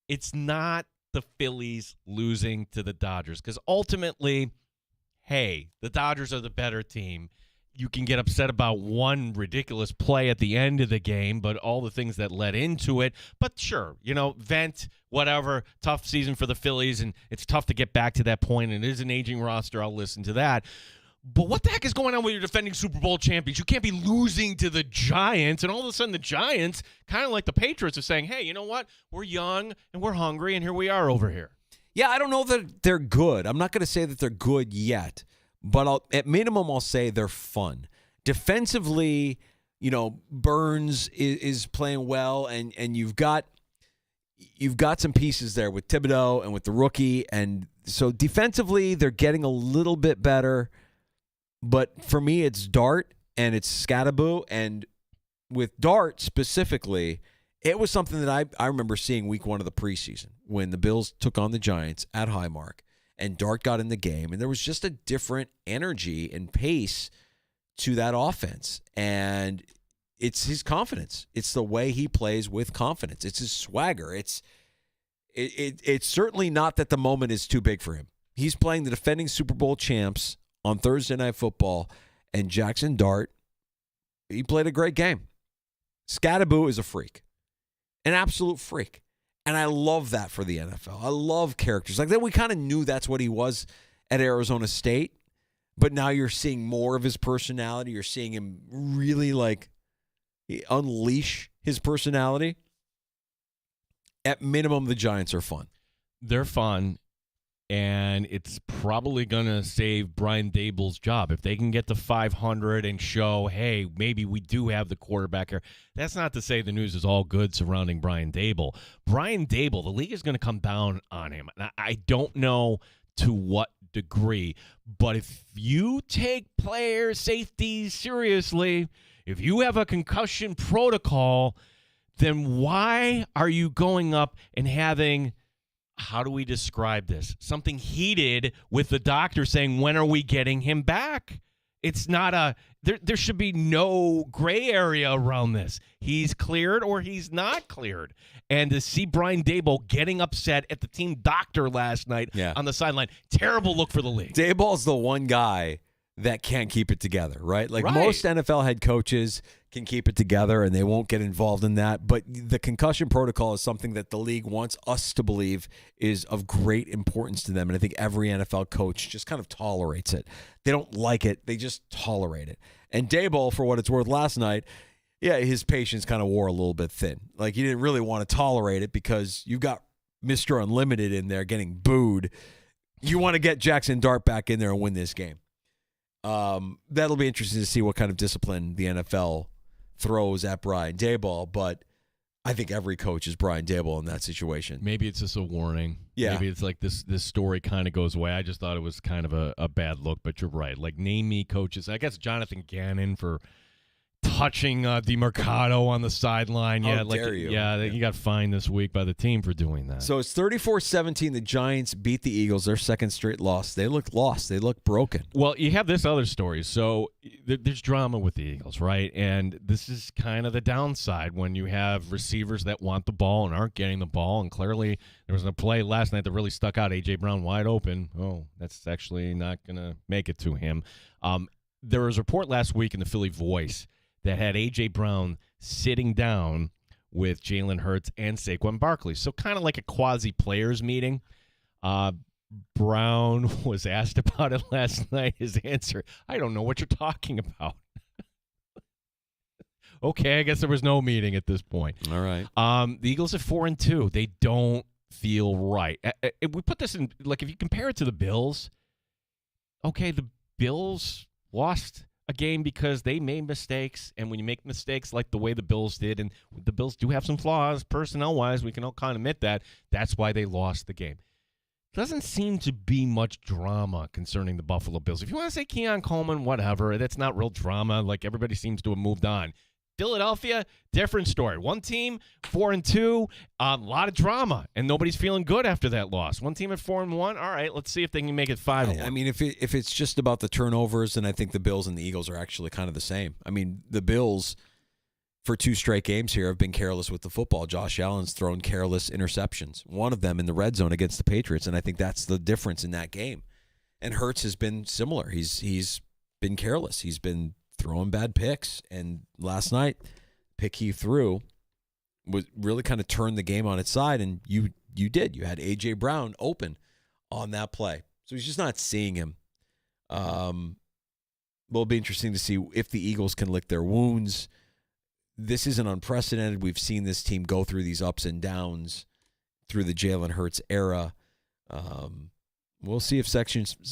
it's not the Phillies losing to the Dodgers, because ultimately, hey, the Dodgers are the better team. You can get upset about one ridiculous play at the end of the game, but all the things that led into it. But sure, vent, whatever. Tough season for the Phillies, and it's tough to get back to that point, and it is an aging roster. I'll listen to that. But what the heck is going on with your defending Super Bowl champions? You can't be losing to the Giants, and all of a sudden the Giants, kind of like the Patriots, are saying, hey, you know what? We're young, and we're hungry, and here we are over here. Yeah, I don't know that they're good. I'm not going to say that they're good yet, but at minimum I'll say they're fun. Defensively, Burns is playing well, and you've got some pieces there with Thibodeau and with the rookie, and so defensively they're getting a little bit better. But for me, it's Dart and it's Scadaboo. And with Dart specifically, it was something that I remember seeing week 1 of the preseason when the Bills took on the Giants at Highmark and Dart got in the game. And there was just a different energy and pace to that offense. And it's his confidence. It's the way he plays with confidence. It's his swagger. It's certainly not that the moment is too big for him. He's playing the defending Super Bowl champs on Thursday Night Football, and Jackson Dart, he played a great game. Scadaboo is a freak, an absolute freak, and I love that for the NFL. I love characters like that. We kind of knew that's what he was at Arizona State, but now you're seeing more of his personality. You're seeing him really unleash his personality, at minimum, the Giants are fun. They're fun, and it's probably going to save Brian Daboll's job. If they can get to 500 and show, hey, maybe we do have the quarterback here. That's not to say the news is all good surrounding Brian Daboll. Brian Daboll, the league is going to come down on him. I don't know to what degree, but if you take player safety seriously, if you have a concussion protocol, then why are you going up and having, how do we describe this? Something heated with the doctor saying, when are we getting him back? It's not there should be no gray area around this. He's cleared or he's not cleared. And to see Brian Daboll getting upset at the team doctor last night on the sideline, terrible look for the league. Daboll's the one guy that can't keep it together, right? Like most NFL head coaches can keep it together and they won't get involved in that. But the concussion protocol is something that the league wants us to believe is of great importance to them. And I think every NFL coach just kind of tolerates it. They don't like it. They just tolerate it. And Daboll, for what it's worth last night, yeah, his patience kind of wore a little bit thin. Like he didn't really want to tolerate it because you got Mr. Unlimited in there getting booed. You want to get Jackson Dart back in there and win this game. That'll be interesting to see what kind of discipline the NFL throws at Brian Daboll, but I think every coach is Brian Daboll in that situation. Maybe it's just a warning. Yeah. Maybe it's like this story kind of goes away. I just thought it was kind of a bad look, but you're right. Like, name me coaches. I guess Jonathan Gannon for touching DeMarcado on the sideline. How Yeah, dare you. Yeah, he got fined this week by the team for doing that. So it's 34-17. The Giants beat the Eagles, their second straight loss. They look lost. They look broken. Well, you have this other story. So there's drama with the Eagles, right? And this is kind of the downside when you have receivers that want the ball and aren't getting the ball. And clearly there was a play last night that really stuck out. A.J. Brown wide open. Oh, that's actually not going to make it to him. There was a report last week in the Philly Voice that had A.J. Brown sitting down with Jalen Hurts and Saquon Barkley. So kind of like a quasi-players meeting. Brown was asked about it last night. His answer, I don't know what you're talking about. Okay, I guess there was no meeting at this point. All right. The Eagles are 4-2. They don't feel right. If we put this in, like, if you compare it to the Bills, okay, the Bills lost a game because they made mistakes, and when you make mistakes like the way the Bills did, and the Bills do have some flaws personnel-wise, we can all kind of admit that, that's why they lost the game. Doesn't seem to be much drama concerning the Buffalo Bills. If you want to say Keon Coleman, whatever, that's not real drama. Like, everybody seems to have moved on. Philadelphia, different story. One team, 4-2, a lot of drama, and nobody's feeling good after that loss. One team at 4-1. All right, let's see if they can make it 5-1. I mean, if it's just about the turnovers, then I think the Bills and the Eagles are actually kind of the same. I mean, the Bills, for 2 straight games here, have been careless with the football. Josh Allen's thrown careless interceptions, one of them in the red zone against the Patriots, and I think that's the difference in that game. And Hurts has been similar. He's been careless. He's been throwing bad picks, and last night, pick he threw was really kind of turned the game on its side, and you did. You had A.J. Brown open on that play. So he's just not seeing him. It'll be interesting to see if the Eagles can lick their wounds. This isn't unprecedented. We've seen this team go through these ups and downs through the Jalen Hurts era. We'll see if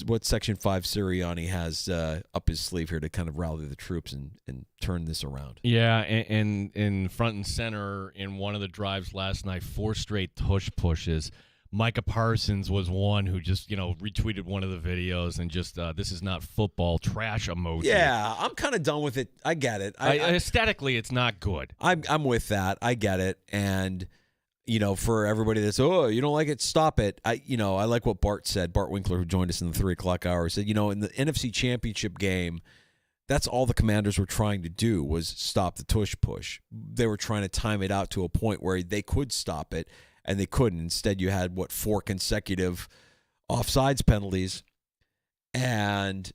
what Section 5 Sirianni has up his sleeve here to kind of rally the troops and turn this around. Yeah, and in front and center in one of the drives last night, 4 straight tush pushes. Micah Parsons was one who just, retweeted one of the videos and just, this is not football, trash emoji. Yeah, I'm kind of done with it. I get it. Aesthetically, it's not good. I'm with that. I get it. And for everybody that's, you don't like it, stop it. I like what Bart said. Bart Winkler, who joined us in the 3 o'clock hour, said, in the NFC Championship game, that's all the Commanders were trying to do was stop the tush push. They were trying to time it out to a point where they could stop it, and they couldn't. Instead, you had, 4 consecutive offsides penalties, and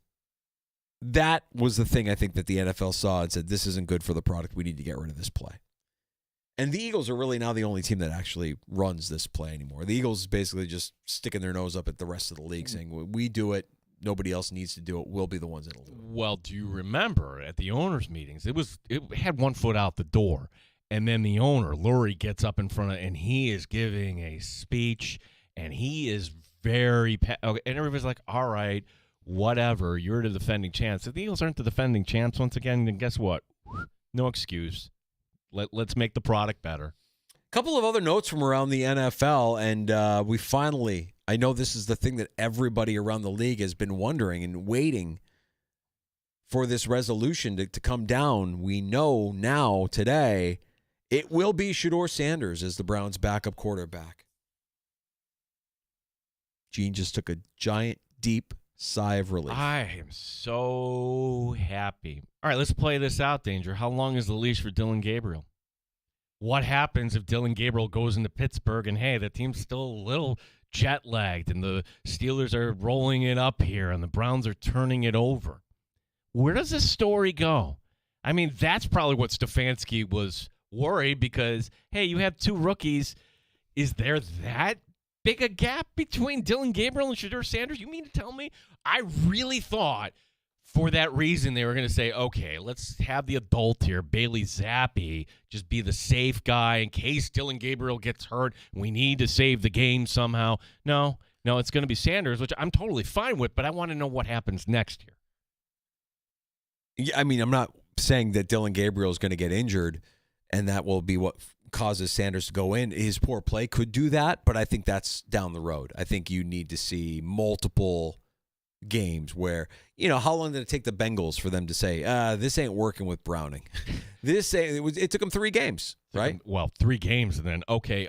that was the thing I think that the NFL saw and said, this isn't good for the product. We need to get rid of this play. And the Eagles are really now the only team that actually runs this play anymore. The Eagles basically just sticking their nose up at the rest of the league saying, we do it, nobody else needs to do it, we'll be the ones that'll do it. Well, do you remember at the owners' meetings, it had one foot out the door. And then the owner, Lurie, gets up in front and he is giving a speech, and he is very okay, and everybody's like, all right, whatever, you're the defending champs. If the Eagles aren't the defending champs once again, then guess what? No excuse. Let's make the product better. A couple of other notes from around the NFL, and we finally, I know this is the thing that everybody around the league has been wondering and waiting for this resolution to come down. We know now, today, it will be Shedeur Sanders as the Browns' backup quarterback. Gene just took a giant, deep sigh of relief. I am so happy. All right, let's play this out, Danger. How long is the leash for Dylan Gabriel? What happens if Dylan Gabriel goes into Pittsburgh and, hey, the team's still a little jet-lagged and the Steelers are rolling it up here and the Browns are turning it over? Where does this story go? I mean, that's probably what Stefanski was worried because, hey, you have two rookies. Is there that big a gap between Dylan Gabriel and Shedeur Sanders? You mean to tell me? I really thought for that reason they were going to say, okay, let's have the adult here, Bailey Zappi, just be the safe guy in case Dylan Gabriel gets hurt. We need to save the game somehow. No, it's going to be Sanders, which I'm totally fine with, but I want to know what happens next here. Yeah, I mean, I'm not saying that Dylan Gabriel is going to get injured and that will be what causes Sanders to go in. His poor play could do that, but I think that's down the road. I think you need to see multiple games where, how long did it take the Bengals for them to say, this ain't working with Browning? It took them 3 games, right? Well, 3 games, and then, okay,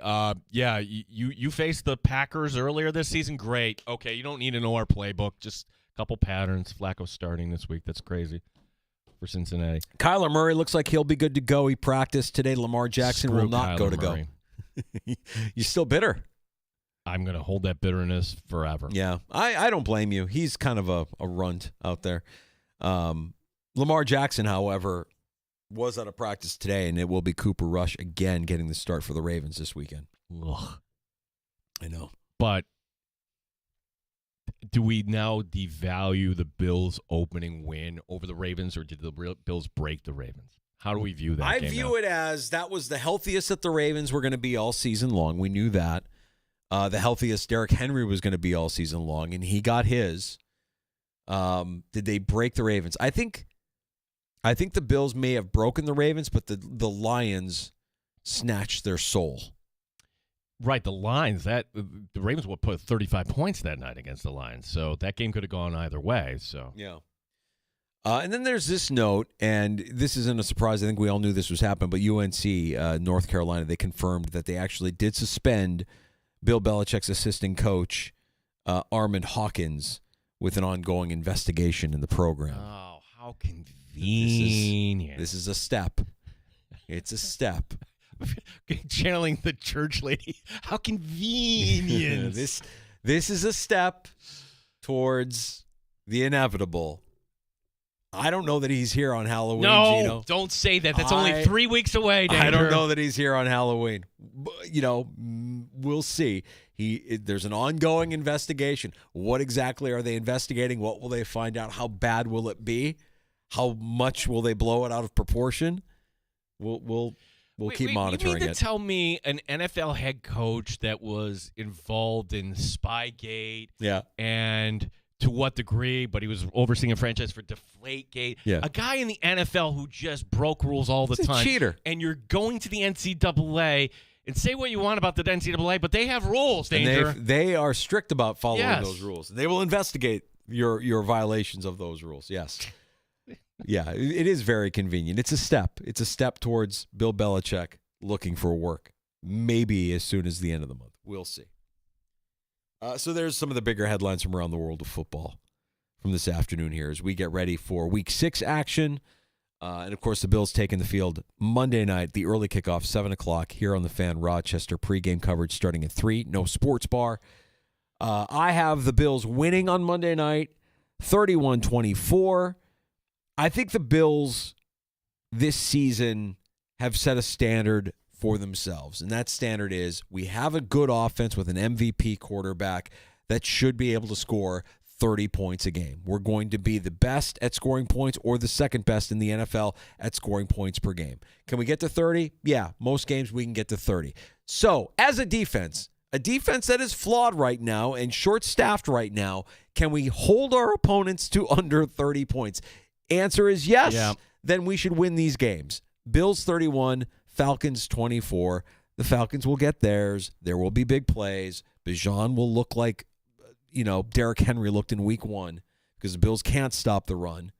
you faced the Packers earlier this season. Great. Okay, you don't need to know our playbook. Just a couple patterns. Flacco starting this week. That's crazy for Cincinnati. Kyler Murray looks like he'll be good to go. He practiced today. Lamar Jackson will not go to go. You still bitter? I'm going to hold that bitterness forever. Yeah, I don't blame you. He's kind of a runt out there. Lamar Jackson, however, was out of practice today, and it will be Cooper Rush again getting the start for the Ravens this weekend. Ugh. I know. But do we now devalue the Bills' opening win over the Ravens, or did the Bills break the Ravens? How do we view that? I view it as that was the healthiest that the Ravens were going to be all season long. We knew that. The healthiest Derrick Henry was going to be all season long, and he got his. Did they break the Ravens? I think the Bills may have broken the Ravens, but the Lions snatched their soul. Right, the Lions. The Ravens would put 35 points that night against the Lions, so that game could have gone either way. So yeah. And then there's this note, and this isn't a surprise. I think we all knew this was happening, but UNC, North Carolina, they confirmed that they actually did suspend Bill Belichick's assistant coach, Armand Hawkins, with an ongoing investigation in the program. Oh, how convenient. This is a step. It's a step. Channeling the church lady. How convenient. This is a step towards the inevitable. I don't know that he's here on Halloween, No, Gino. Don't say that. That's only 3 weeks away, Danger. I don't know that he's here on Halloween. We'll see. There's an ongoing investigation. What exactly are they investigating? What will they find out? How bad will it be? How much will they blow it out of proportion? We'll keep monitoring it. You mean to tell me an NFL head coach that was involved in Spygate? Yeah. And to what degree, but he was overseeing a franchise for Deflategate. Yeah. A guy in the NFL who just broke rules all the time. He's a cheater. And you're going to the NCAA and say what you want about the NCAA, but they have rules, Danger. And they are strict about following those rules. They will investigate your violations of those rules. Yes. Yeah, it is very convenient. It's a step. It's a step towards Bill Belichick looking for work. Maybe as soon as the end of the month. We'll see. So there's some of the bigger headlines from around the world of football from this afternoon here as we get ready for Week 6 action. And, of course, the Bills taking the field Monday night, the early kickoff, 7 o'clock here on the Fan. Rochester pregame coverage starting at 3. No sports bar. I have the Bills winning on Monday night, 31-24. I think the Bills this season have set a standard for themselves, and that standard is we have a good offense with an MVP quarterback that should be able to score 30 points a game. We're going to be the best at scoring points or the second best in the NFL at scoring points per game. Can we get to 30? Yeah, most games we can get to 30. So, as a defense that is flawed right now and short-staffed right now, can we hold our opponents to under 30 points? Answer is yes. Yeah. Then we should win these games. Bills 31, Falcons 24. The Falcons will get theirs. There will be big plays. Bijan will look like, Derrick Henry looked in week 1 because the Bills can't stop the run.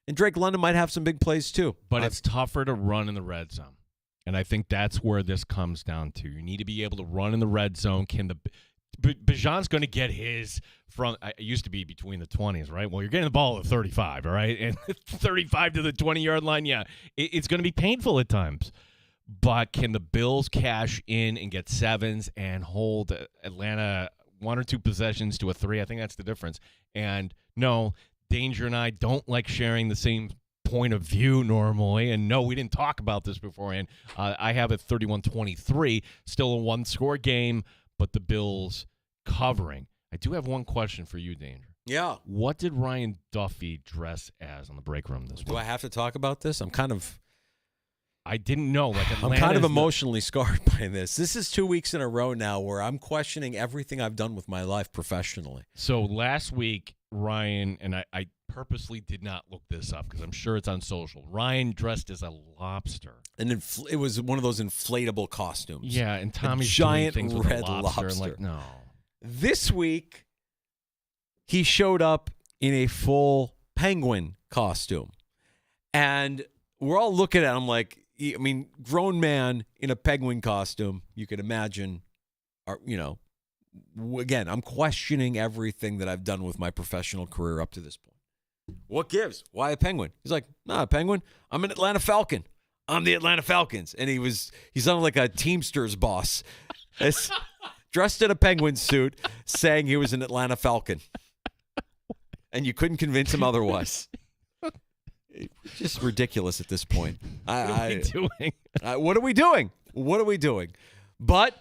And Drake London might have some big plays too. But it's tougher to run in the red zone. And I think that's where this comes down to. You need to be able to run in the red zone. Bijan's going to get his from, it used to be between the 20s, right? Well, you're getting the ball at 35, all right? And 35 to the 20-yard line, yeah, it's going to be painful at times. But can the Bills cash in and get sevens and hold Atlanta 1 or 2 possessions to a 3? I think that's the difference. And no, Danger and I don't like sharing the same point of view normally. And no, we didn't talk about this beforehand. I have it 31-23, still a 1-score game, but the Bills covering. I do have one question for you, Danger. Yeah. What did Ryan Duffy dress as on the break room this week? Do I have to talk about this? I didn't know. I'm kind of emotionally scarred by this. This is 2 weeks in a row now where I'm questioning everything I've done with my life professionally. So last week, Ryan, and I purposely did not look this up because I'm sure it's on social. Ryan dressed as a lobster. And it was one of those inflatable costumes. Yeah, and Tommy's giant doing things red with a lobster. lobster. And like, no. This week, he showed up in a full penguin costume. And we're all looking at him like, I mean, grown man in a penguin costume, you could imagine, again, I'm questioning everything that I've done with my professional career up to this point. What gives? Why a penguin? He's like, a penguin. I'm an Atlanta Falcon. I'm the Atlanta Falcons. And he sounded like a Teamsters boss. Dressed in a penguin suit, saying he was an Atlanta Falcon. And you couldn't convince him otherwise. It's just ridiculous at this point. What are we doing? What are we doing? What are we doing? But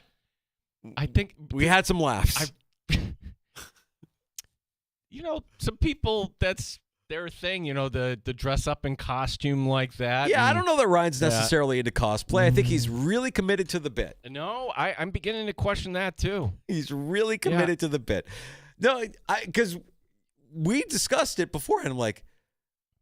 I think we had some laughs. Some people, that's their thing, the dress up in costume like that. Yeah, I don't know that Ryan's necessarily into cosplay. I think he's really committed to the bit. No, I'm beginning to question that too. He's really committed to the bit. No, because we discussed it beforehand. I'm like,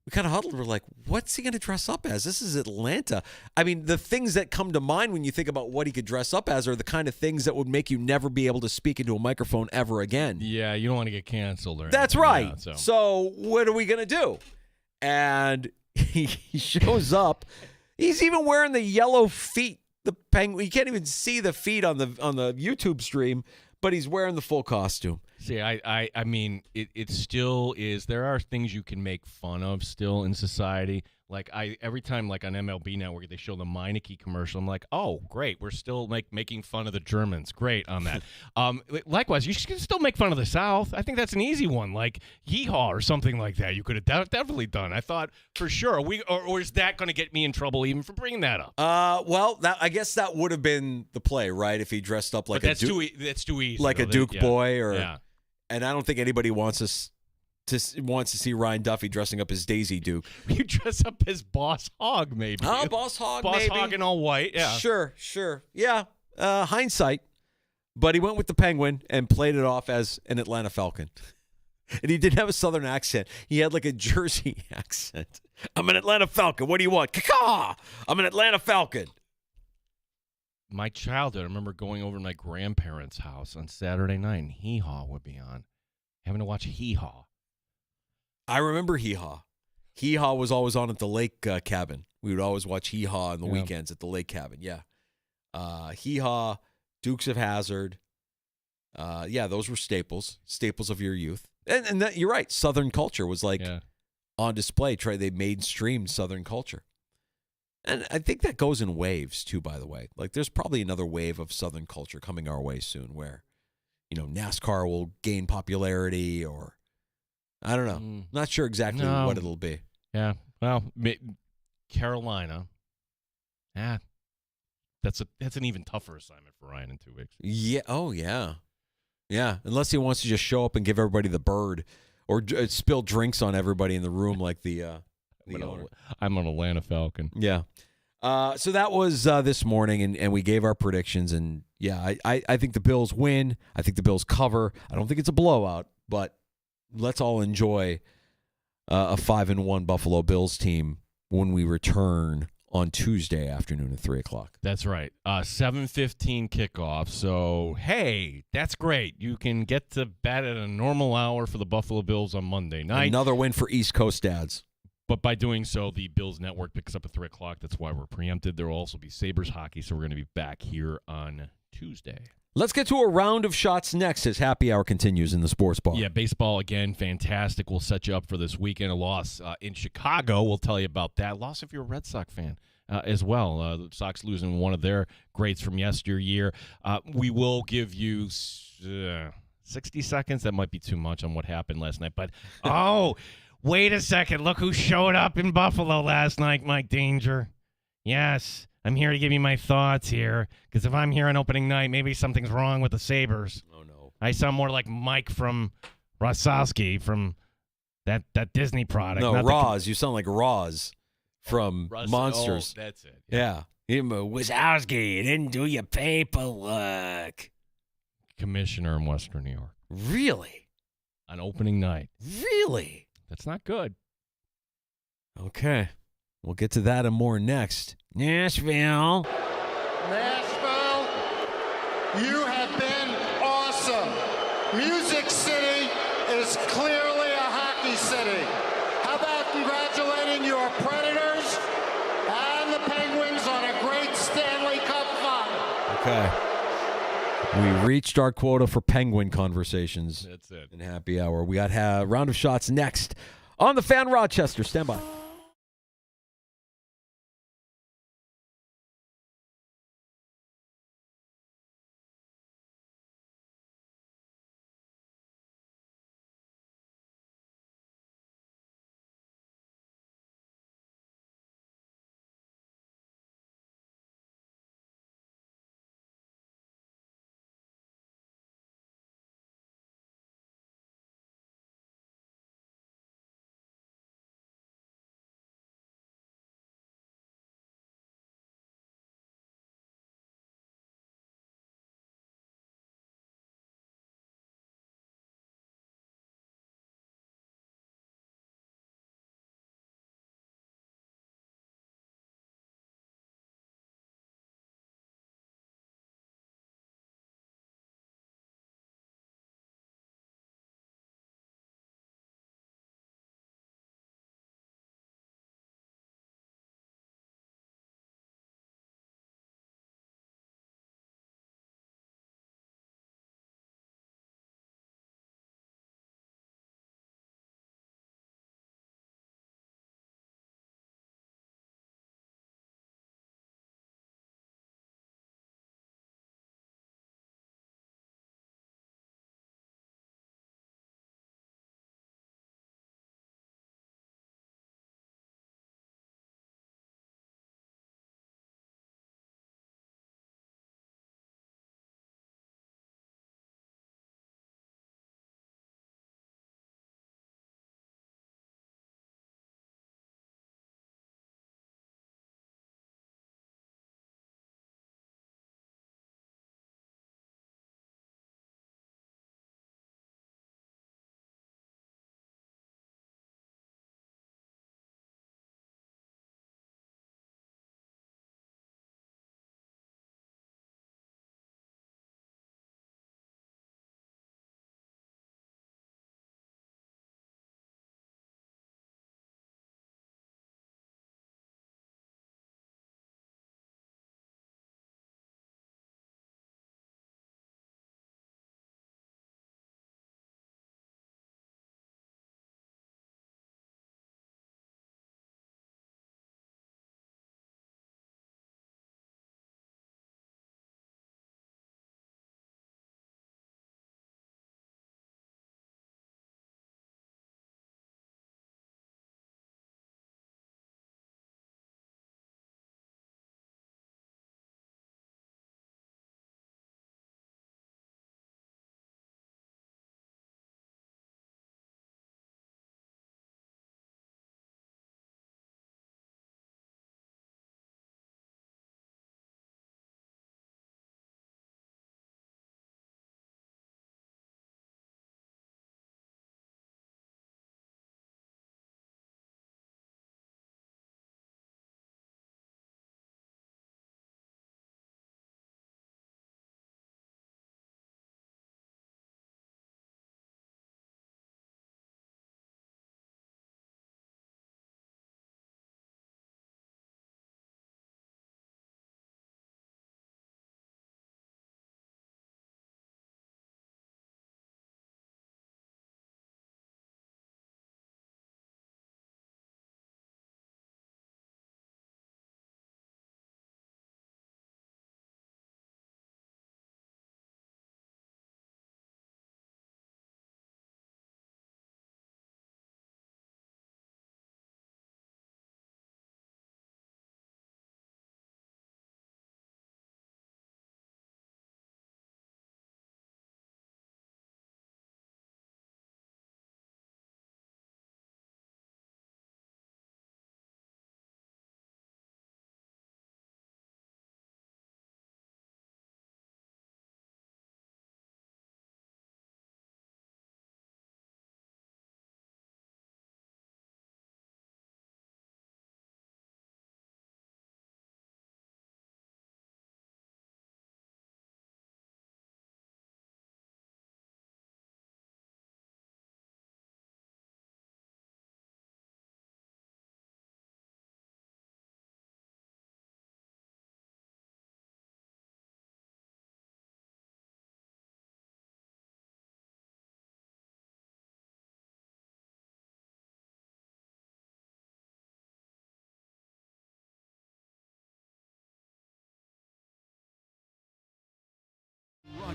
we kind of huddled. We're like, what's he going to dress up as? This is Atlanta. I mean, the things that come to mind when you think about what he could dress up as are the kind of things that would make you never be able to speak into a microphone ever again. Yeah, you don't want to get canceled or anything. That's right. Yeah, so what are we going to do? And he shows up. He's even wearing the yellow feet. The penguin. You can't even see the feet on the YouTube stream, but he's wearing the full costume. See, I mean, it still is. There are things you can make fun of still in society. Like every time, like on MLB Network, they show the Meineke commercial. I'm like, oh, great, we're still making fun of the Germans. Great on that. Likewise, you should still make fun of the South. I think that's an easy one, like yeehaw or something like that. You could have definitely done. I thought for sure. Or is that going to get me in trouble even for bringing that up? Well, I guess that would have been the play, right? If he dressed up like that's too easy, like a Duke boy, or yeah. And I don't think anybody wants to see Ryan Duffy dressing up as Daisy Duke. You dress up as Boss Hogg, maybe. Oh, Boss Hogg, Boss maybe. Hogg in all white, yeah. Sure. Yeah, hindsight. But he went with the penguin and played it off as an Atlanta Falcon. And he didn't have a Southern accent. He had like a Jersey accent. I'm an Atlanta Falcon. What do you want? Caw! I'm an Atlanta Falcon. My childhood, I remember going over to my grandparents' house on Saturday night, and Hee Haw would be on. Having to watch Hee Haw. I remember Hee Haw. Hee Haw was always on at the lake cabin. We would always watch Hee Haw on the weekends at the lake cabin. Yeah. Hee Haw, Dukes of Hazzard. Those were staples of your youth. And that, you're right. Southern culture was on display. They mainstreamed Southern culture. And I think that goes in waves too, by the way. Like there's probably another wave of Southern culture coming our way soon where, NASCAR will gain popularity, or I don't know. Not sure exactly what it'll be. Yeah. Well, Carolina. Yeah. That's an even tougher assignment for Ryan in 2 weeks. Yeah. Oh, yeah. Yeah. Unless he wants to just show up and give everybody the bird, or spill drinks on everybody in the room like the owner. I'm an Atlanta Falcon. Yeah. So that was this morning, and we gave our predictions. And, yeah, I think the Bills win. I think the Bills cover. I don't think it's a blowout, but let's all enjoy a 5-1 Buffalo Bills team when we return on Tuesday afternoon at 3 o'clock. That's right. 7:15 kickoff. So, hey, that's great. You can get to bed at a normal hour for the Buffalo Bills on Monday night. Another win for East Coast dads. But by doing so, the Bills Network picks up at 3 o'clock. That's why we're preempted. There will also be Sabres hockey, so we're going to be back here on Tuesday. Let's get to a round of shots next as happy hour continues in the sports bar. Yeah, baseball, again, fantastic. We'll set you up for this weekend. A loss in Chicago. We'll tell you about that. Loss if you're a Red Sox fan as well. The Sox losing one of their greats from yesteryear. We will give you 60 seconds. That might be too much on what happened last night. But, wait a second. Look who showed up in Buffalo last night, Mike Danger. Yes. I'm here to give you my thoughts here, because if I'm here on opening night, maybe something's wrong with the Sabres. Oh, no. I sound more like Mike from Rosowski from that Disney product. No, Roz. You sound like Roz from Monsters. Oh, that's it. Yeah. Wazowski, you didn't do your paperwork. Commissioner in Western New York. Really? On opening night. Really? That's not good. Okay. We'll get to that and more next. Nashville, you have been awesome. Music City is clearly a hockey city. How about congratulating your Predators and the Penguins on a great Stanley Cup final? Okay. We reached our quota for Penguin conversations. That's it. In happy hour. We got a round of shots next on the Fan Rochester. Stand by.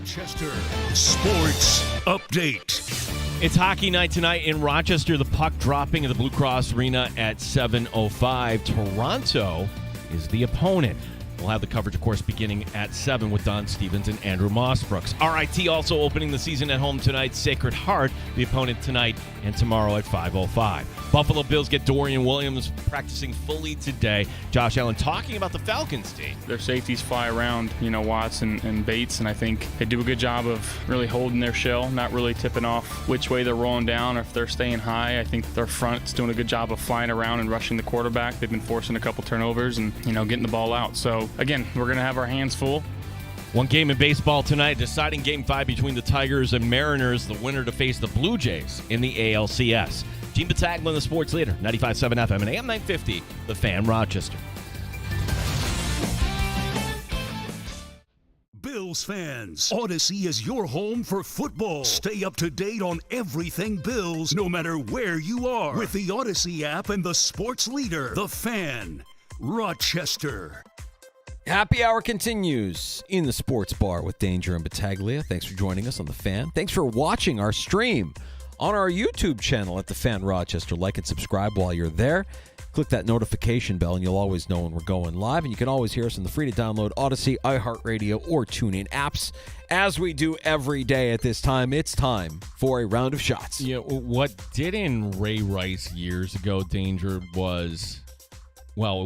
Rochester Sports Update. It's hockey night tonight in Rochester. The puck dropping at the Blue Cross Arena at 7:05. Toronto is the opponent. We'll have the coverage, of course, beginning at 7 with Don Stevens and Andrew Mossbrooks. RIT also opening the season at home tonight. Sacred Heart, the opponent tonight and tomorrow at 5:05. Buffalo Bills get Dorian Williams practicing fully today. Josh Allen talking about the Falcons team. Their safeties fly around, Watts and Bates, and I think they do a good job of really holding their shell, not really tipping off which way they're rolling down or if they're staying high. I think their front's doing a good job of flying around and rushing the quarterback. They've been forcing a couple turnovers and, getting the ball out. So, again, we're going to have our hands full. One game in baseball tonight, deciding Game 5 between the Tigers and Mariners, the winner to face the Blue Jays in the ALCS. Gene Battaglia, the sports leader, 95.7 FM and AM 950, The Fan, Rochester. Bills fans, Odyssey is your home for football. Stay up to date on everything Bills, no matter where you are, with the Odyssey app and the sports leader, The Fan, Rochester. Happy hour continues in the sports bar with Danger and Battaglia. Thanks for joining us on The Fan. Thanks for watching our stream on our YouTube channel at The Fan Rochester. Like and subscribe while you're there. Click that notification bell and you'll always know when we're going live. And you can always hear us on the free-to-download Odyssey, iHeartRadio, or TuneIn apps. As we do every day at this time, it's time for a round of shots. Yeah, what did in Ray Rice years ago, Danger, was... Well,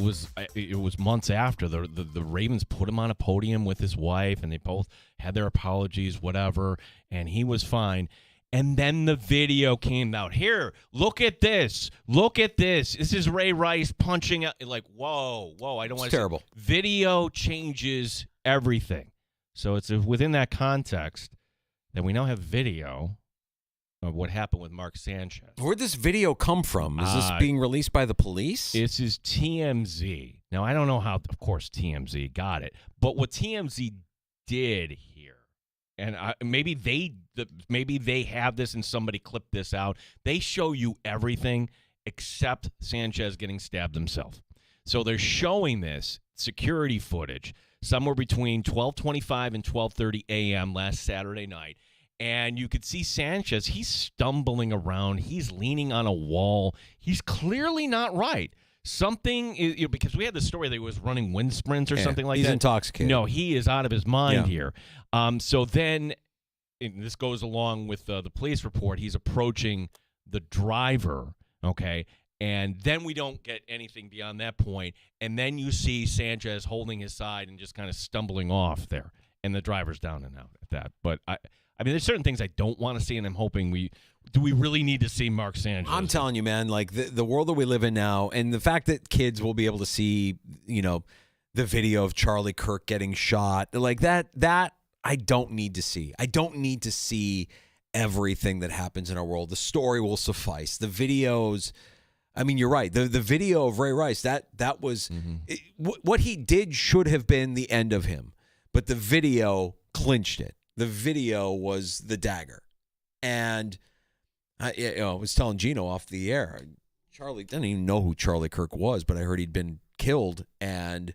it was months after the Ravens put him on a podium with his wife, and they both had their apologies, whatever, and he was fine. And then the video came out. Here, look at this. Look at this. This is Ray Rice punching out. Like, whoa, I don't want to. Terrible. Video changes everything. So it's within that context that we now have video of what happened with Mark Sanchez. Where'd this video come from? Is this being released by the police? This is TMZ. Now, I don't know how, of course, TMZ got it, but what TMZ did here, and maybe they have this and somebody clipped this out. They show you everything except Sanchez getting stabbed himself. So they're showing this security footage somewhere between 12:25 and 12:30 a.m. last Saturday night. And you could see Sanchez, he's stumbling around. He's leaning on a wall. He's clearly not right. Something is, because we had the story that he was running wind sprints or something like that. He's intoxicated. No, he is out of his mind here. So then, and this goes along with the police report, he's approaching the driver, okay? And then we don't get anything beyond that point. And then you see Sanchez holding his side and just kind of stumbling off there. And the driver's down and out at that. But I mean, there's certain things I don't want to see, and I'm hoping we really need to see Mark Sanchez? I'm telling you, man, like the world that we live in now, and the fact that kids will be able to see, the video of Charlie Kirk getting shot, like that I don't need to see. I don't need to see everything that happens in our world. The story will suffice. The videos, I mean, you're right. The video of Ray Rice, that was what he did should have been the end of him, but the video clinched it. The video was the dagger. And I was telling Gino off the air, Charlie didn't even know who Charlie Kirk was, but I heard he'd been killed. And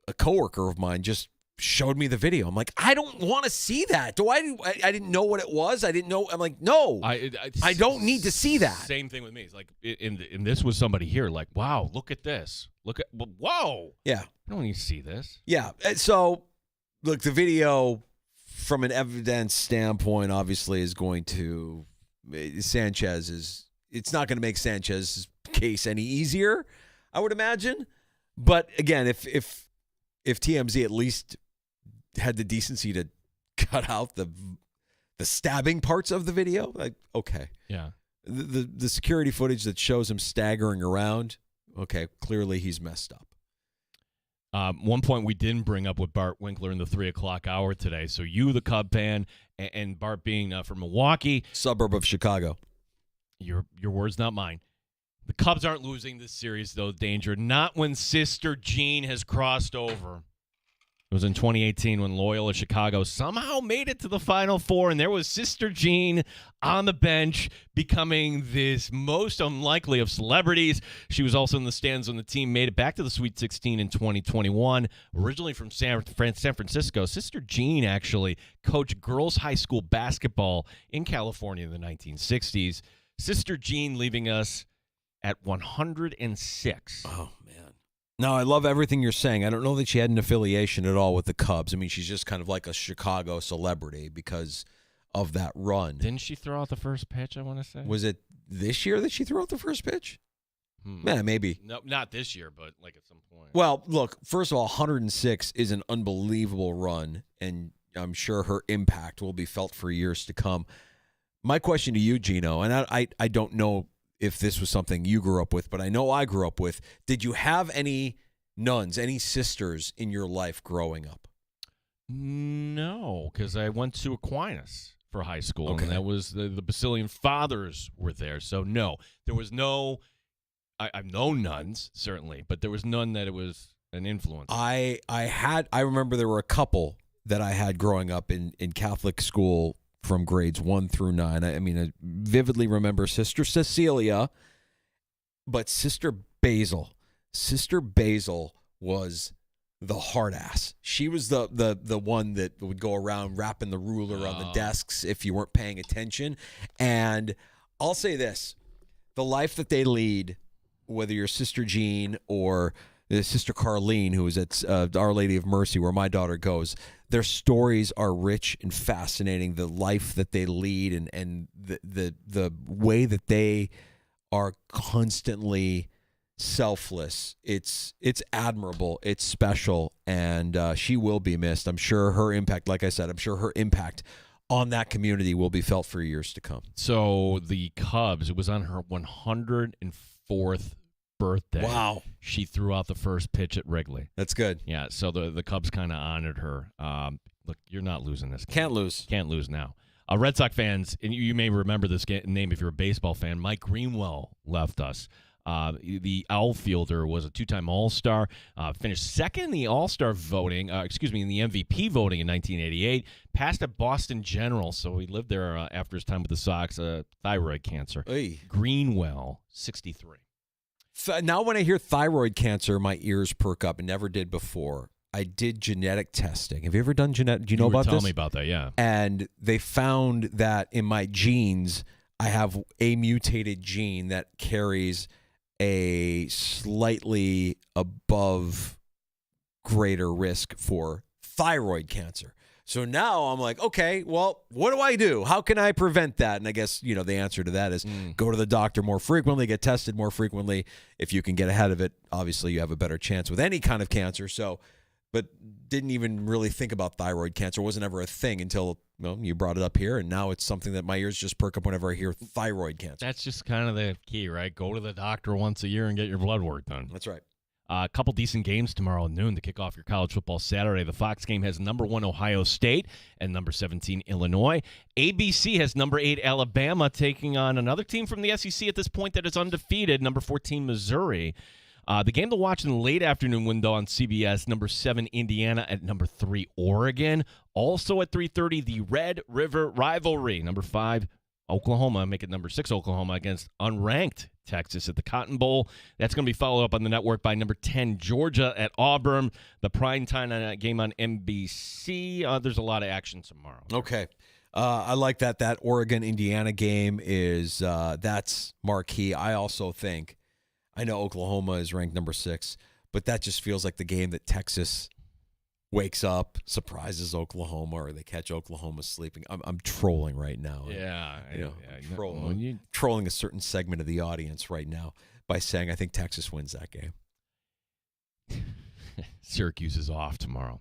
a coworker of mine just showed me the video. I'm like, I don't want to see that. I didn't know what it was. I didn't know. I'm like, no, I don't need to see that. Same thing with me. It's like, and this was somebody here, like, wow, look at this. Whoa. Yeah. I don't need to see this. Yeah. So, look, the video, from an evidence standpoint, obviously is going to it's not going to make Sanchez's case any easier, I would imagine. But again, if TMZ at least had the decency to cut out the stabbing parts of the video, like, okay. Yeah. The security footage that shows him staggering around, okay, clearly he's messed up. One point we didn't bring up with Bart Winkler in the 3 o'clock hour today. So you, the Cub fan, and Bart being from Milwaukee, suburb of Chicago. Your words, not mine. The Cubs aren't losing this series, though, Danger. Not when Sister Jean has crossed over. It was in 2018 when Loyola Chicago somehow made it to the Final Four, and there was Sister Jean on the bench becoming this most unlikely of celebrities. She was also in the stands when the team made it back to the Sweet 16 in 2021. Originally from San Francisco, Sister Jean actually coached girls high school basketball in California in the 1960s. Sister Jean leaving us at 106. Oh, man. No, I love everything you're saying. I don't know that she had an affiliation at all with the Cubs. I mean, she's just kind of like a Chicago celebrity because of that run. Didn't she throw out the first pitch, I want to say? Was it this year that she threw out the first pitch? Yeah, maybe. No, not this year, but like at some point. Well, look, first of all, 106 is an unbelievable run, and I'm sure her impact will be felt for years to come. My question to you, Gino, and I don't know if this was something you grew up with, but I know I grew up with. Did you have any nuns, any sisters in your life growing up? No, because I went to Aquinas for high school, Okay. and that was the Basilian Fathers were there. So, no, there was no – I've known nuns, certainly, but there was none that it was an influence. I remember there were a couple that I had growing up in Catholic school from grades 1 through 9. I mean, I vividly remember Sister Cecilia, but Sister Basil was the hard ass. She was the one that would go around wrapping the ruler on the desks if you weren't paying attention. And I'll say this, the life that they lead, whether you're Sister Jean or Sister Carlene, who is at Our Lady of Mercy, where my daughter goes, their stories are rich and fascinating. The life that they lead and the way that they are constantly selfless. It's admirable. It's special, and she will be missed. I'm sure her impact, like I said, her impact on that community will be felt for years to come. So the Cubs, it was on her 104th birthday. Wow. She threw out the first pitch at Wrigley. That's good. Yeah, so the Cubs kind of honored her. Look, you're not losing this game. Can't lose. Can't lose now. Red Sox fans, and you may remember this name if you're a baseball fan, Mike Greenwell left us. The outfielder was a two-time All-Star, finished second in the All-Star voting, in the MVP voting in 1988, passed at Boston General, so he lived there after his time with the Sox, thyroid cancer. Hey. Greenwell, 63. Now when I hear thyroid cancer, my ears perk up and never did before. I did genetic testing. Have you ever done genetic? Do you know about this? Tell me about that, yeah. And they found that in my genes, I have a mutated gene that carries a slightly above greater risk for thyroid cancer. So now I'm like, okay, well, what do I do? How can I prevent that? And I guess, the answer to that is go to the doctor more frequently, get tested more frequently. If you can get ahead of it, obviously you have a better chance with any kind of cancer. So, but didn't even really think about thyroid cancer. It wasn't ever a thing until you brought it up here, and now it's something that my ears just perk up whenever I hear thyroid cancer. That's just kind of the key, right? Go to the doctor once a year and get your blood work done. That's right. A couple decent games tomorrow at noon to kick off your college football Saturday. The Fox game has number 1 Ohio State and number 17 Illinois. ABC has number 8 Alabama taking on another team from the SEC at this point that is undefeated, number 14 Missouri. The game to watch in the late afternoon window on CBS, number 7 Indiana at number 3 Oregon. Also at 3:30, the Red River Rivalry, number 5 Oklahoma, make it number 6 Oklahoma against unranked Texas at the Cotton Bowl. That's going to be followed up on the network by number 10 Georgia at Auburn. The primetime game on NBC. There's a lot of action tomorrow. Okay. I like that. That Oregon-Indiana game is that's marquee. I also think, I know Oklahoma is ranked number 6, but that just feels like the game that Texas wakes up, surprises Oklahoma, or they catch Oklahoma sleeping. I'm trolling right now. Yeah. Trolling a certain segment of the audience right now by saying I think Texas wins that game. Syracuse is off tomorrow.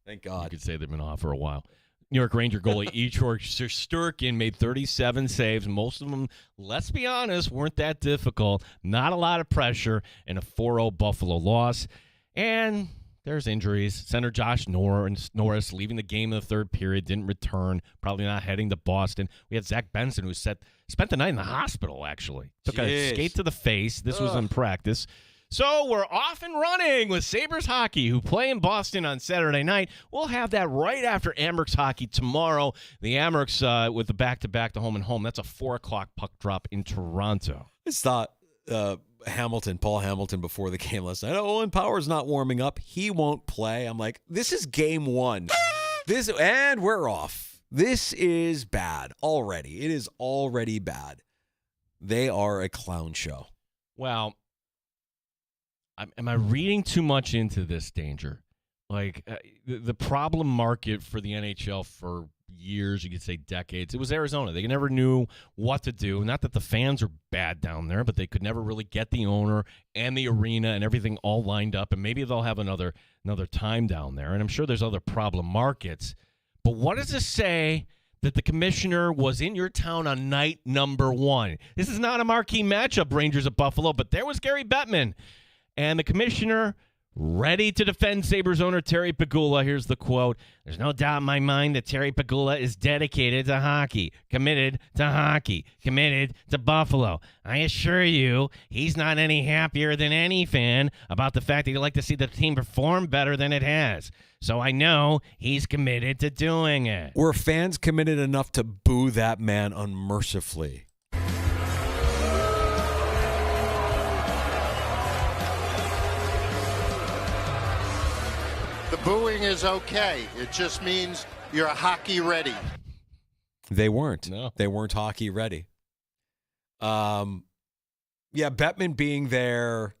Thank God. You could say they've been off for a while. New York Ranger goalie Igor Shesterkin made 37 saves. Most of them, let's be honest, weren't that difficult. Not a lot of pressure, and a 4-0 Buffalo loss. And there's injuries. Center Josh Norris leaving the game in the third period, didn't return, probably not heading to Boston. We had Zach Benson, who spent the night in the hospital, actually. Took a skate to the face. This was in practice. So we're off and running with Sabres hockey, who play in Boston on Saturday night. We'll have that right after Amherst hockey tomorrow. The Amherst with the back-to-back to home and home. That's a 4 o'clock puck drop in Toronto. I just thought Paul Hamilton, before the game last night, Owen Power's not warming up. He won't play. I'm like, this is game one. And we're off. This is bad already. It is already bad. They are a clown show. Well, am I reading too much into this, Danger? Like, the problem market for the NHL for years, you could say decades, it was Arizona. They never knew what to do. Not that the fans are bad down there, but they could never really get the owner and the arena and everything all lined up. And maybe they'll have another time down there. And I'm sure there's other problem markets. But what does it say that the commissioner was in your town on night number 1? This is not a marquee matchup, Rangers at Buffalo, but there was Gary Bettman. And the commissioner, ready to defend Sabres owner Terry Pegula. Here's the quote. There's no doubt in my mind that Terry Pegula is dedicated to hockey, committed to Buffalo. I assure you, he's not any happier than any fan about the fact that he'd like to see the team perform better than it has. So I know he's committed to doing it. Were fans committed enough to boo that man unmercifully? The booing is okay. It just means you're hockey ready. They weren't. No. They weren't hockey ready. Yeah, Bettman being there,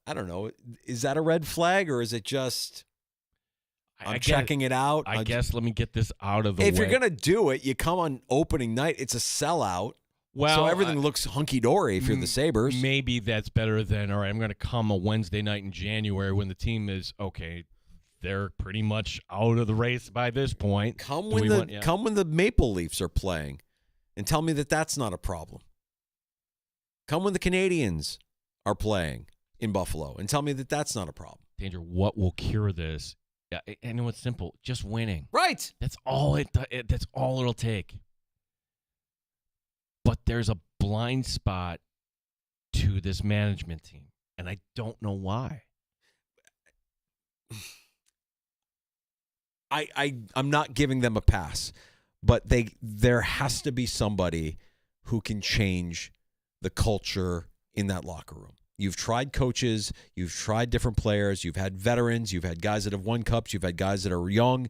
I don't know. Is that a red flag, or is it just I'm checking it out? I guess let me get this out of the way. If you're going to do it, you come on opening night. It's a sellout. Well, so everything looks hunky-dory if you're the Sabres. Maybe that's better than, all right, I'm going to come a Wednesday night in January when the team is, okay, they're pretty much out of the race by this point. Come when the Maple Leafs are playing and tell me that that's not a problem. Come when the Canadians are playing in Buffalo and tell me that that's not a problem. Danger, what will cure this? I know it's simple. Just winning. Right. That's all that's all it'll take. But there's a blind spot to this management team, and I don't know why. I'm not giving them a pass, but there has to be somebody who can change the culture in that locker room. You've tried coaches, you've tried different players, you've had veterans, you've had guys that have won cups, you've had guys that are young.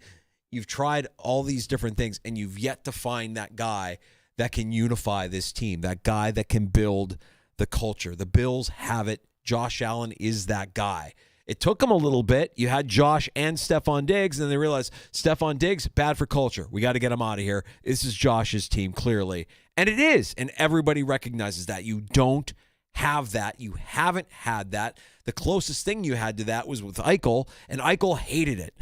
You've tried all these different things, and you've yet to find that guy that can unify this team, that guy that can build the culture. The Bills have it. Josh Allen is that guy. It took them a little bit. You had Josh and Stephon Diggs, and they realized Stephon Diggs, bad for culture. We got to get him out of here. This is Josh's team, clearly. And it is, and everybody recognizes that. You don't have that. You haven't had that. The closest thing you had to that was with Eichel, and Eichel hated it.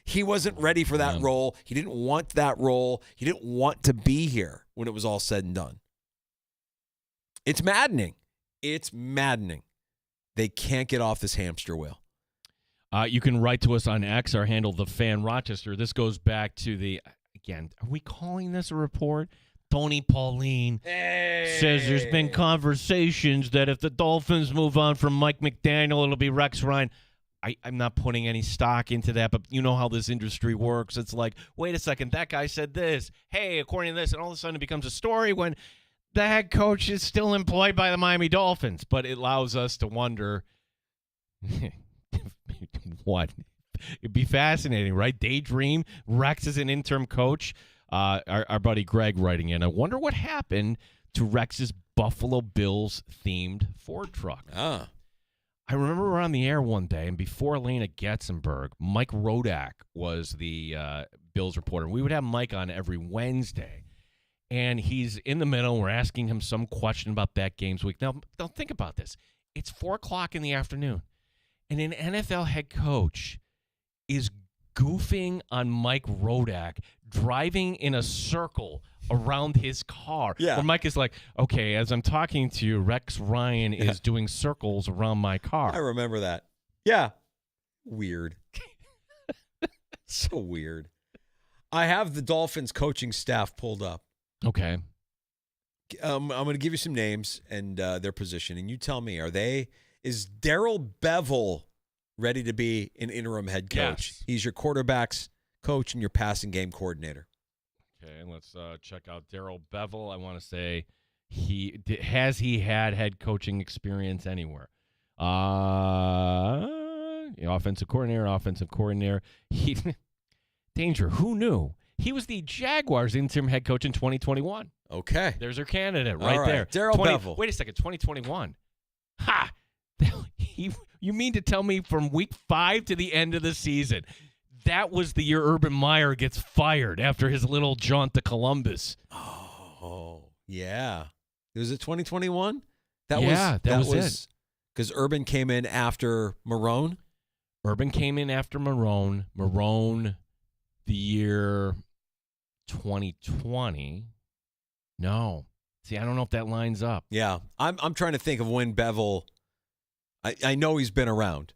He wasn't ready for that role. He didn't want that role. He didn't want to be here when it was all said and done. It's maddening. It's maddening. They can't get off this hamster wheel. You can write to us on X, our handle, The Fan Rochester. This goes back to again, are we calling this a report? Tony Pauline says there's been conversations that if the Dolphins move on from Mike McDaniel, it'll be Rex Ryan. I'm not putting any stock into that, but you know how this industry works. It's like, wait a second, that guy said this. Hey, according to this, and all of a sudden it becomes a story when the head coach is still employed by the Miami Dolphins. But it allows us to wonder what. It'd be fascinating, right? Daydream. Rex is an interim coach. Our buddy Greg writing in. I wonder what happened to Rex's Buffalo Bills themed Ford truck. I remember we were on the air one day, and before Elena Getzenberg, Mike Rodak was the Bills reporter. We would have Mike on every Wednesday, and he's in the middle. We're asking him some question about that games week. Now think about this. It's 4 o'clock in the afternoon, and an NFL head coach is goofing on Mike Rodak, driving in a circle around his car. Yeah. Where Mike is like, okay, as I'm talking to you, Rex Ryan is doing circles around my car. I remember that. Yeah. Weird. So weird. I have the Dolphins coaching staff pulled up. Okay. I'm going to give you some names and their position, and you tell me, are they Is Darrell Bevell ready to be an interim head coach? Yes. He's your quarterback's coach and your passing game coordinator. Okay, let's check out Darrell Bevell. I want to say has he had head coaching experience anywhere? Offensive coordinator. Danger, who knew? He was the Jaguars' interim head coach in 2021. Okay. There's our candidate right there. Darrell Bevell. Wait a second, 2021. Ha! You mean to tell me from week 5 to the end of the season, that was the year Urban Meyer gets fired after his little jaunt to Columbus? Oh, yeah. Was it 2021? That was it. Because Urban came in after Marone? Urban came in after Marone. Marone, the year 2020. No. See, I don't know if that lines up. Yeah. I'm trying to think of when Bevell. I know he's been around.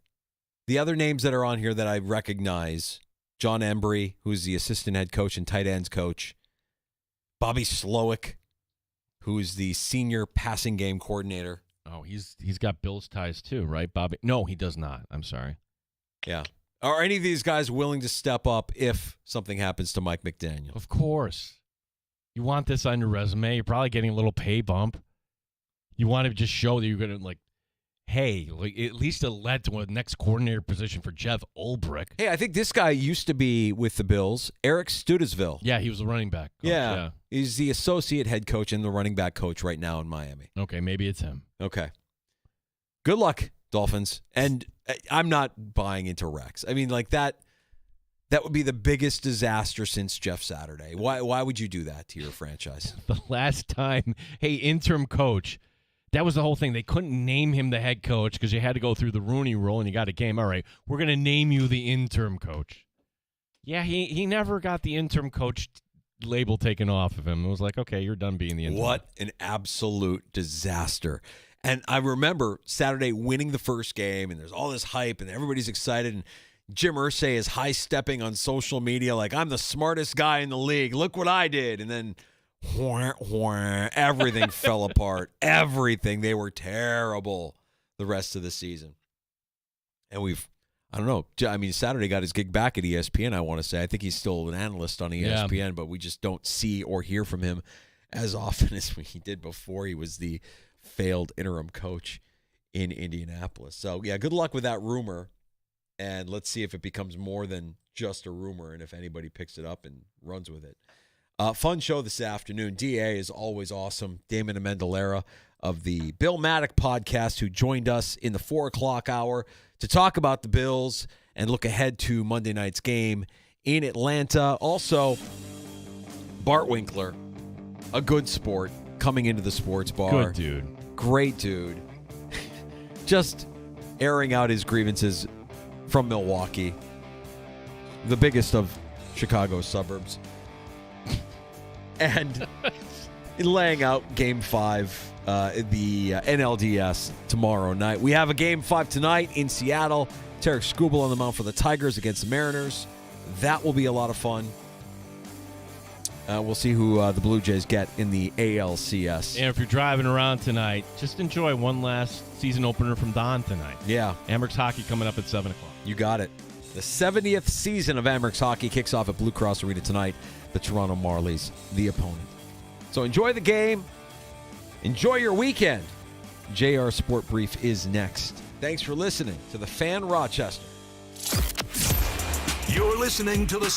The other names that are on here that I recognize, John Embry, who's the assistant head coach and tight ends coach. Bobby Slowick, who's the senior passing game coordinator. Oh, he's got Bills ties too, right, Bobby? No, he does not. I'm sorry. Yeah. Are any of these guys willing to step up if something happens to Mike McDaniel? Of course. You want this on your resume. You're probably getting a little pay bump. You want to just show that you're going to, hey, at least it led to a next coordinator position for Jeff Ulbrich. Hey, I think this guy used to be with the Bills, Eric Studesville. Yeah, he was a running back coach. Yeah. He's the associate head coach and the running back coach right now in Miami. Okay, maybe it's him. Okay. Good luck, Dolphins. And I'm not buying into Rex. I mean, that would be the biggest disaster since Jeff Saturday. Why would you do that to your franchise? The last time, hey, interim coach. That was the whole thing. They couldn't name him the head coach because you had to go through the Rooney Rule and you got a game. All right, we're going to name you the interim coach. Yeah, he never got the interim coach label taken off of him. It was like, okay, you're done being the interim. What an absolute disaster. And I remember Saturday winning the first game, and there's all this hype, and everybody's excited, and Jim Irsay is high-stepping on social media like, I'm the smartest guy in the league. Look what I did. And then everything fell apart. Everything. They were terrible the rest of the season. And I don't know. I mean, Saturday got his gig back at ESPN, I want to say. I think he's still an analyst on ESPN, but we just don't see or hear from him as often as he did before he was the failed interim coach in Indianapolis. So, yeah, good luck with that rumor. And let's see if it becomes more than just a rumor and if anybody picks it up and runs with it. Fun show this afternoon. DA is always awesome. Damon Amendolara of the Bill Maddock podcast, who joined us in the 4 o'clock hour to talk about the Bills and look ahead to Monday night's game in Atlanta. Also, Bart Winkler, a good sport, coming into the sports bar. Good dude. Great dude. Just airing out his grievances from Milwaukee, the biggest of Chicago's suburbs, and laying out Game 5, the NLDS tomorrow night. We have a Game 5 tonight in Seattle. Tarek Skubal on the mound for the Tigers against the Mariners. That will be a lot of fun. We'll see who the Blue Jays get in the ALCS. And if you're driving around tonight, just enjoy one last season opener from Don tonight. Yeah. Amerks Hockey coming up at 7 o'clock. You got it. The 70th season of Amerks Hockey kicks off at Blue Cross Arena tonight. The Toronto Marlies, the opponent. So enjoy the game. Enjoy your weekend. JR Sport Brief is next. Thanks for listening to the Fan Rochester. You're listening to the